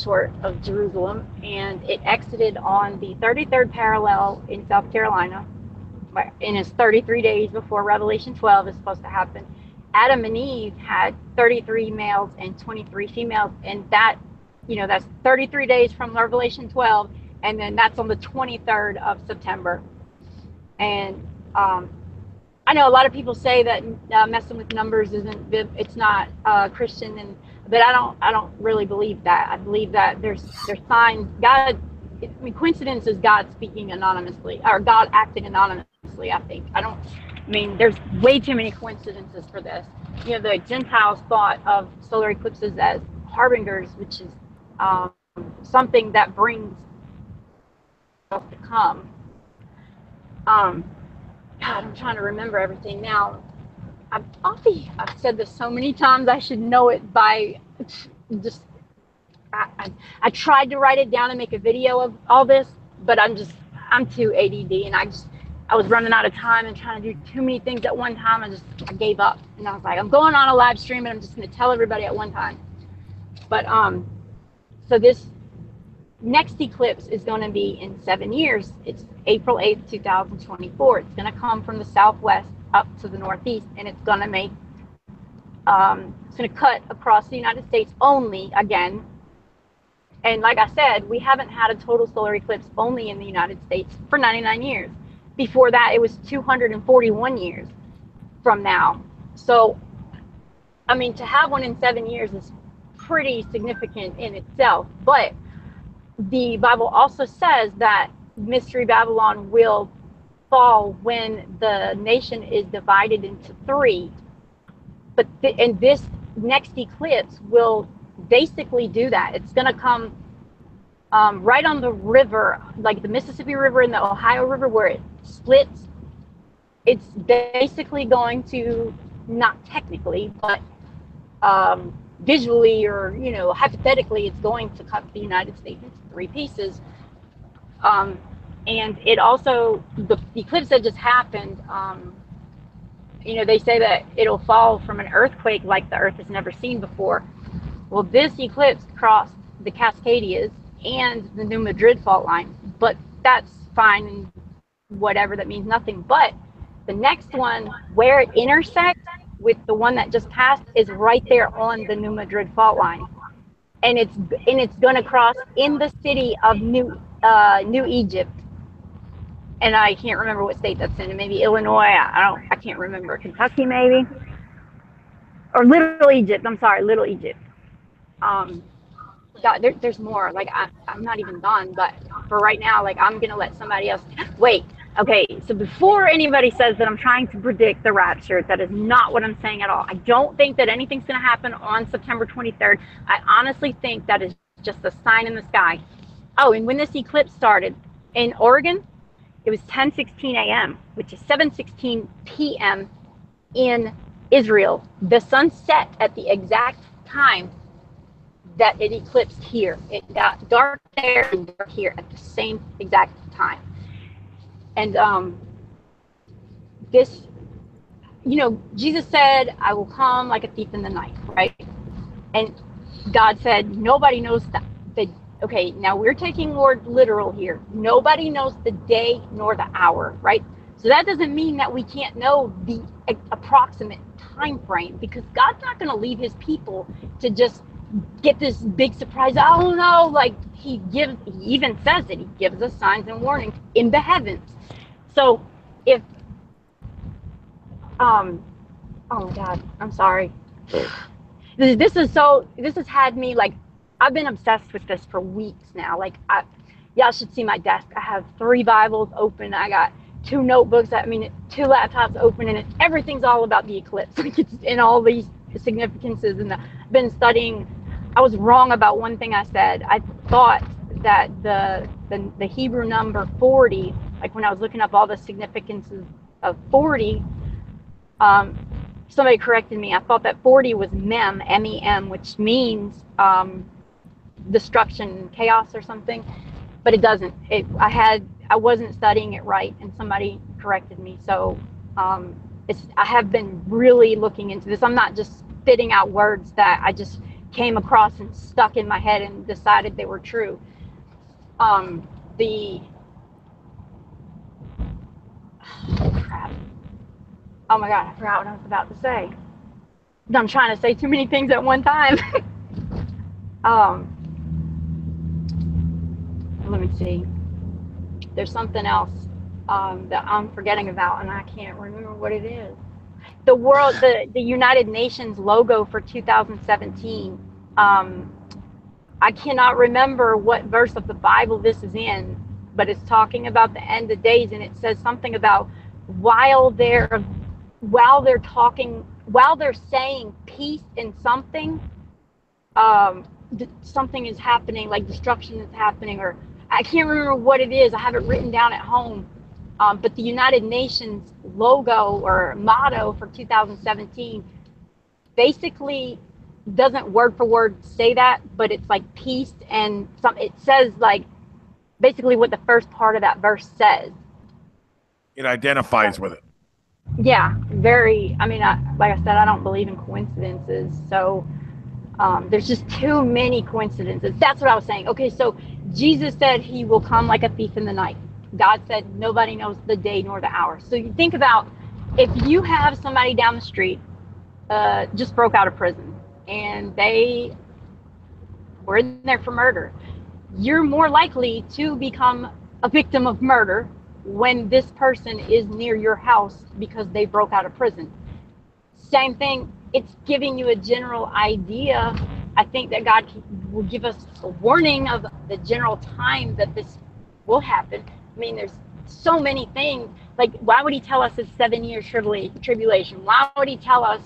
short of Jerusalem, and it exited on the 33rd parallel in South Carolina. And it's 33 days before Revelation 12 is supposed to happen. Adam and Eve had 33 males and 23 females, and that's 33 days from Revelation 12, and then that's on the 23rd of September. And I know a lot of people say that messing with numbers it's not Christian, but I don't really believe that. I believe that there's signs. Coincidence is God speaking anonymously, or God acting anonymously. I think. There's way too many coincidences for this. The Gentiles thought of solar eclipses as harbingers, which is something that brings to come. God, I'm trying to remember everything now. I've said this so many times, I should know it by just, I tried to write it down and make a video of all this, but I'm too ADD, and I was running out of time and trying to do too many things at one time. I gave up, and I was like, I'm going on a live stream and I'm just going to tell everybody at one time. But so this next eclipse is going to be in 7 years. It's April 8th, 2024. It's going to come from the southwest up to the northeast, and it's going to make it's going to cut across the United States only again. And like I said, we haven't had a total solar eclipse only in the United States for 99 years. Before that, it was 241 years from now. So, I mean, to have one in 7 years is pretty significant in itself. But the Bible also says that Mystery Babylon will fall when the nation is divided into three. But and this next eclipse will basically do that. It's going to come right on the river, like the Mississippi River and the Ohio River, where it splits. It's basically going to, not technically, but visually or, you know, hypothetically, it's going to cut the United States into three pieces. And it also, the eclipse that just happened, you know, they say that it'll fall from an earthquake like the earth has never seen before. Well, this eclipse crossed the Cascadias and the New Madrid fault line, but that's fine and whatever, that means nothing. But the next one, where it intersects with the one that just passed, is right there on the New Madrid fault line, and it's going to cross in the city of New Egypt, and I can't remember what state that's in. Maybe Illinois. I can't remember. Kentucky maybe, or Little Egypt. I'm sorry, Little Egypt. God, there's more. Like I'm not even done, but for right now, like I'm gonna let somebody else. Wait. Okay. So before anybody says that I'm trying to predict the rapture, that is not what I'm saying at all. I don't think that anything's gonna happen on September 23rd. I honestly think that is just a sign in the sky. Oh, and when this eclipse started in Oregon, it was 10:16 a.m., which is 7:16 p.m. in Israel. The sun set at the exact time that it eclipsed here. It got dark there and dark here at the same exact time. And this, you know, Jesus said, I will come like a thief in the night, right? And God said, nobody knows that. Okay, now we're taking Lord literal here. Nobody knows the day nor the hour, right? So that doesn't mean that we can't know the approximate time frame, because God's not going to leave his people to just get this big surprise. Oh no, like he even says that he gives us signs and warnings in the heavens. So if oh my God, I'm sorry. This has had me, like, I've been obsessed with this for weeks now. Like, y'all should see my desk. I have 3 Bibles open. I got 2 notebooks. 2 laptops open, and everything's all about the eclipse. Like, it's in all these significances, and I've been studying. I was wrong about one thing I said. I thought that the Hebrew number 40, like when I was looking up all the significances of 40, somebody corrected me. I thought that 40 was mem, M-E-M, which means destruction, chaos or something, but it doesn't. I wasn't studying it right, and somebody corrected me. So I have been really looking into this. I'm not just spitting out words that I just came across and stuck in my head and decided they were true. Oh my God, I forgot what I was about to say. I'm trying to say too many things at one time. Let me see. There's something else that I'm forgetting about, and I can't remember what it is. The United Nations logo for 2017. I cannot remember what verse of the Bible this is in, but it's talking about the end of days, and it says something about while they're saying peace in something, something is happening, like destruction is happening, or I can't remember what it is. I have it written down at home, But the United Nations logo or motto for 2017 basically doesn't word for word say that, but it's like peace, and it says like basically what the first part of that verse says. It identifies with it. Yeah, very. I mean, like I said, I don't believe in coincidences, so there's just too many coincidences. That's what I was saying. Okay, so Jesus said he will come like a thief in the night. God said nobody knows the day nor the hour. So you think about if you have somebody down the street just broke out of prison and they were in there for murder, you're more likely to become a victim of murder when this person is near your house because they broke out of prison. Same thing, it's giving you a general idea. I think that God will give us a warning of the general time that this will happen. I mean, there's so many things. Like, why would he tell us it's 7 years tribulation? Why would he tell us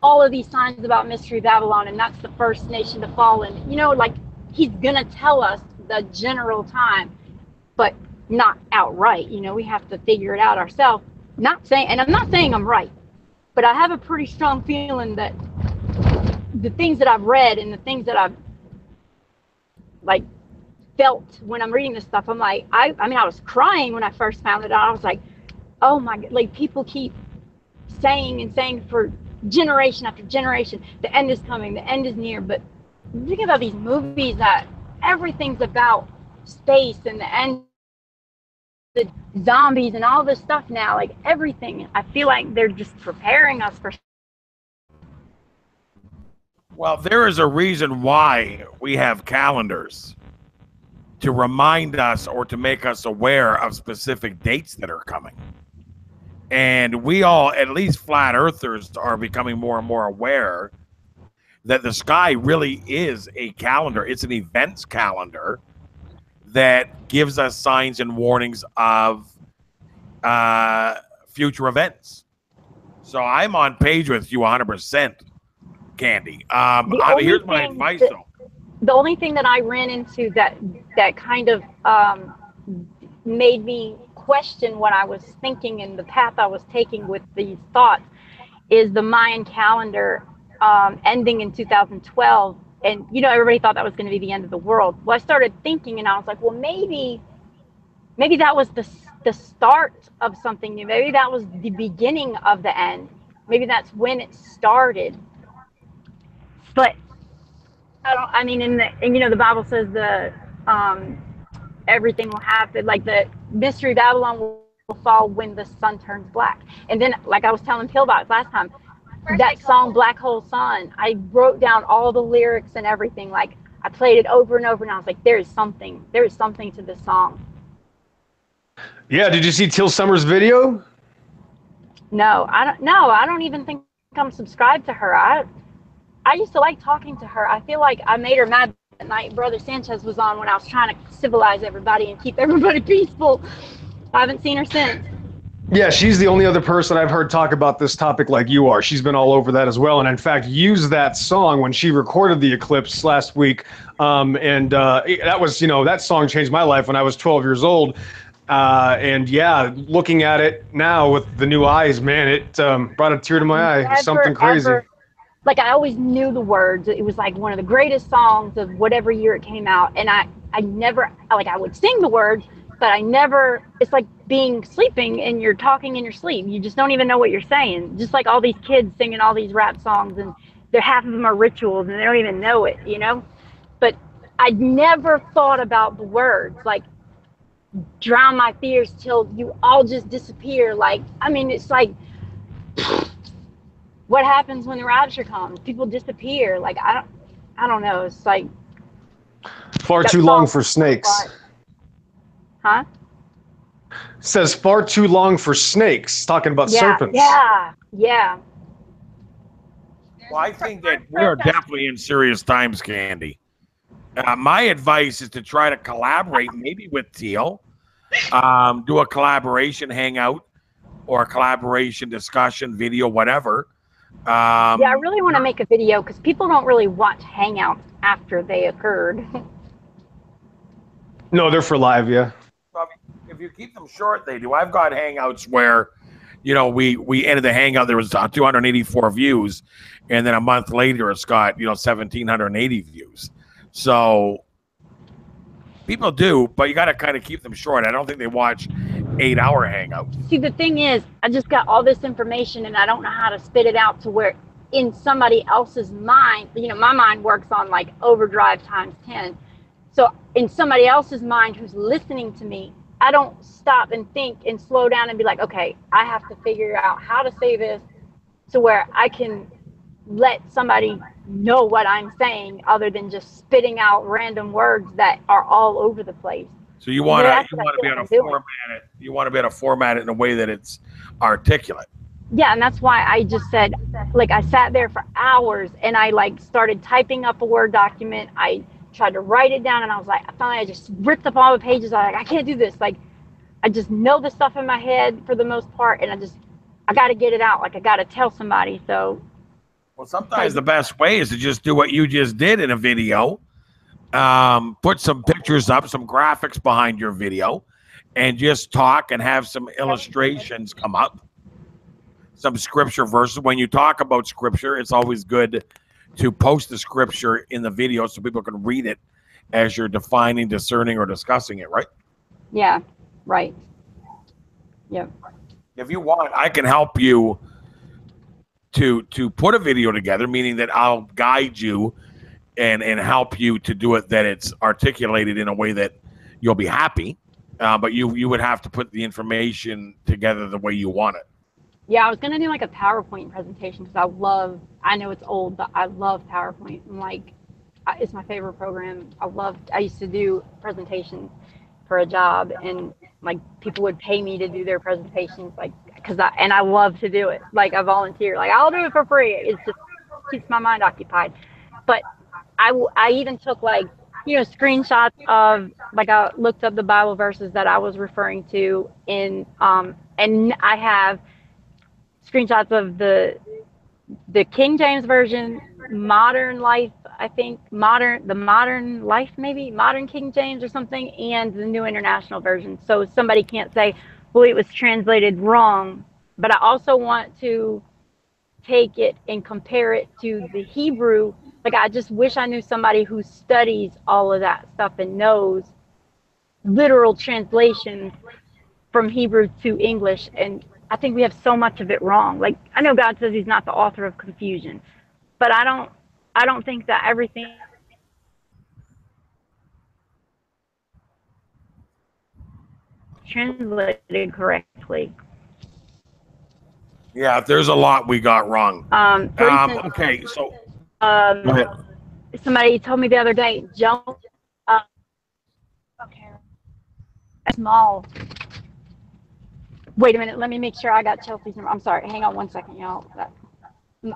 all of these signs about Mystery Babylon and that's the first nation to fall? And, you know, like, he's going to tell us the general time, but not outright. You know, we have to figure it out ourselves. Not saying, and I'm not saying I'm right, but I have a pretty strong feeling that the things that I've read and the things that I've like felt when I'm reading this stuff, I'm like, I mean, I was crying when I first found it out. I was like, oh my God, like people keep saying and saying for generation after generation, the end is coming, the end is near. But think about these movies that everything's about space and the end, the zombies and all this stuff now, like everything. I feel like they're just preparing us for. Well, there is a reason why we have calendars to remind us or to make us aware of specific dates that are coming. And we all, at least flat earthers, are becoming more and more aware that the sky really is a calendar. It's an events calendar that gives us signs and warnings of future events. So I'm on page with you 100%, Candy. Here's my advice, though. The only thing that I ran into that kind of made me question what I was thinking and the path I was taking with these thoughts is the Mayan calendar ending in 2012. And, you know, everybody thought that was going to be the end of the world. Well, I started thinking and I was like, well, maybe that was the start of something new. Maybe that was the beginning of the end. Maybe that's when it started. But and you know, the Bible says everything will happen, like the Mystery Babylon will fall when the sun turns black. And then, like I was telling Pillbox last time, that song Black Hole Sun, I wrote down all the lyrics and everything. Like I played it over and over and I was like, there is something to this song. Yeah, did you see Till Summer's video? No, I don't even think I'm subscribed to her. I used to like talking to her. I feel like I made her mad that night Brother Sanchez was on when I was trying to civilize everybody and keep everybody peaceful. I haven't seen her since. Yeah, she's the only other person I've heard talk about this topic like you are. She's been all over that as well, and in fact used that song when she recorded the eclipse last week. That was, you know, that song changed my life when I was 12 years old. And yeah, looking at it now with the new eyes, man, it brought a tear to my eye. Something crazy. Like I always knew the words. It was like one of the greatest songs of whatever year it came out. And I never, like I would sing the words, but I never, it's like being sleeping and you're talking in your sleep. You just don't even know what you're saying. Just like all these kids singing all these rap songs and half of them are rituals and they don't even know it, you know? But I never thought about the words, like drown my fears till you all just disappear. Like, I mean, it's like, what happens when the rapture comes? People disappear. Like, I don't know. It's like far too long for snakes. Huh? Says far too long for snakes. Talking about serpents. Yeah. Well, I think that we're definitely in serious times, Candy. My advice is to try to collaborate, maybe with Teal, do a collaboration hangout or a collaboration discussion video, whatever. Yeah, I really want to make a video because people don't really watch hangouts after they occurred. No, they're for live, yeah. if you keep them short, they do. I've got hangouts where, you know, we ended the hangout, there was 284 views, and then a month later it's got, you know, 1,780 views. So people do, but you got to kind of keep them short. I don't think they watch 8-hour hangouts. See, the thing is, I just got all this information and I don't know how to spit it out to where in somebody else's mind, you know, my mind works on like overdrive times 10. So in somebody else's mind who's listening to me, I don't stop and think and slow down and be like, okay, I have to figure out how to say this to where I can let somebody know what I'm saying other than just spitting out random words that are all over the place. So you want to be able to format it. You want to be able to format it in a way that it's articulate. Yeah, and that's why I just said, like, I sat there for hours and I like started typing up a Word document. I tried to write it down and I was like, finally I just ripped up all the pages. I was like, I can't do this. Like, I just know the stuff in my head for the most part, and I got to get it out. Like, I got to tell somebody. So, well, sometimes the best way is to just do what you just did in a video. Put some pictures up, some graphics behind your video, and just talk and have some illustrations come up. Some scripture verses. When you talk about scripture, it's always good to post the scripture in the video so people can read it as you're defining, discerning, or discussing it, right? Yeah, right. Yep. If you want, I can help you to put a video together, meaning that I'll guide you and help you to do it, that it's articulated in a way that you'll be happy. But you would have to put the information together the way you want it. Yeah, I was gonna do like a PowerPoint presentation because I know it's old, but I love PowerPoint. And like, it's my favorite program. I used to do presentations for a job, and like people would pay me to do their presentations, like, and I love to do it. Like, I volunteer, like I'll do it for free. It just keeps my mind occupied. But I even took like, you know, screenshots of, like, I looked up the Bible verses that I was referring to in, and I have screenshots of the King James version, Modern Life, I think, the Modern Life, maybe Modern King James or something, and the New International Version. So somebody can't say, well, it was translated wrong. But I also want to take it and compare it to the Hebrew. Like, I just wish I knew somebody who studies all of that stuff and knows literal translations from Hebrew to English. And I think we have so much of it wrong. Like, I know God says he's not the author of confusion, but I don't think that everything translated correctly. Yeah, there's a lot we got wrong. For instance, okay, so somebody told me the other day, Joan, okay, small. Wait a minute, let me make sure I got Chelsea's number. I'm sorry, hang on one second, y'all.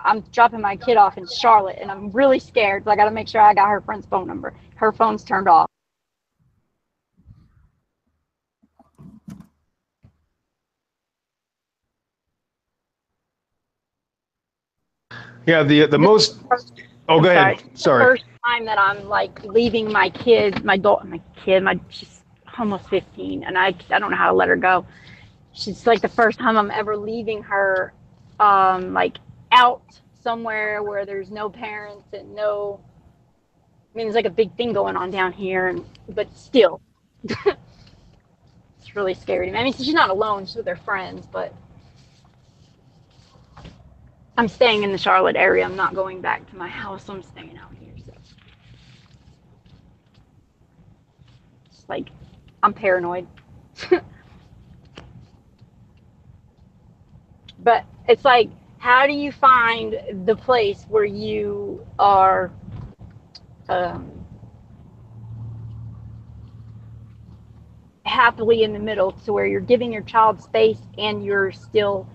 I'm dropping my kid off in Charlotte, and I'm really scared, so I got to make sure I got her friend's phone number. Her phone's turned off. Yeah, the most. Oh, go ahead. Sorry. The first time that I'm like leaving my kid, she's almost 15, and I don't know how to let her go. She's like the first time I'm ever leaving her, like out somewhere where there's no parents and no. I mean, there's like a big thing going on down here, but still, it's really scary to me. I mean, she's not alone; she's with her friends, but. I'm staying in the Charlotte area. I'm not going back to my house. I'm staying out here. So it's like, I'm paranoid. But it's like, how do you find the place where you are happily in the middle, to where you're giving your child space and you're still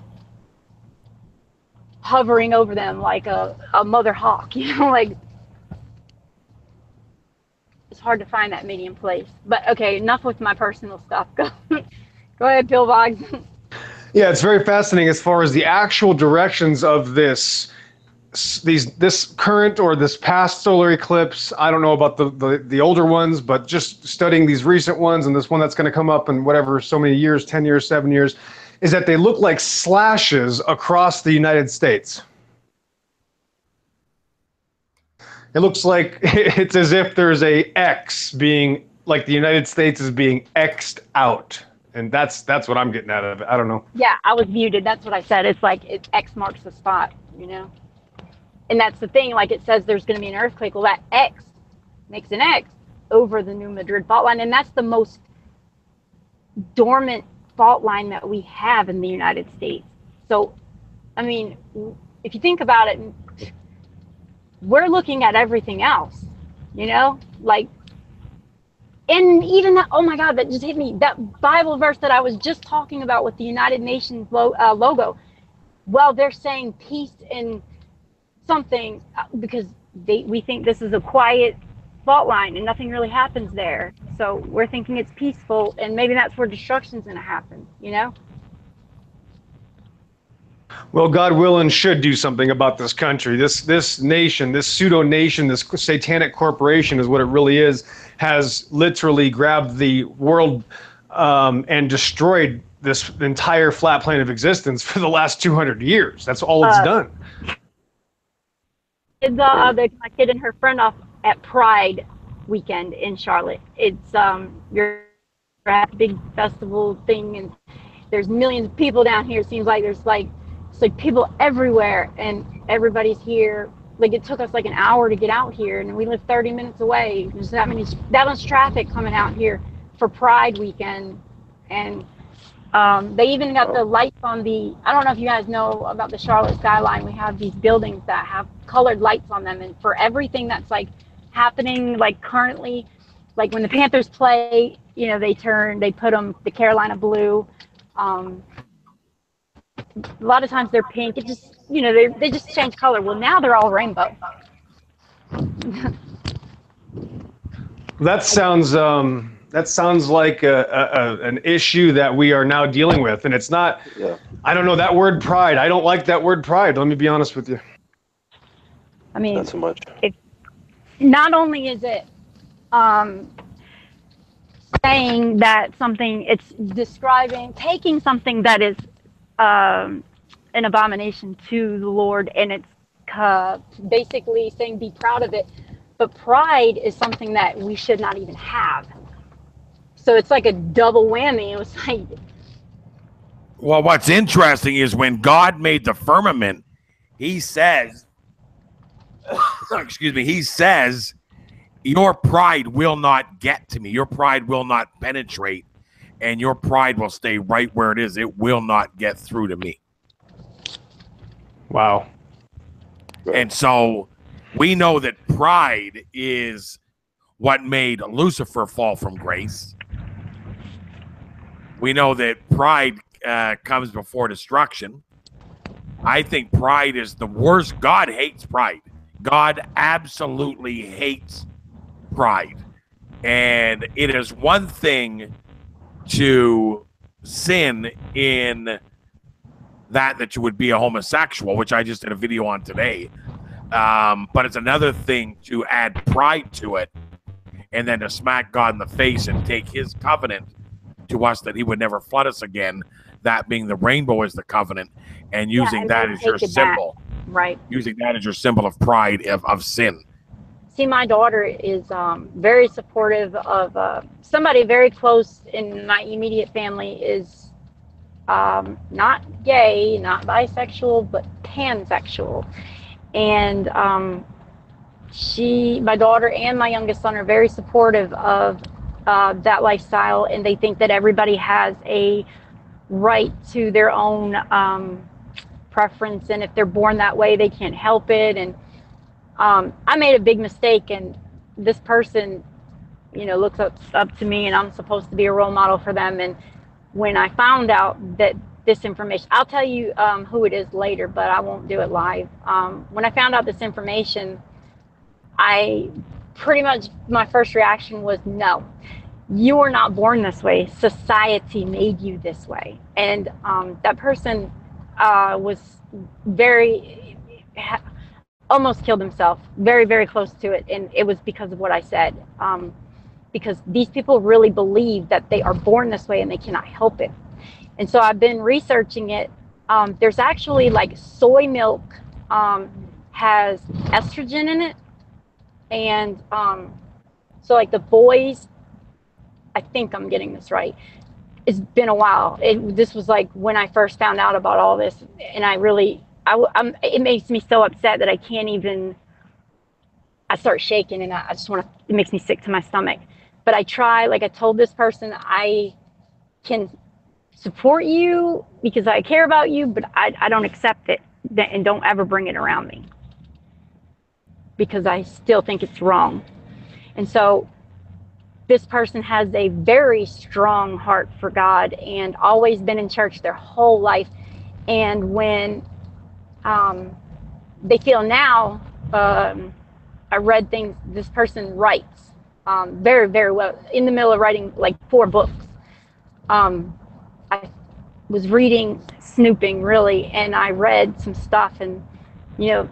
hovering over them like a mother hawk, you know, like, it's hard to find that medium place. But okay, enough with my personal stuff. Go ahead, Pillbox. Yeah, it's very fascinating as far as the actual directions of this this current or this past solar eclipse, I don't know about the older ones, but just studying these recent ones and this one that's going to come up in whatever, so many years, 10 years, 7 years, is that they look like slashes across the United States. It looks like it's as if there's a X being, like the United States is being X'd out. And that's what I'm getting out of it. I don't know. Yeah, I was muted. That's what I said. It's like X marks the spot, you know? And that's the thing. Like it says there's going to be an earthquake. Well, that X makes an X over the New Madrid fault line. And that's the most dormant fault line that we have in the United States. So, I mean, if you think about it, we're looking at everything else, you know? Like, and even that, oh my God, that just hit me. That Bible verse that I was just talking about with the United Nations logo. Well, they're saying peace and something because we think this is a quiet fault line and nothing really happens there. So we're thinking it's peaceful, and maybe that's where destruction's going to happen, you know? Well, God will and should do something about this country. This nation, this pseudo-nation, this satanic corporation is what it really is, has literally grabbed the world and destroyed this entire flat plane of existence for the last 200 years. That's all it's done. They took my kid and her friend off at Pride weekend in Charlotte. It's you're at a big festival thing, and there's millions of people down here. It seems like there's like people everywhere, and everybody's here. Like it took us like an hour to get out here, and we live 30 minutes away. There's that much traffic coming out here for Pride weekend, and they even got the lights on the. I don't know if you guys know about the Charlotte skyline. We have these buildings that have colored lights on them, and for everything that's like happening, like currently, like when the Panthers play, you know, they put them the Carolina blue. A lot of times they're pink. It just, you know, they just change color. Well, now they're all rainbow. That sounds like an issue that we are now dealing with, and it's not. Yeah. I don't know that word pride. I don't like that word pride. Let me be honest with you. I mean, not so much. Not only is it saying that something, it's taking something that is an abomination to the Lord, and it's basically saying be proud of it. But pride is something that we should not even have. So it's like a double whammy. It was like. Well, what's interesting is when God made the firmament, he says, excuse me, he says, your pride will not get to me. Your pride will not penetrate, and your pride will stay right where it is. It will not get through to me. Wow. And so we know that pride is what made Lucifer fall from grace. We know that pride comes before destruction. I think pride is the worst. God hates pride. God absolutely hates pride. And it is one thing to sin in that you would be a homosexual, which I just did a video on today. But it's another thing to add pride to it and then to smack God in the face and take his covenant to us that he would never flood us again, that being the rainbow is the covenant, and using that as your symbol. Right. Using that as your symbol of pride, of sin. See, my daughter is very supportive of somebody very close in my immediate family is not gay, not bisexual, but pansexual. And my daughter and my youngest son are very supportive of that lifestyle, and they think that everybody has a right to their own preference, and if they're born that way, they can't help it. And I made a big mistake, and this person, you know, looks up to me, and I'm supposed to be a role model for them. And when I found out that this information, I'll tell you who it is later, but I won't do it live. When I found out this information, I pretty much, my first reaction was, no, you were not born this way. Society made you this way. And that person was very, almost killed himself, very, very close to it. And it was because of what I said. Because these people really believe that they are born this way and they cannot help it. And so I've been researching it. There's actually like soy milk has estrogen in it. And so like the boys, I think I'm getting this right. It's been a while. This was like when I first found out about all this. And it makes me so upset that I can't even, I start shaking and I just want to, it makes me sick to my stomach. But I try, like I told this person, I can support you because I care about you, but I don't accept it, and don't ever bring it around me because I still think it's wrong. And so this person has a very strong heart for God and always been in church their whole life. And when they feel now, I read things, this person writes very, very well, in the middle of writing like 4 books. I was snooping really, and I read some stuff, and you know,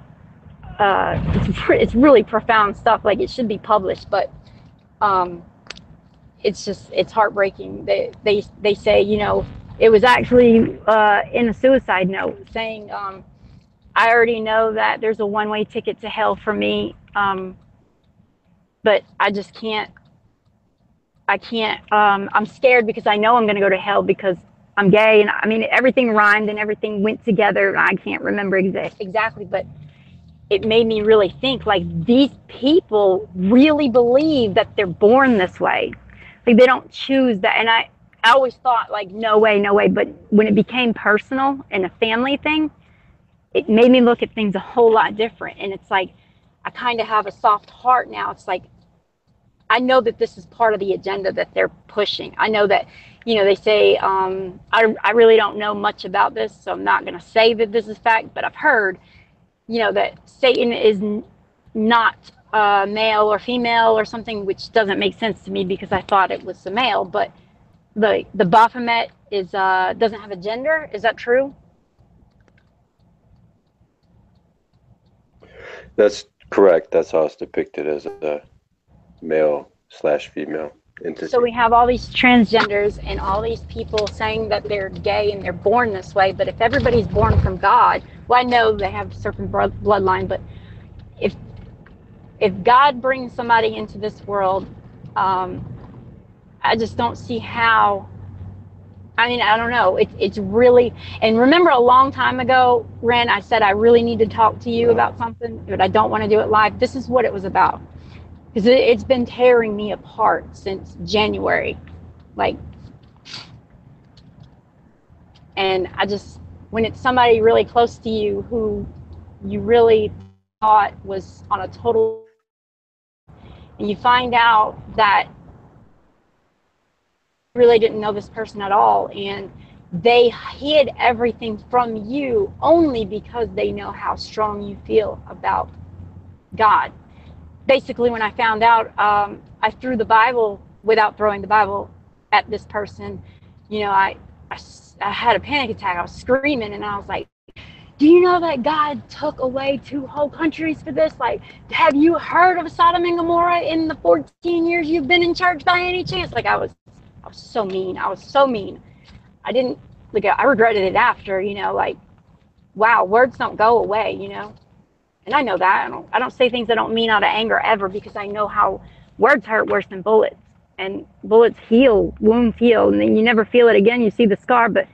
it's really profound stuff. Like it should be published, but it's heartbreaking. They say, you know, it was actually in a suicide note saying, I already know that there's a one-way ticket to hell for me, but I just can't. I'm scared because I know I'm going to go to hell because I'm gay. And I mean, everything rhymed and everything went together. I can't remember exactly, but it made me really think, like, these people really believe that they're born this way. Like, they don't choose that. And I always thought, like, no way, no way. But when it became personal and a family thing, it made me look at things a whole lot different. And it's like, I kind of have a soft heart now. It's like, I know that this is part of the agenda that they're pushing. I know that, you know, they say, I really don't know much about this, so I'm not going to say that this is fact, but I've heard, you know, that Satan is not male or female or something, which doesn't make sense to me because I thought it was the male, but the Baphomet is doesn't have a gender. Is that true? That's correct. That's how it's depicted, as a male/female entity. So we have all these transgenders and all these people saying that they're gay and they're born this way. But if everybody's born from God, well, I know they have a certain bloodline, but if God brings somebody into this world, I just don't see how. I mean, I don't know. It's really, and remember a long time ago, Ren, I said I really need to talk to you about something, but I don't want to do it live. This is what it was about. Because it's been tearing me apart since January. Like, and I just, when it's somebody really close to you who you really thought was on a total, and you find out that you really didn't know this person at all, and they hid everything from you only because they know how strong you feel about God. Basically, when I found out, I threw the Bible without throwing the Bible at this person. You know, I had a panic attack. I was screaming, and I was like, do you know that God took away 2 whole countries for this? Like, have you heard of Sodom and Gomorrah in the 14 years you've been in church by any chance? Like, I was so mean. I was so mean. I didn't, like, I regretted it after, you know, like, wow, words don't go away, you know? And I know that. I don't say things I don't mean out of anger ever, because I know how words hurt worse than bullets. And bullets heal, wounds heal, and then you never feel it again. You see the scar, but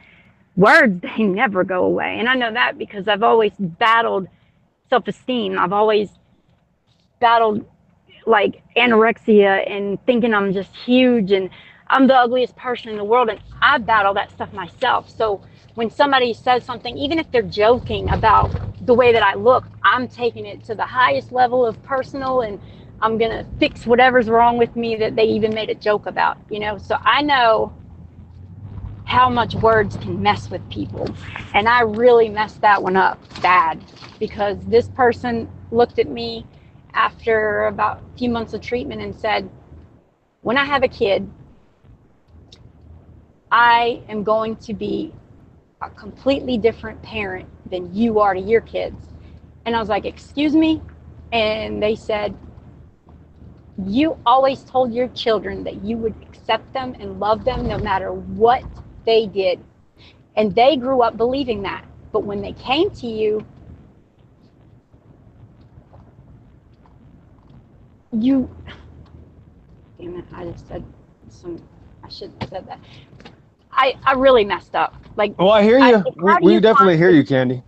words, they never go away. And I know that because I've always battled self-esteem. I've always battled, like, anorexia and thinking I'm just huge and I'm the ugliest person in the world. And I battle that stuff myself. So when somebody says something, even if they're joking about the way that I look, I'm taking it to the highest level of personal, and I'm going to fix whatever's wrong with me that they even made a joke about, you know? So I know how much words can mess with people. And I really messed that one up bad, because this person looked at me after about a few months of treatment and said, when I have a kid, I am going to be a completely different parent than you are to your kids. And I was like, excuse me? And they said, you always told your children that you would accept them and love them no matter what they did. And they grew up believing that. But when they came to you, damn it, I just said I shouldn't have said that. I really messed up. Like, well, I hear you. We definitely hear you, Candy.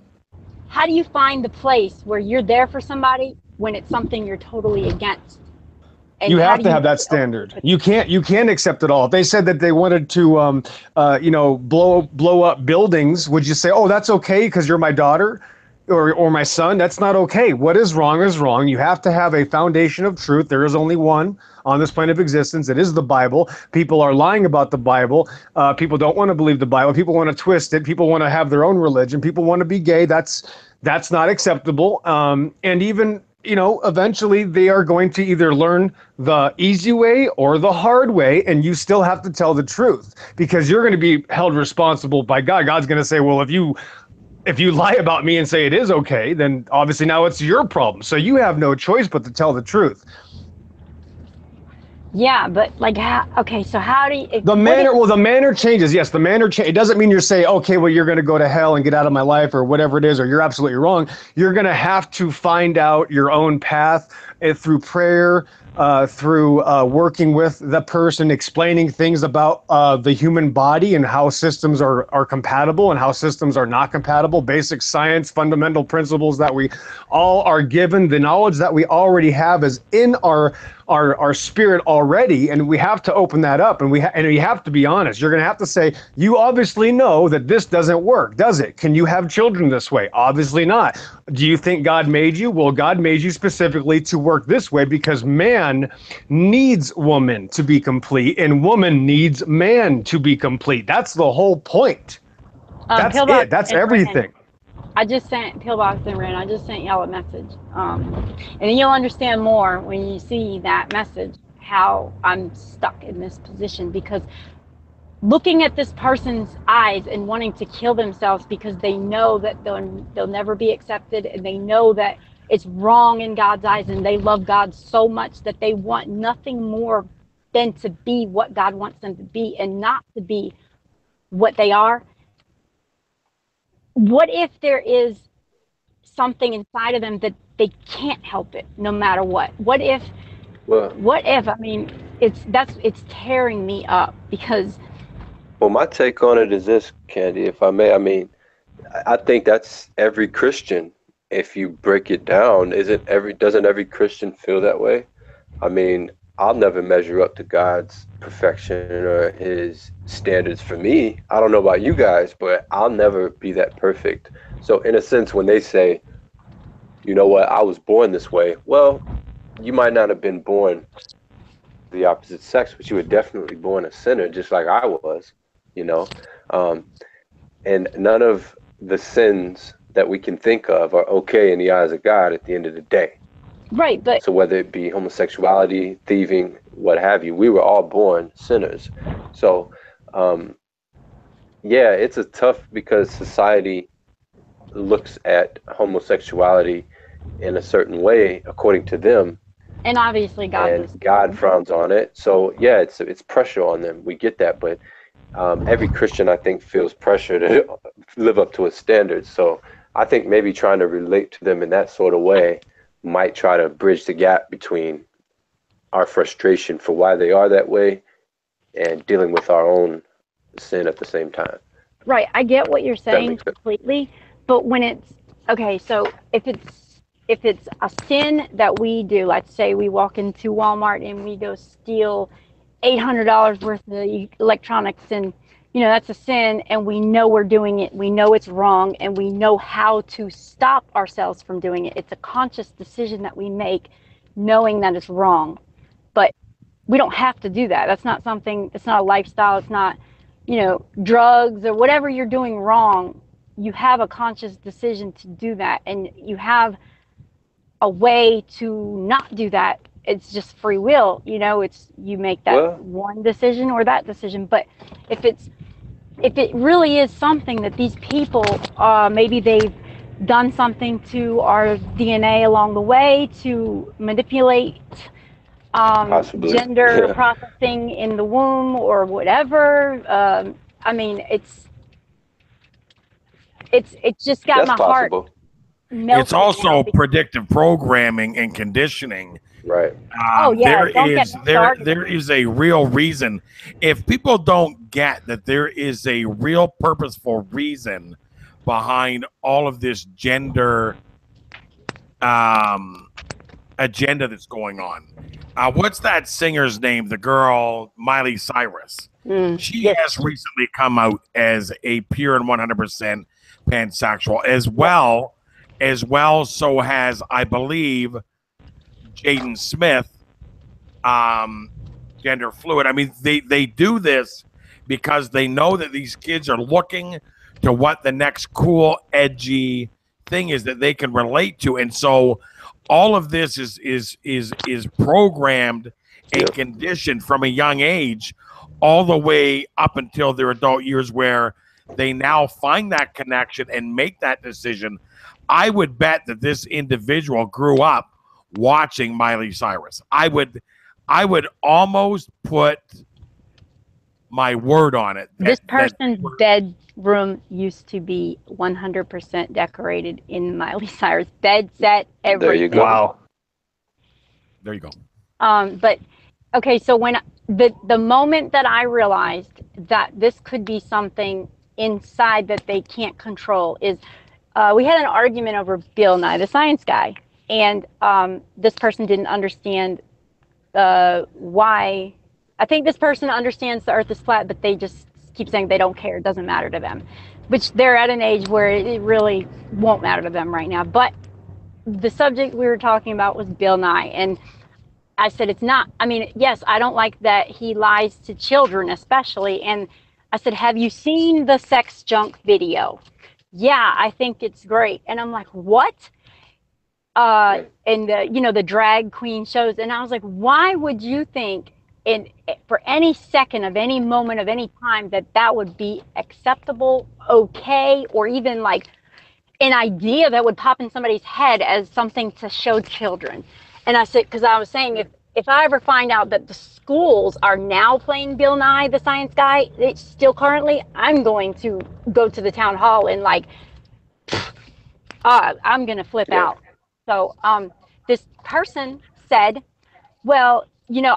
How do you find the place where you're there for somebody when it's something you're totally against? And you have to have that standard. You can't accept it all. If they said that they wanted to, blow up buildings, would you say, oh, that's okay because you're my daughter or my son? That's not okay. What is wrong is wrong. You have to have a foundation of truth. There is only one on this plane of existence. It is the Bible. People are lying about the Bible. People don't want to believe the Bible. People want to twist it. People want to have their own religion. People want to be gay. That's not acceptable. And even, eventually they are going to either learn the easy way or the hard way, and you still have to tell the truth because you're going to be held responsible by God. God's going to say, well, if you lie about me and say it is okay, then obviously now it's your problem. So you have no choice but to tell the truth. Yeah, but like, so how do you... The manner changes. Yes, the manner changes. It doesn't mean you're saying, okay, well, you're going to go to hell and get out of my life or whatever it is, or you're absolutely wrong. You're going to have to find out your own path through prayer, through working with the person, explaining things about the human body and how systems are compatible and how systems are not compatible, basic science, fundamental principles that we all are given. The knowledge that we already have is in our spirit already, and we have to open that up, and we have to be honest. You're going to have to say, you obviously know that this doesn't work, does it? Can you have children this way? Obviously not. Do you think God made you? Well, God made you specifically to work this way because man needs woman to be complete, and woman needs man to be complete. That's the whole point. That's it. That's everything. I just sent Pillbox and Ren. I just sent y'all a message, and then you'll understand more when you see that message how I'm stuck in this position, because looking at this person's eyes and wanting to kill themselves because they know that they'll never be accepted, and they know that it's wrong in God's eyes, and they love God so much that they want nothing more than to be what God wants them to be and not to be what they are. What if there is something inside of them that they can't help it no matter what? What if I mean, it's tearing me up because... Well, my take on it is this, Candy, if I may. I mean, I think that's every Christian. If you break it down, doesn't every Christian feel that way? I mean, I'll never measure up to God's perfection or his standards for me. I don't know about you guys, but I'll never be that perfect. So in a sense, when they say, you know what, I was born this way, well, you might not have been born the opposite sex, but you were definitely born a sinner, just like I was, and none of the sins that we can think of are okay in the eyes of God at the end of the day. Right, but so whether it be homosexuality, thieving, what have you, we were all born sinners. So, it's a tough, because society looks at homosexuality in a certain way according to them, and obviously God frowns on it. So yeah, it's pressure on them. We get that, but every Christian, I think, feels pressure to live up to a standard. So I think maybe trying to relate to them in that sort of way might try to bridge the gap between our frustration for why they are that way and dealing with our own sin at the same time. Right. I get what you're saying completely, but when it's okay, so if it's a sin that we do, let's say we walk into Walmart and we go steal $800 worth of electronics, and that's a sin, and we know we're doing it, we know it's wrong, and we know how to stop ourselves from doing it. It's a conscious decision that we make knowing that it's wrong, but we don't have to do that. That's not something, it's not a lifestyle, it's not drugs or whatever you're doing wrong. You have a conscious decision to do that, and you have a way to not do that. It's just free will, it's you make that one decision or that decision. But if it really is something that these people maybe they've done something to our DNA along the way to manipulate gender processing in the womb or whatever. I mean, it's just got my heart melted. It's also predictive programming and conditioning. Right. There is a real reason. If people don't get that there is a real purposeful reason behind all of this gender agenda that's going on. What's that singer's name? The girl, Miley Cyrus. She has recently come out as a pure and 100% pansexual as well. So has, I believe, Jaden Smith, gender fluid. I mean, they do this because they know that these kids are looking to what the next cool, edgy thing is that they can relate to, and so all of this is programmed and conditioned from a young age, all the way up until their adult years, where they now find that connection and make that decision. I would bet that this individual grew up watching Miley Cyrus. I would almost put my word on it. This person's bedroom used to be 100% decorated in Miley Cyrus. Bed set, everything. There you go. Wow. There you go. But okay, so when the moment that I realized that this could be something inside that they can't control is we had an argument over Bill Nye, the science guy, and this person didn't understand why. I think this person understands the earth is flat, but they just keep saying they don't care. It doesn't matter to them, which they're at an age where it really won't matter to them right now. But the subject we were talking about was Bill Nye. And I said, it's not, I mean, yes, I don't like that he lies to children, especially. And I said, have you seen the sex junk video? Yeah, I think it's great. And I'm like, what? And the drag queen shows. And I was like, why would you think for any second of any moment of any time that would be acceptable, okay, or even like an idea that would pop in somebody's head as something to show children? And I said, because I was saying, if I ever find out that the schools are now playing Bill Nye, the science guy, it's still currently, I'm going to go to the town hall and like, I'm going to flip out. So this person said, well,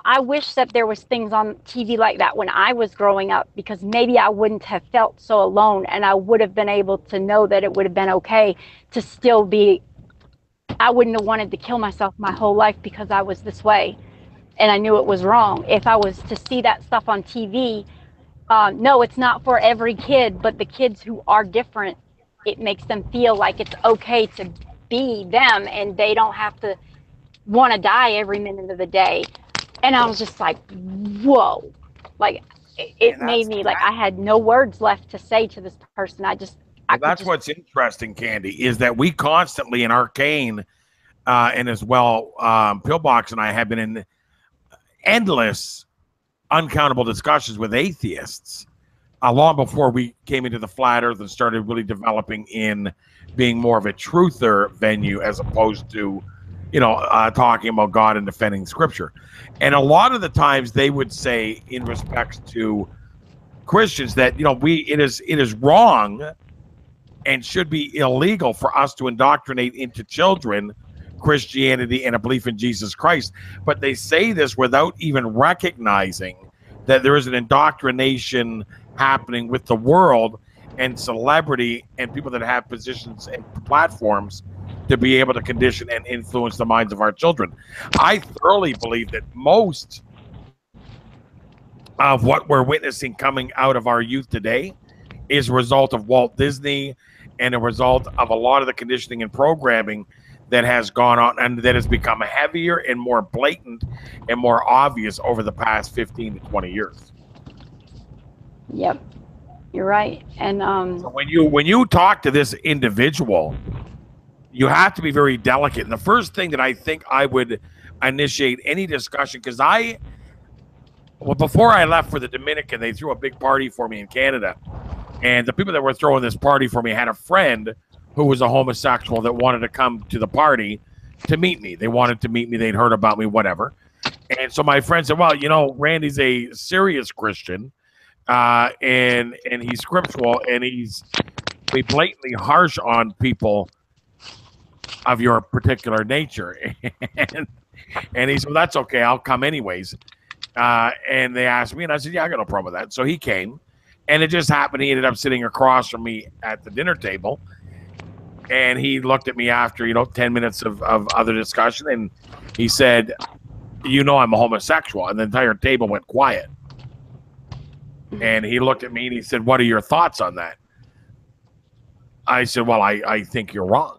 I wish that there was things on TV like that when I was growing up, because maybe I wouldn't have felt so alone, and I would have been able to know that it would have been okay to still be, I wouldn't have wanted to kill myself my whole life because I was this way and I knew it was wrong. If I was to see that stuff on TV, no, it's not for every kid, but the kids who are different, it makes them feel like it's okay to be them and they don't have to want to die every minute of the day. And I was just like, whoa, like it made me like I had no words left to say to this person. That's what's interesting, Candy, is that we constantly in Arcane and as well Pillbox and I have been in endless, uncountable discussions with atheists long before we came into the Flat Earth and started really developing in being more of a truther venue as opposed to talking about God and defending Scripture. And a lot of the times they would say, in respects to Christians, that it is wrong and should be illegal for us to indoctrinate into children Christianity and a belief in Jesus Christ. But they say this without even recognizing that there is an indoctrination happening with the world and celebrity and people that have positions and platforms to be able to condition and influence the minds of our children. I thoroughly believe that most of what we're witnessing coming out of our youth today is a result of Walt Disney and a result of a lot of the conditioning and programming that has gone on and that has become heavier and more blatant and more obvious over the past 15 to 20 years. Yep, you're right. And so when you talk to this individual, you have to be very delicate. And the first thing that I think I would initiate any discussion, because before I left for the Dominican, they threw a big party for me in Canada. And the people that were throwing this party for me had a friend who was a homosexual that wanted to come to the party to meet me. They wanted to meet me. They'd heard about me, whatever. And so my friend said, well, you know, Randy's a serious Christian, and he's scriptural, and he's blatantly harsh on people of your particular nature. and he said, well, that's okay. I'll come anyways. And they asked me, and I said, yeah, I got no problem with that. So he came, and it just happened. He ended up sitting across from me at the dinner table. And he looked at me after, 10 minutes of other discussion, and he said, you know, I'm a homosexual. And the entire table went quiet. And he looked at me and he said, what are your thoughts on that? I said, well, I think you're wrong.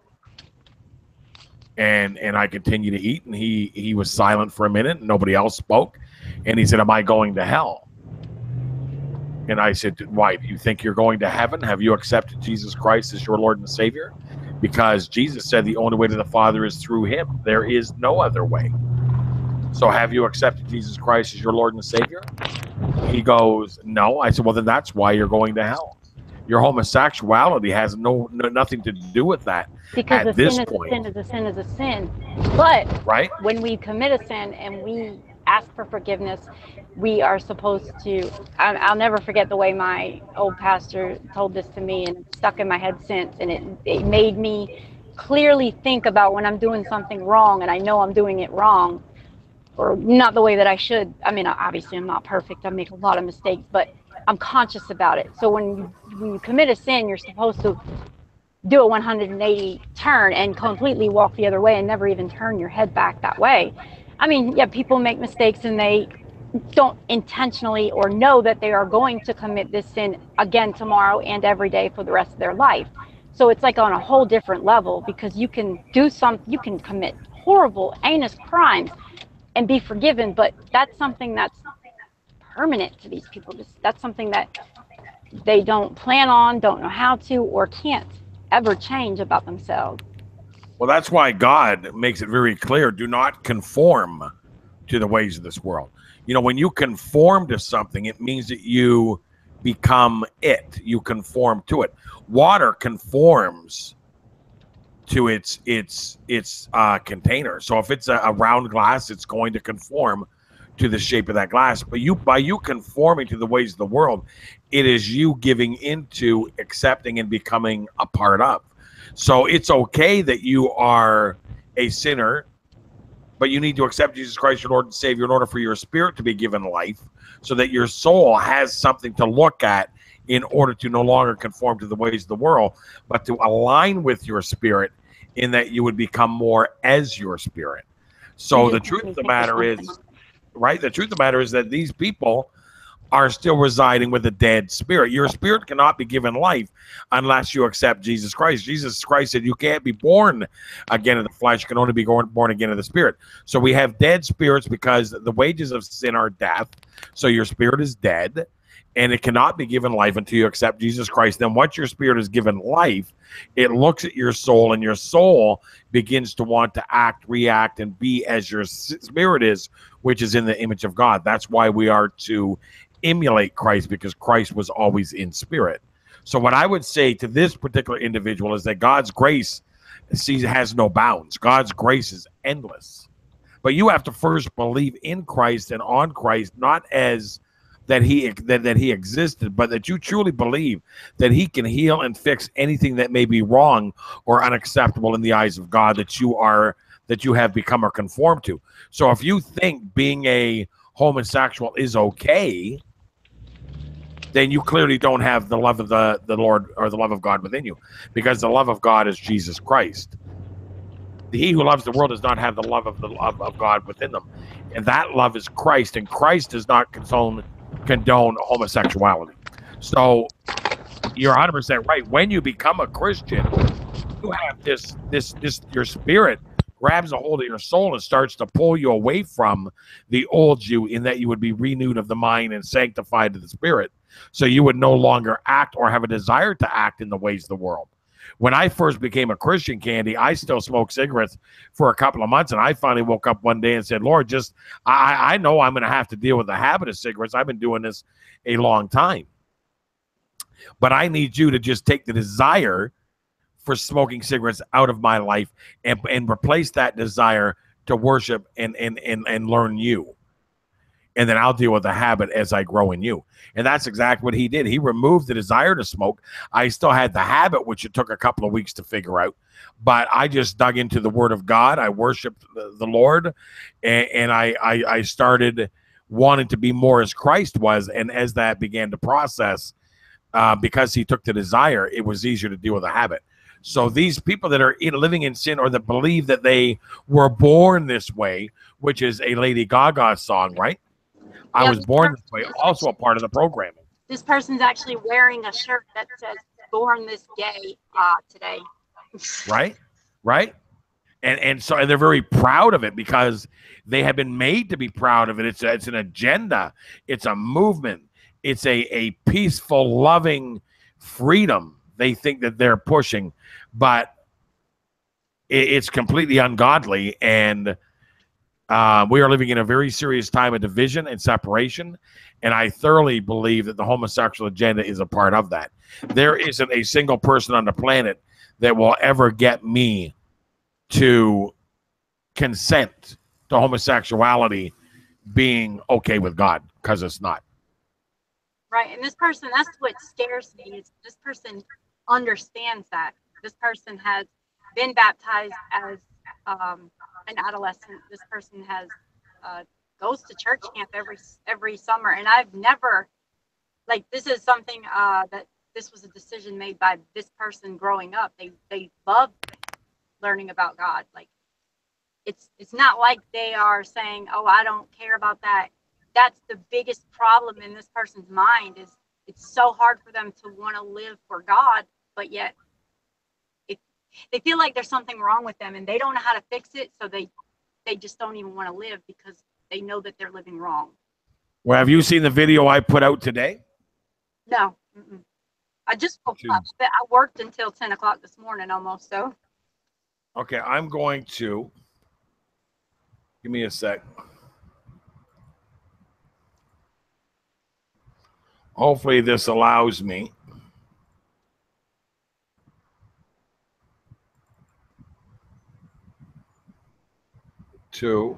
And I continued to eat, and he was silent for a minute, and nobody else spoke. And he said, am I going to hell? And I said, why? Do you think you're going to heaven? Have you accepted Jesus Christ as your Lord and Savior? Because Jesus said the only way to the Father is through him. There is no other way. So have you accepted Jesus Christ as your Lord and Savior? He goes, no. I said, well, then that's why you're going to hell. Your homosexuality has nothing to do with that. Because at this point. Sin is a sin is a sin. But right? When we commit a sin and we ask for forgiveness, we are supposed to, I'll never forget the way my old pastor told this to me, and it's stuck in my head since, and it made me clearly think about when I'm doing something wrong and I know I'm doing it wrong, or not the way that I should. I mean, obviously I'm not perfect. I make a lot of mistakes, but I'm conscious about it. So when you commit a sin, you're supposed to do a 180 turn and completely walk the other way and never even turn your head back that way. I mean, yeah, people make mistakes and they don't intentionally or know that they are going to commit this sin again tomorrow and every day for the rest of their life. So it's like on a whole different level, because you can commit horrible, heinous crimes and be forgiven, but that's something that's permanent to these people. That's something that they don't plan on, don't know how to, or can't ever change about themselves. Well, that's why God makes it very clear, do not conform to the ways of this world. When you conform to something, it means that you become it. You conform to it. Water conforms to its container. So if it's a round glass, it's going to conform to the shape of that glass. But by you conforming to the ways of the world, it is you giving into accepting and becoming a part of. So it's okay that you are a sinner, but you need to accept Jesus Christ, your Lord and Savior, in order for your spirit to be given life, so that your soul has something to look at in order to no longer conform to the ways of the world, but to align with your spirit in that you would become more as your spirit. So the truth of the matter is, right? The truth of the matter is that these people are still residing with a dead spirit. Your spirit cannot be given life unless you accept Jesus Christ. Jesus Christ said you can't be born again in the flesh. You can only be born again in the spirit. So we have dead spirits because the wages of sin are death. So your spirit is dead, and it cannot be given life until you accept Jesus Christ. Then once your spirit is given life, it looks at your soul, and your soul begins to want to act, react, and be as your spirit is, which is in the image of God. That's why we are to emulate Christ, because Christ was always in spirit. So what I would say to this particular individual is that God's grace has no bounds. God's grace is endless. But you have to first believe in Christ and on Christ, not as that he existed, but that you truly believe that he can heal and fix anything that may be wrong or unacceptable in the eyes of God that you have become or conformed to. So if you think being a homosexual is okay, then you clearly don't have the love of the Lord or the love of God within you, because the love of God is Jesus Christ. He who loves the world does not have the love of God within them, and that love is Christ, and Christ does not condone homosexuality. So you're 100% right. When you become a Christian, you have this your spirit grabs a hold of your soul and starts to pull you away from the old you, in that you would be renewed of the mind and sanctified to the spirit. So you would no longer act or have a desire to act in the ways of the world. When I first became a Christian, Candy, I still smoked cigarettes for a couple of months, and I finally woke up one day and said, Lord, I know I'm going to have to deal with the habit of cigarettes. I've been doing this a long time. But I need you to just take the desire for smoking cigarettes out of my life and replace that desire to worship and learn you. And then I'll deal with the habit as I grow in you. And that's exactly what he did. He removed the desire to smoke. I still had the habit, which it took a couple of weeks to figure out. But I just dug into the Word of God. I worshiped the Lord. And I started wanting to be more as Christ was. And as that began to process, because he took the desire, it was easier to deal with the habit. So these people that are living in sin, or that believe that they were born this way, which is a Lady Gaga song, right? I was born this way, also a part of the programming. This person's actually wearing a shirt that says "Born this gay" today. Right. And so they're very proud of it because they have been made to be proud of it. It's an agenda. It's a movement. It's a peaceful, loving freedom they think that they're pushing, but it's completely ungodly. And we are living in a very serious time of division and separation, and I thoroughly believe that the homosexual agenda is a part of that. There isn't a single person on the planet that will ever get me to consent to homosexuality being okay with God, because it's not. Right, and this person, that's what scares me, is this person understands that. This person has been baptized as an adolescent. This person has goes to church camp every summer, and I've never, like, this is something that this was a decision made by this person growing up. They love learning about God. Like, it's not like they are saying, oh, I don't care about that. That's the biggest problem in this person's mind, is it's so hard for them to want to live for God, but yet they feel like there's something wrong with them and they don't know how to fix it, so they just don't even want to live because they know that they're living wrong. Well, have you seen the video I put out today? No. I just woke up. I worked until 10 o'clock this morning almost, so. Okay, I'm going to, give me a sec. Hopefully this allows me to,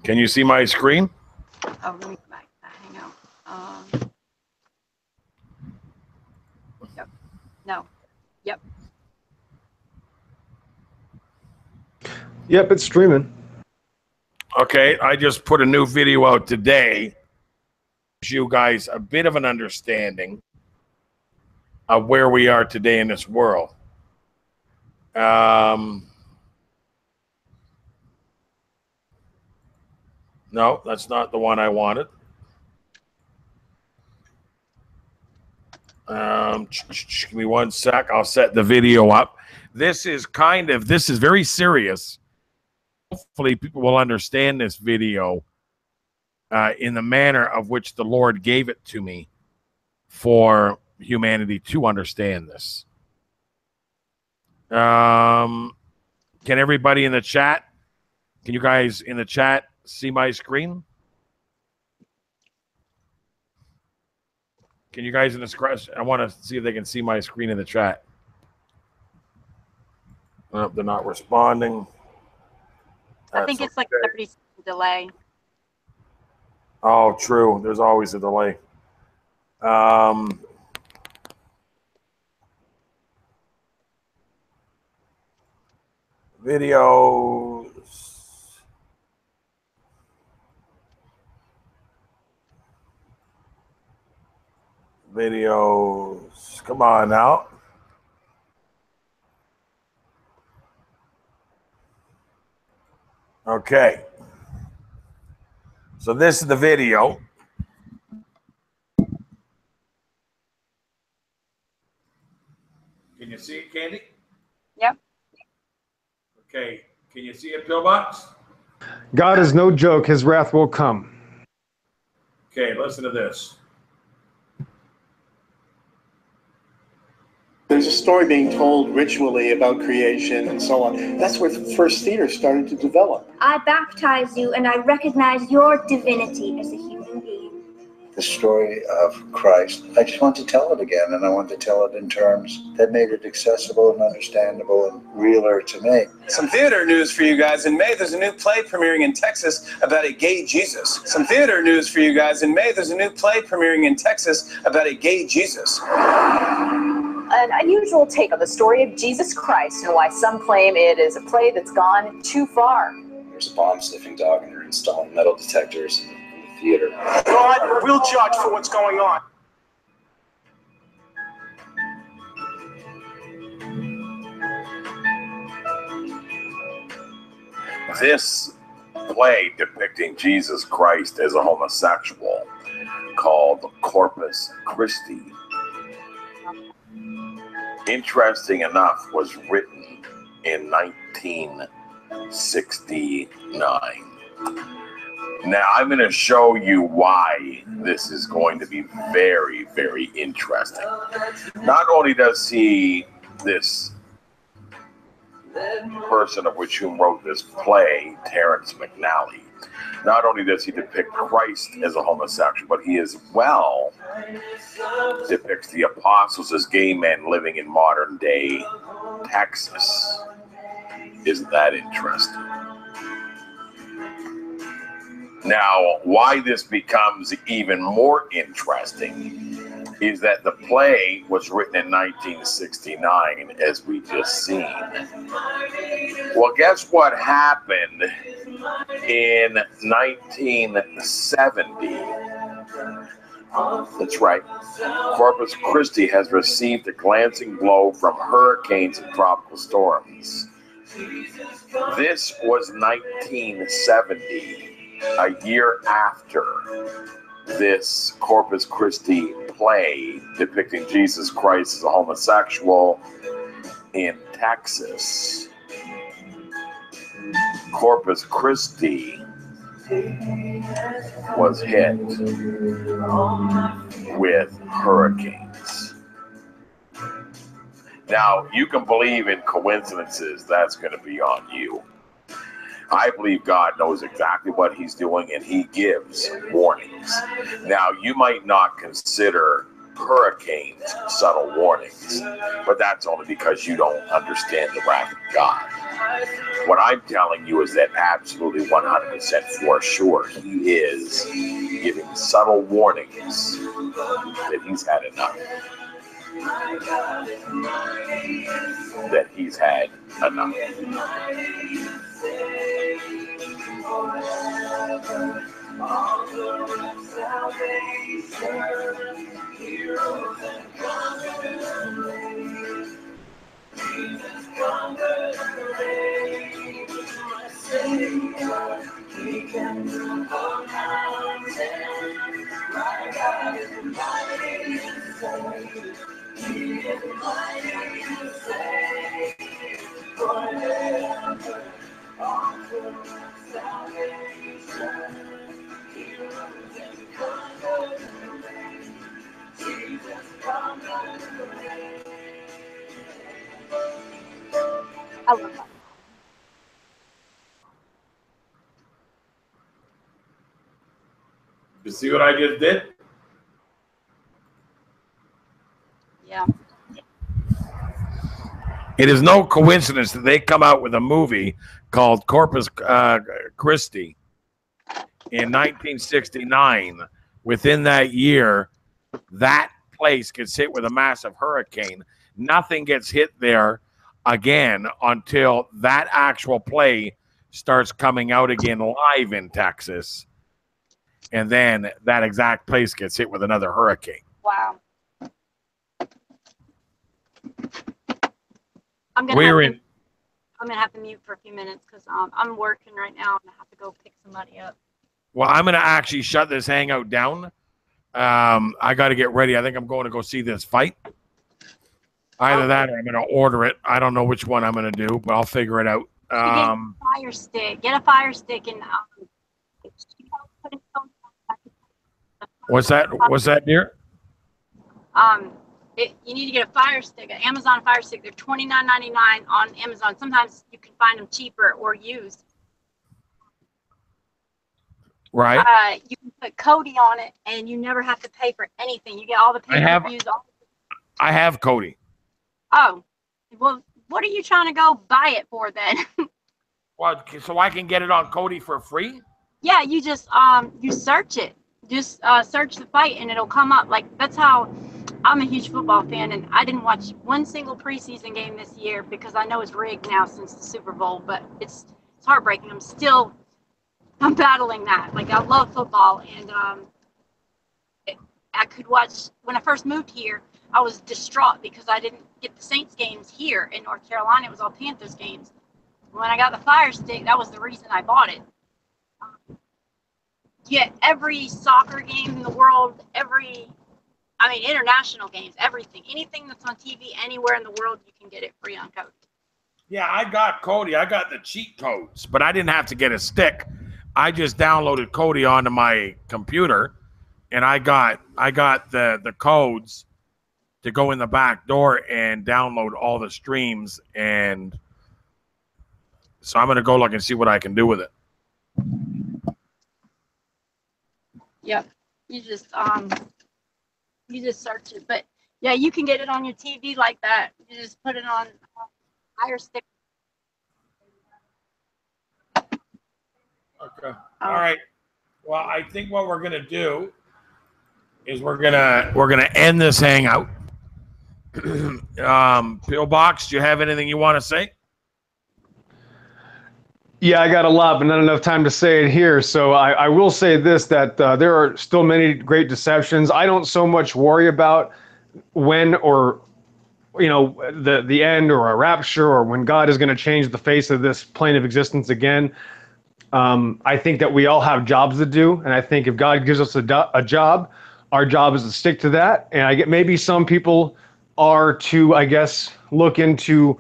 can you see my screen? Oh, let me go back. Hang on. Yep. No. Yep. Yep, it's streaming. Okay, I just put a new video out today. Gives you guys a bit of an understanding of where we are today in this world. No, that's not the one I wanted. Give me one sec. I'll set the video up. This is very serious. Hopefully people will understand this video in the manner of which the Lord gave it to me for humanity to understand this. Can everybody in the chat, can you guys in the chat see my screen? Can you guys in the screen? I want to see if they can see my screen in the chat. Oh, they're not responding. I think it's like a 30-second delay. Oh, true. There's always a delay. Videos. Come on now. Okay. So this is the video. Can you see it, Candy? Yep. Okay. Can you see it, Pillbox? God is no joke. His wrath will come. Okay, listen to this. There's a story being told ritually about creation and so on. That's where the first theater started to develop. I baptize you and I recognize your divinity as a human being. the story of Christ. I just want to tell it again, and I want to tell it in terms that made it accessible and understandable and realer to me. Some theater news for you guys. In May, there's a new play premiering in Texas about a gay Jesus. Some theater news for you guys. In May, there's a new play premiering in Texas about a gay Jesus. An unusual take on the story of Jesus Christ and why some claim it is a play that's gone too far. There's a bomb-sniffing dog and they're installing metal detectors in the theater. God will judge for what's going on. This play depicting Jesus Christ as a homosexual, called Corpus Christi, interesting enough, was written in 1969. Now, I'm going to show you why this is going to be very, very interesting. Not only does this person of which whom wrote this play, Terrence McNally, not only does he depict Christ as a homosexual, but he as well depicts the apostles as gay men living in modern day Texas. Isn't that interesting? Now, why this becomes even more interesting is that the play was written in 1969, as we just seen. Well, guess what happened in 1970? That's right. Corpus Christi has received a glancing blow from hurricanes and tropical storms. This was 1970, a year after this Corpus Christi play depicting Jesus Christ as a homosexual in Texas. Corpus Christi was hit with hurricanes. Now, you can believe in coincidences, that's going to be on you. I believe God knows exactly what he's doing, and he gives warnings. Now, you might not consider hurricanes subtle warnings, but that's only because you don't understand the wrath of God. What I'm telling you is that absolutely 100% for sure, he is giving subtle warnings that he's had enough. That he's had enough. I love that. You see what I just did? Yeah. It is no coincidence that they come out with a movie called Corpus Christi in 1969. Within that year, that place gets hit with a massive hurricane. Nothing gets hit there again until that actual play starts coming out again live in Texas. And then that exact place gets hit with another hurricane. Wow. I'm gonna have to mute for a few minutes because I'm working right now and I have to go pick somebody up. Well, I'm gonna actually shut this hangout down. I got to get ready. I think I'm going to go see this fight. Either that or I'm gonna order it. I don't know which one I'm gonna do, but I'll figure it out. Get a fire stick. Get a fire stick and What's that? What's that, dear? You need to get a fire stick, an Amazon fire stick. They're $29.99 on Amazon. Sometimes you can find them cheaper or used. Right. You can put Cody on it, and you never have to pay for anything. You get all the pay-per-views. I have Cody. Oh, well, what are you trying to go buy it for then? Well, so I can get it on Cody for free? Yeah, you just you search it. Just search the fight, and it'll come up. Like, that's how. I'm a huge football fan, and I didn't watch one single preseason game this year because I know it's rigged now since the Super Bowl. But it's heartbreaking. I'm battling that. Like, I love football, and I could watch. When I first moved here, I was distraught because I didn't get the Saints games here in North Carolina. It was all Panthers games. When I got the Fire Stick, that was the reason I bought it. Yeah, every soccer game in the world, international games, everything. Anything that's on TV anywhere in the world, you can get it free on Cody. Yeah, I got Cody. I got the cheat codes, but I didn't have to get a stick. I just downloaded Cody onto my computer, and I got the codes to go in the back door and download all the streams. And so I'm going to go look and see what I can do with it. Yep. You just search it. But yeah, you can get it on your TV like that. You just put it on Fire Stick. Okay. All right. Well, I think what we're gonna do is we're gonna end this hangout. Pillbox, do you have anything you want to say? Yeah, I got a lot, but not enough time to say it here. So I will say this, that there are still many great deceptions. I don't so much worry about when or, the end or a rapture or when God is going to change the face of this plane of existence again. I think that we all have jobs to do. And I think if God gives us a job, our job is to stick to that. And I get maybe some people are to, look into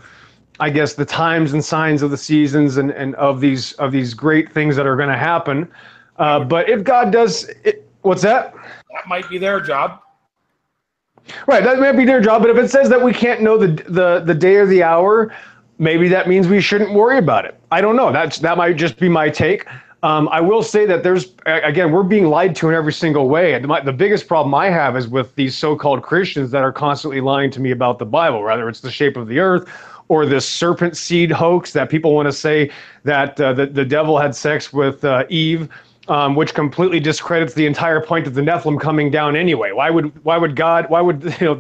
the times and signs of the seasons and of these great things that are going to happen. But if God does it, what's that? That might be their job. Right, that might be their job. But if it says that we can't know the day or the hour, maybe that means we shouldn't worry about it. I don't know. That might just be my take. I will say that we're being lied to in every single way. The biggest problem I have is with these so-called Christians that are constantly lying to me about the Bible, whether it's the shape of the earth or this serpent seed hoax that people want to say that the devil had sex with Eve, which completely discredits the entire point of the Nephilim coming down anyway. Why would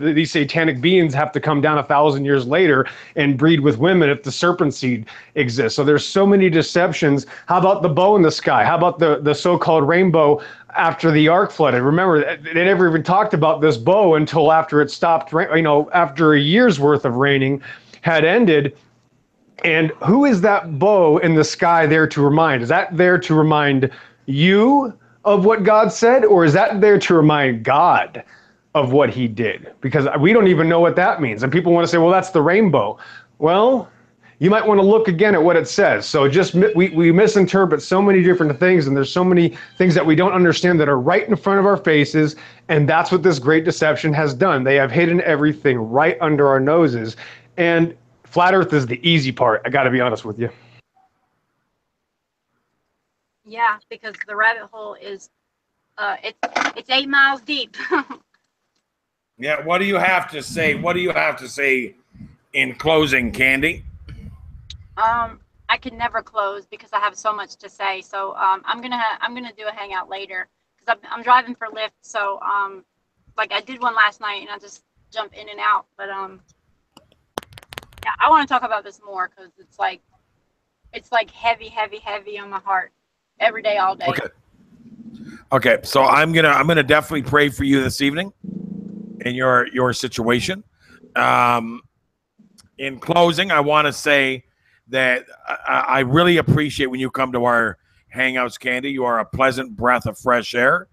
these satanic beings have to come down 1,000 years later and breed with women if the serpent seed exists? So there's so many deceptions. How about the bow in the sky? How about the so-called rainbow after the ark flooded? Remember, they never even talked about this bow until after it stopped, after a year's worth of raining had ended. And who is that bow in the sky there to remind? Is that there to remind you of what God said, or is that there to remind God of what he did? Because we don't even know what that means. And people want to say, well, that's the rainbow. Well, you might want to look again at what it says. So we misinterpret so many different things, and there's so many things that we don't understand that are right in front of our faces. And that's what this great deception has done. They have hidden everything right under our noses. And flat earth is the easy part. I got to be honest with you. Yeah, because the rabbit hole is, it's 8 miles deep. Yeah. What do you have to say? What do you have to say in closing, Candy? I can never close because I have so much to say. So I'm gonna do a hangout later because I'm driving for Lyft. So like I did one last night and I just jump in and out. But yeah, I want to talk about this more because it's like heavy on my heart every day, all day. Okay. So I'm gonna definitely pray for you this evening in your situation. In closing, I want to say that I really appreciate when you come to our hangouts, Candy. You are a pleasant breath of fresh air,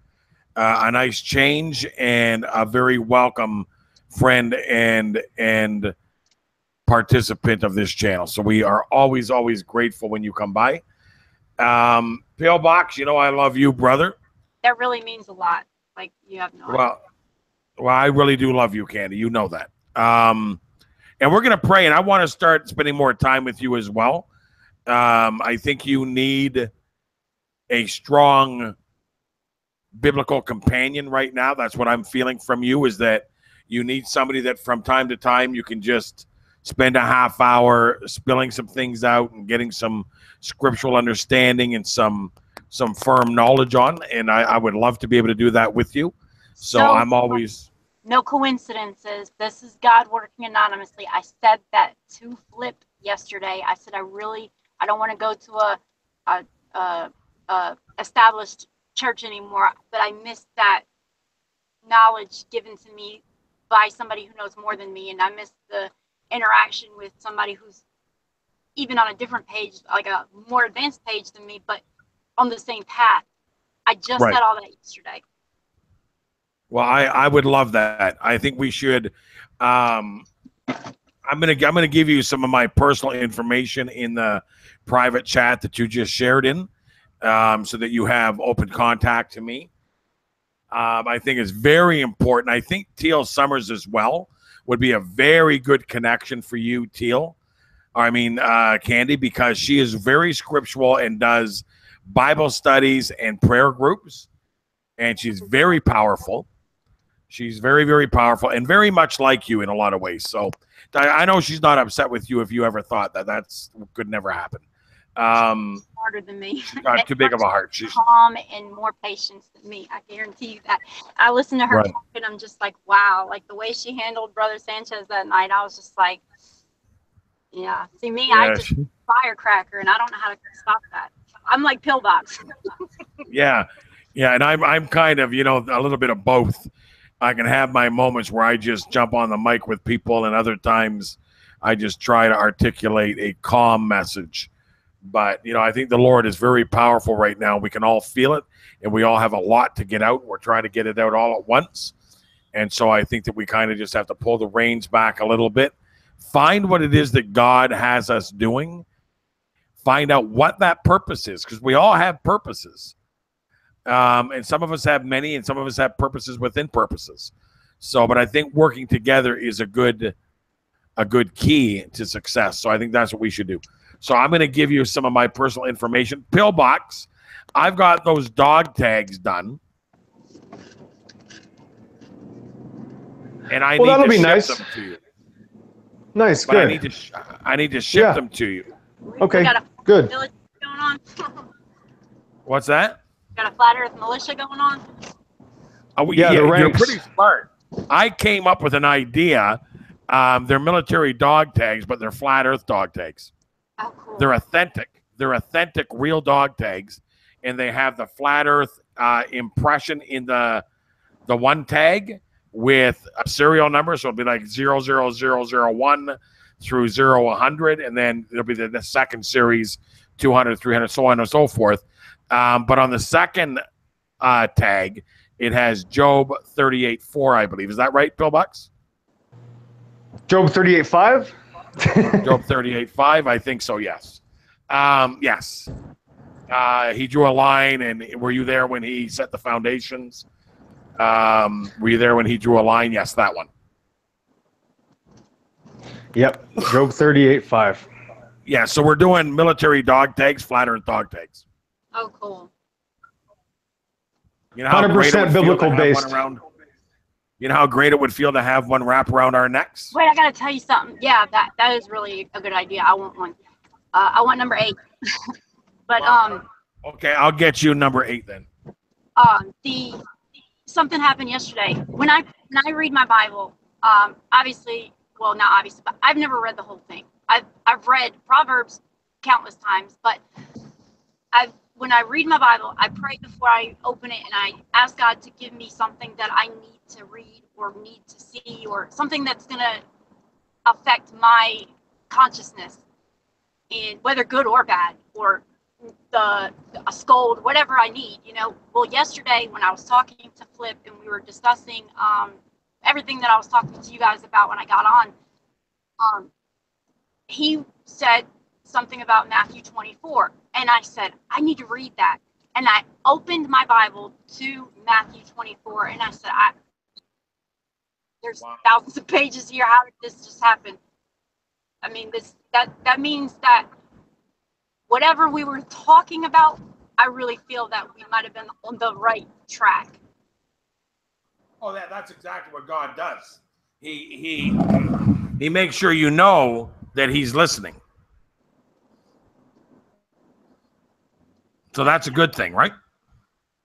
a nice change, and a very welcome friend and participant of this channel. So we are always grateful when you come by. Pillbox, I love you, brother. That really means a lot. Like, you have no idea. Well, I really do love you, Candy. You know that. And we're going to pray, and I want to start spending more time with you as well. I think you need a strong biblical companion right now. That's what I'm feeling from you, is that you need somebody that from time to time you can just spend a half hour spilling some things out and getting some scriptural understanding and some firm knowledge on. And I would love to be able to do that with you. So I'm always... No coincidences. This is God working anonymously. I said that to Flip yesterday. I said, I don't want to go to a established church anymore, but I miss that knowledge given to me by somebody who knows more than me, and I miss the interaction with somebody who's even on a different page, like a more advanced page than me, but on the same path. I just said all that yesterday. Well, I would love that. I think we should. I'm gonna give you some of my personal information in the private chat that you just shared in, so that you have open contact to me. I think it's very important. I think Teal Summers as well would be a very good connection for you, Teal. I mean, Candy, because she is very scriptural and does Bible studies and prayer groups, and she's very powerful. She's very, very powerful and very much like you in a lot of ways. So I know she's not upset with you if you ever thought that could never happen. She's smarter than me. She's got too big of a heart. She's calm and more patience than me. I guarantee you that. I listened to her talk and I'm just like, wow. Like the way she handled Brother Sanchez that night, I was just like, yeah. See me, I just firecracker, and I don't know how to stop that. I'm like pillbox. Yeah, and I'm kind of, a little bit of both. I can have my moments where I just jump on the mic with people, and other times I just try to articulate a calm message. But, I think the Lord is very powerful right now. We can all feel it, and we all have a lot to get out. We're trying to get it out all at once. And so I think that we kind of just have to pull the reins back a little bit, find what it is that God has us doing, find out what that purpose is, because we all have purposes. And some of us have many, and some of us have purposes within purposes. So, but I think working together is a good key to success. So I think that's what we should do. So I'm going to give you some of my personal information. Pillbox, I've got those dog tags done. And I need to ship them to you. Nice, but good. I need to ship them to you. Okay, good. Going on. What's that? Got a flat earth militia going on. Oh, yeah, you're pretty smart. I came up with an idea. They're military dog tags, but they're flat earth dog tags. Oh, cool. They're authentic. They're authentic, real dog tags, and they have the flat earth impression in the one tag with a serial number. So it'll be like 00001 through 0100, and then it'll be the second series, 200, 300, so on and so forth. But on the second tag, it has Job 38:4, I believe. Is that right, Pillbox? Job 38:5? Job 38:5, I think so, yes. Yes. He drew a line, and were you there when he set the foundations? Were you there when he drew a line? Yes, that one. Yep, Job 38:5. Yeah, so we're doing military dog tags, flat earth dog tags. Oh, cool. You know how 100% biblical based. You know how great it would feel to have one wrap around our necks? Wait, I got to tell you something. Yeah, that is really a good idea. I want one. I want number 8. But okay, I'll get you number 8 then. Something happened yesterday. When I read my Bible, obviously, well, not obviously, but I've never read the whole thing. I've read Proverbs countless times, but when I read my Bible, I pray before I open it, and I ask God to give me something that I need to read or need to see, or something that's going to affect my consciousness, and whether good or bad, or a scold, whatever I need, Well, yesterday when I was talking to Flip and we were discussing everything that I was talking to you guys about when I got on, he said something about Matthew 24. And I said, I need to read that. And I opened my Bible to Matthew 24. And I said, there's thousands of pages here. How did this just happen? I mean, that means that whatever we were talking about I really feel that we might have been on the right track. Oh, that's exactly what God does. He makes sure you know that he's listening. So that's a good thing, right?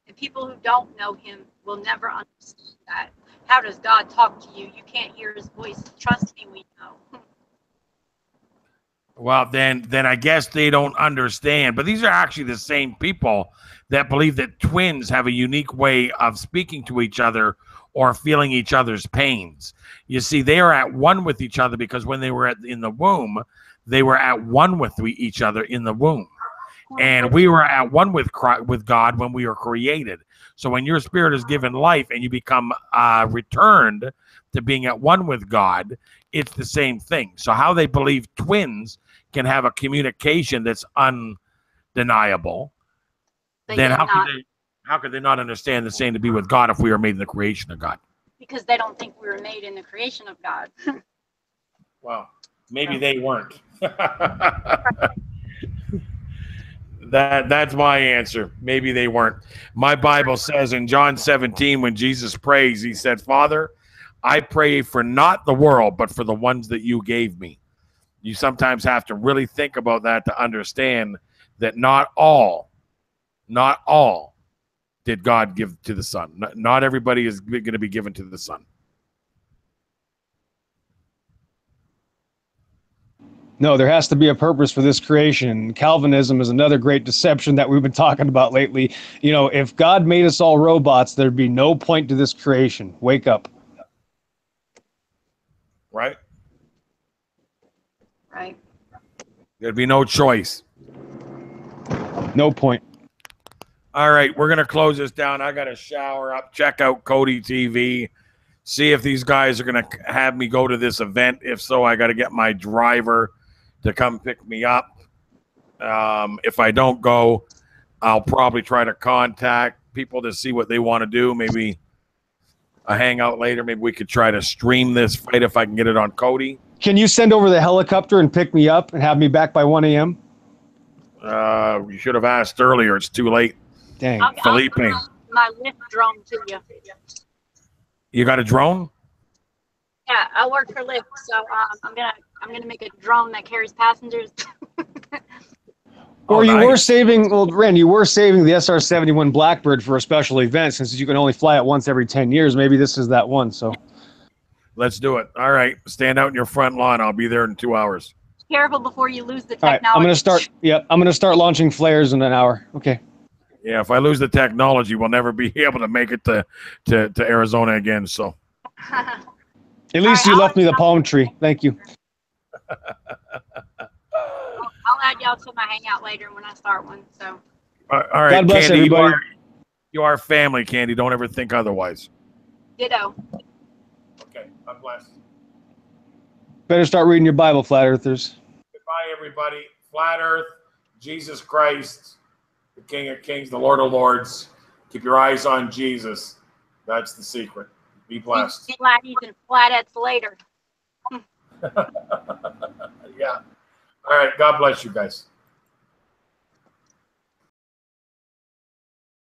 And people who don't know him will never understand that. How does God talk to you? You can't hear his voice. Trust me, we know. Well, then I guess they don't understand. But these are actually the same people that believe that twins have a unique way of speaking to each other or feeling each other's pains. You see, they are at one with each other because when they were in the womb, they were at one with each other in the womb. And we were at one with God when we were created. So when your spirit is given life and you become returned to being at one with God, it's the same thing. So how they believe twins can have a communication that's undeniable, then how could they not understand the same to be with God if we were made in the creation of God? Because they don't think we were made in the creation of God. Well, maybe they weren't. That's my answer. Maybe they weren't. My Bible says in John 17, when Jesus prays, he said, Father, I pray for not the world, but for the ones that you gave me. You sometimes have to really think about that to understand that not all did God give to the Son. Not everybody is going to be given to the Son. No, there has to be a purpose for this creation. Calvinism is another great deception that we've been talking about lately. You know, if God made us all robots, there'd be no point to this creation. Wake up. Right? Right. There'd be no choice. No point. All right, we're going to close this down. I got to shower up, check out Cody TV, see if these guys are going to have me go to this event. If so, I got to get my driver to come pick me up. If I don't go, I'll probably try to contact people to see what they want to do. Maybe a hangout later. Maybe we could try to stream this fight if I can get it on Cody. Can you send over the helicopter and pick me up and have me back by 1 a.m.? You should have asked earlier. It's too late. Dang. Felipe. I'll my lift drone to you. You got a drone? Yeah, I work for Lyft, so I'm gonna make a drone that carries passengers. Or you nice. were saving, well, Ren, you were saving the SR-71 Blackbird for a special event since you can only fly it once every 10 years. Maybe this is that one. So let's do it. All right, stand out in your front lawn. I'll be there in 2 hours. Careful before you lose the all technology. right, I'm gonna start. Yep, I'm gonna start launching flares in an hour. Okay. Yeah, if I lose the technology, we'll never be able to make it to Arizona again. So at least you left me the palm tree. Thank you. I'll add y'all to my hangout later when I start one. So. All right, God bless Candy, everybody. You are family, Candy. Don't ever think otherwise. Ditto. Okay, God bless. Better start reading your Bible, flat earthers. Goodbye, everybody. Flat Earth, Jesus Christ, the King of Kings, the Lord of Lords. Keep your eyes on Jesus. That's the secret. Be blessed. Flatties and flatheads later. Yeah. All right. God bless you guys.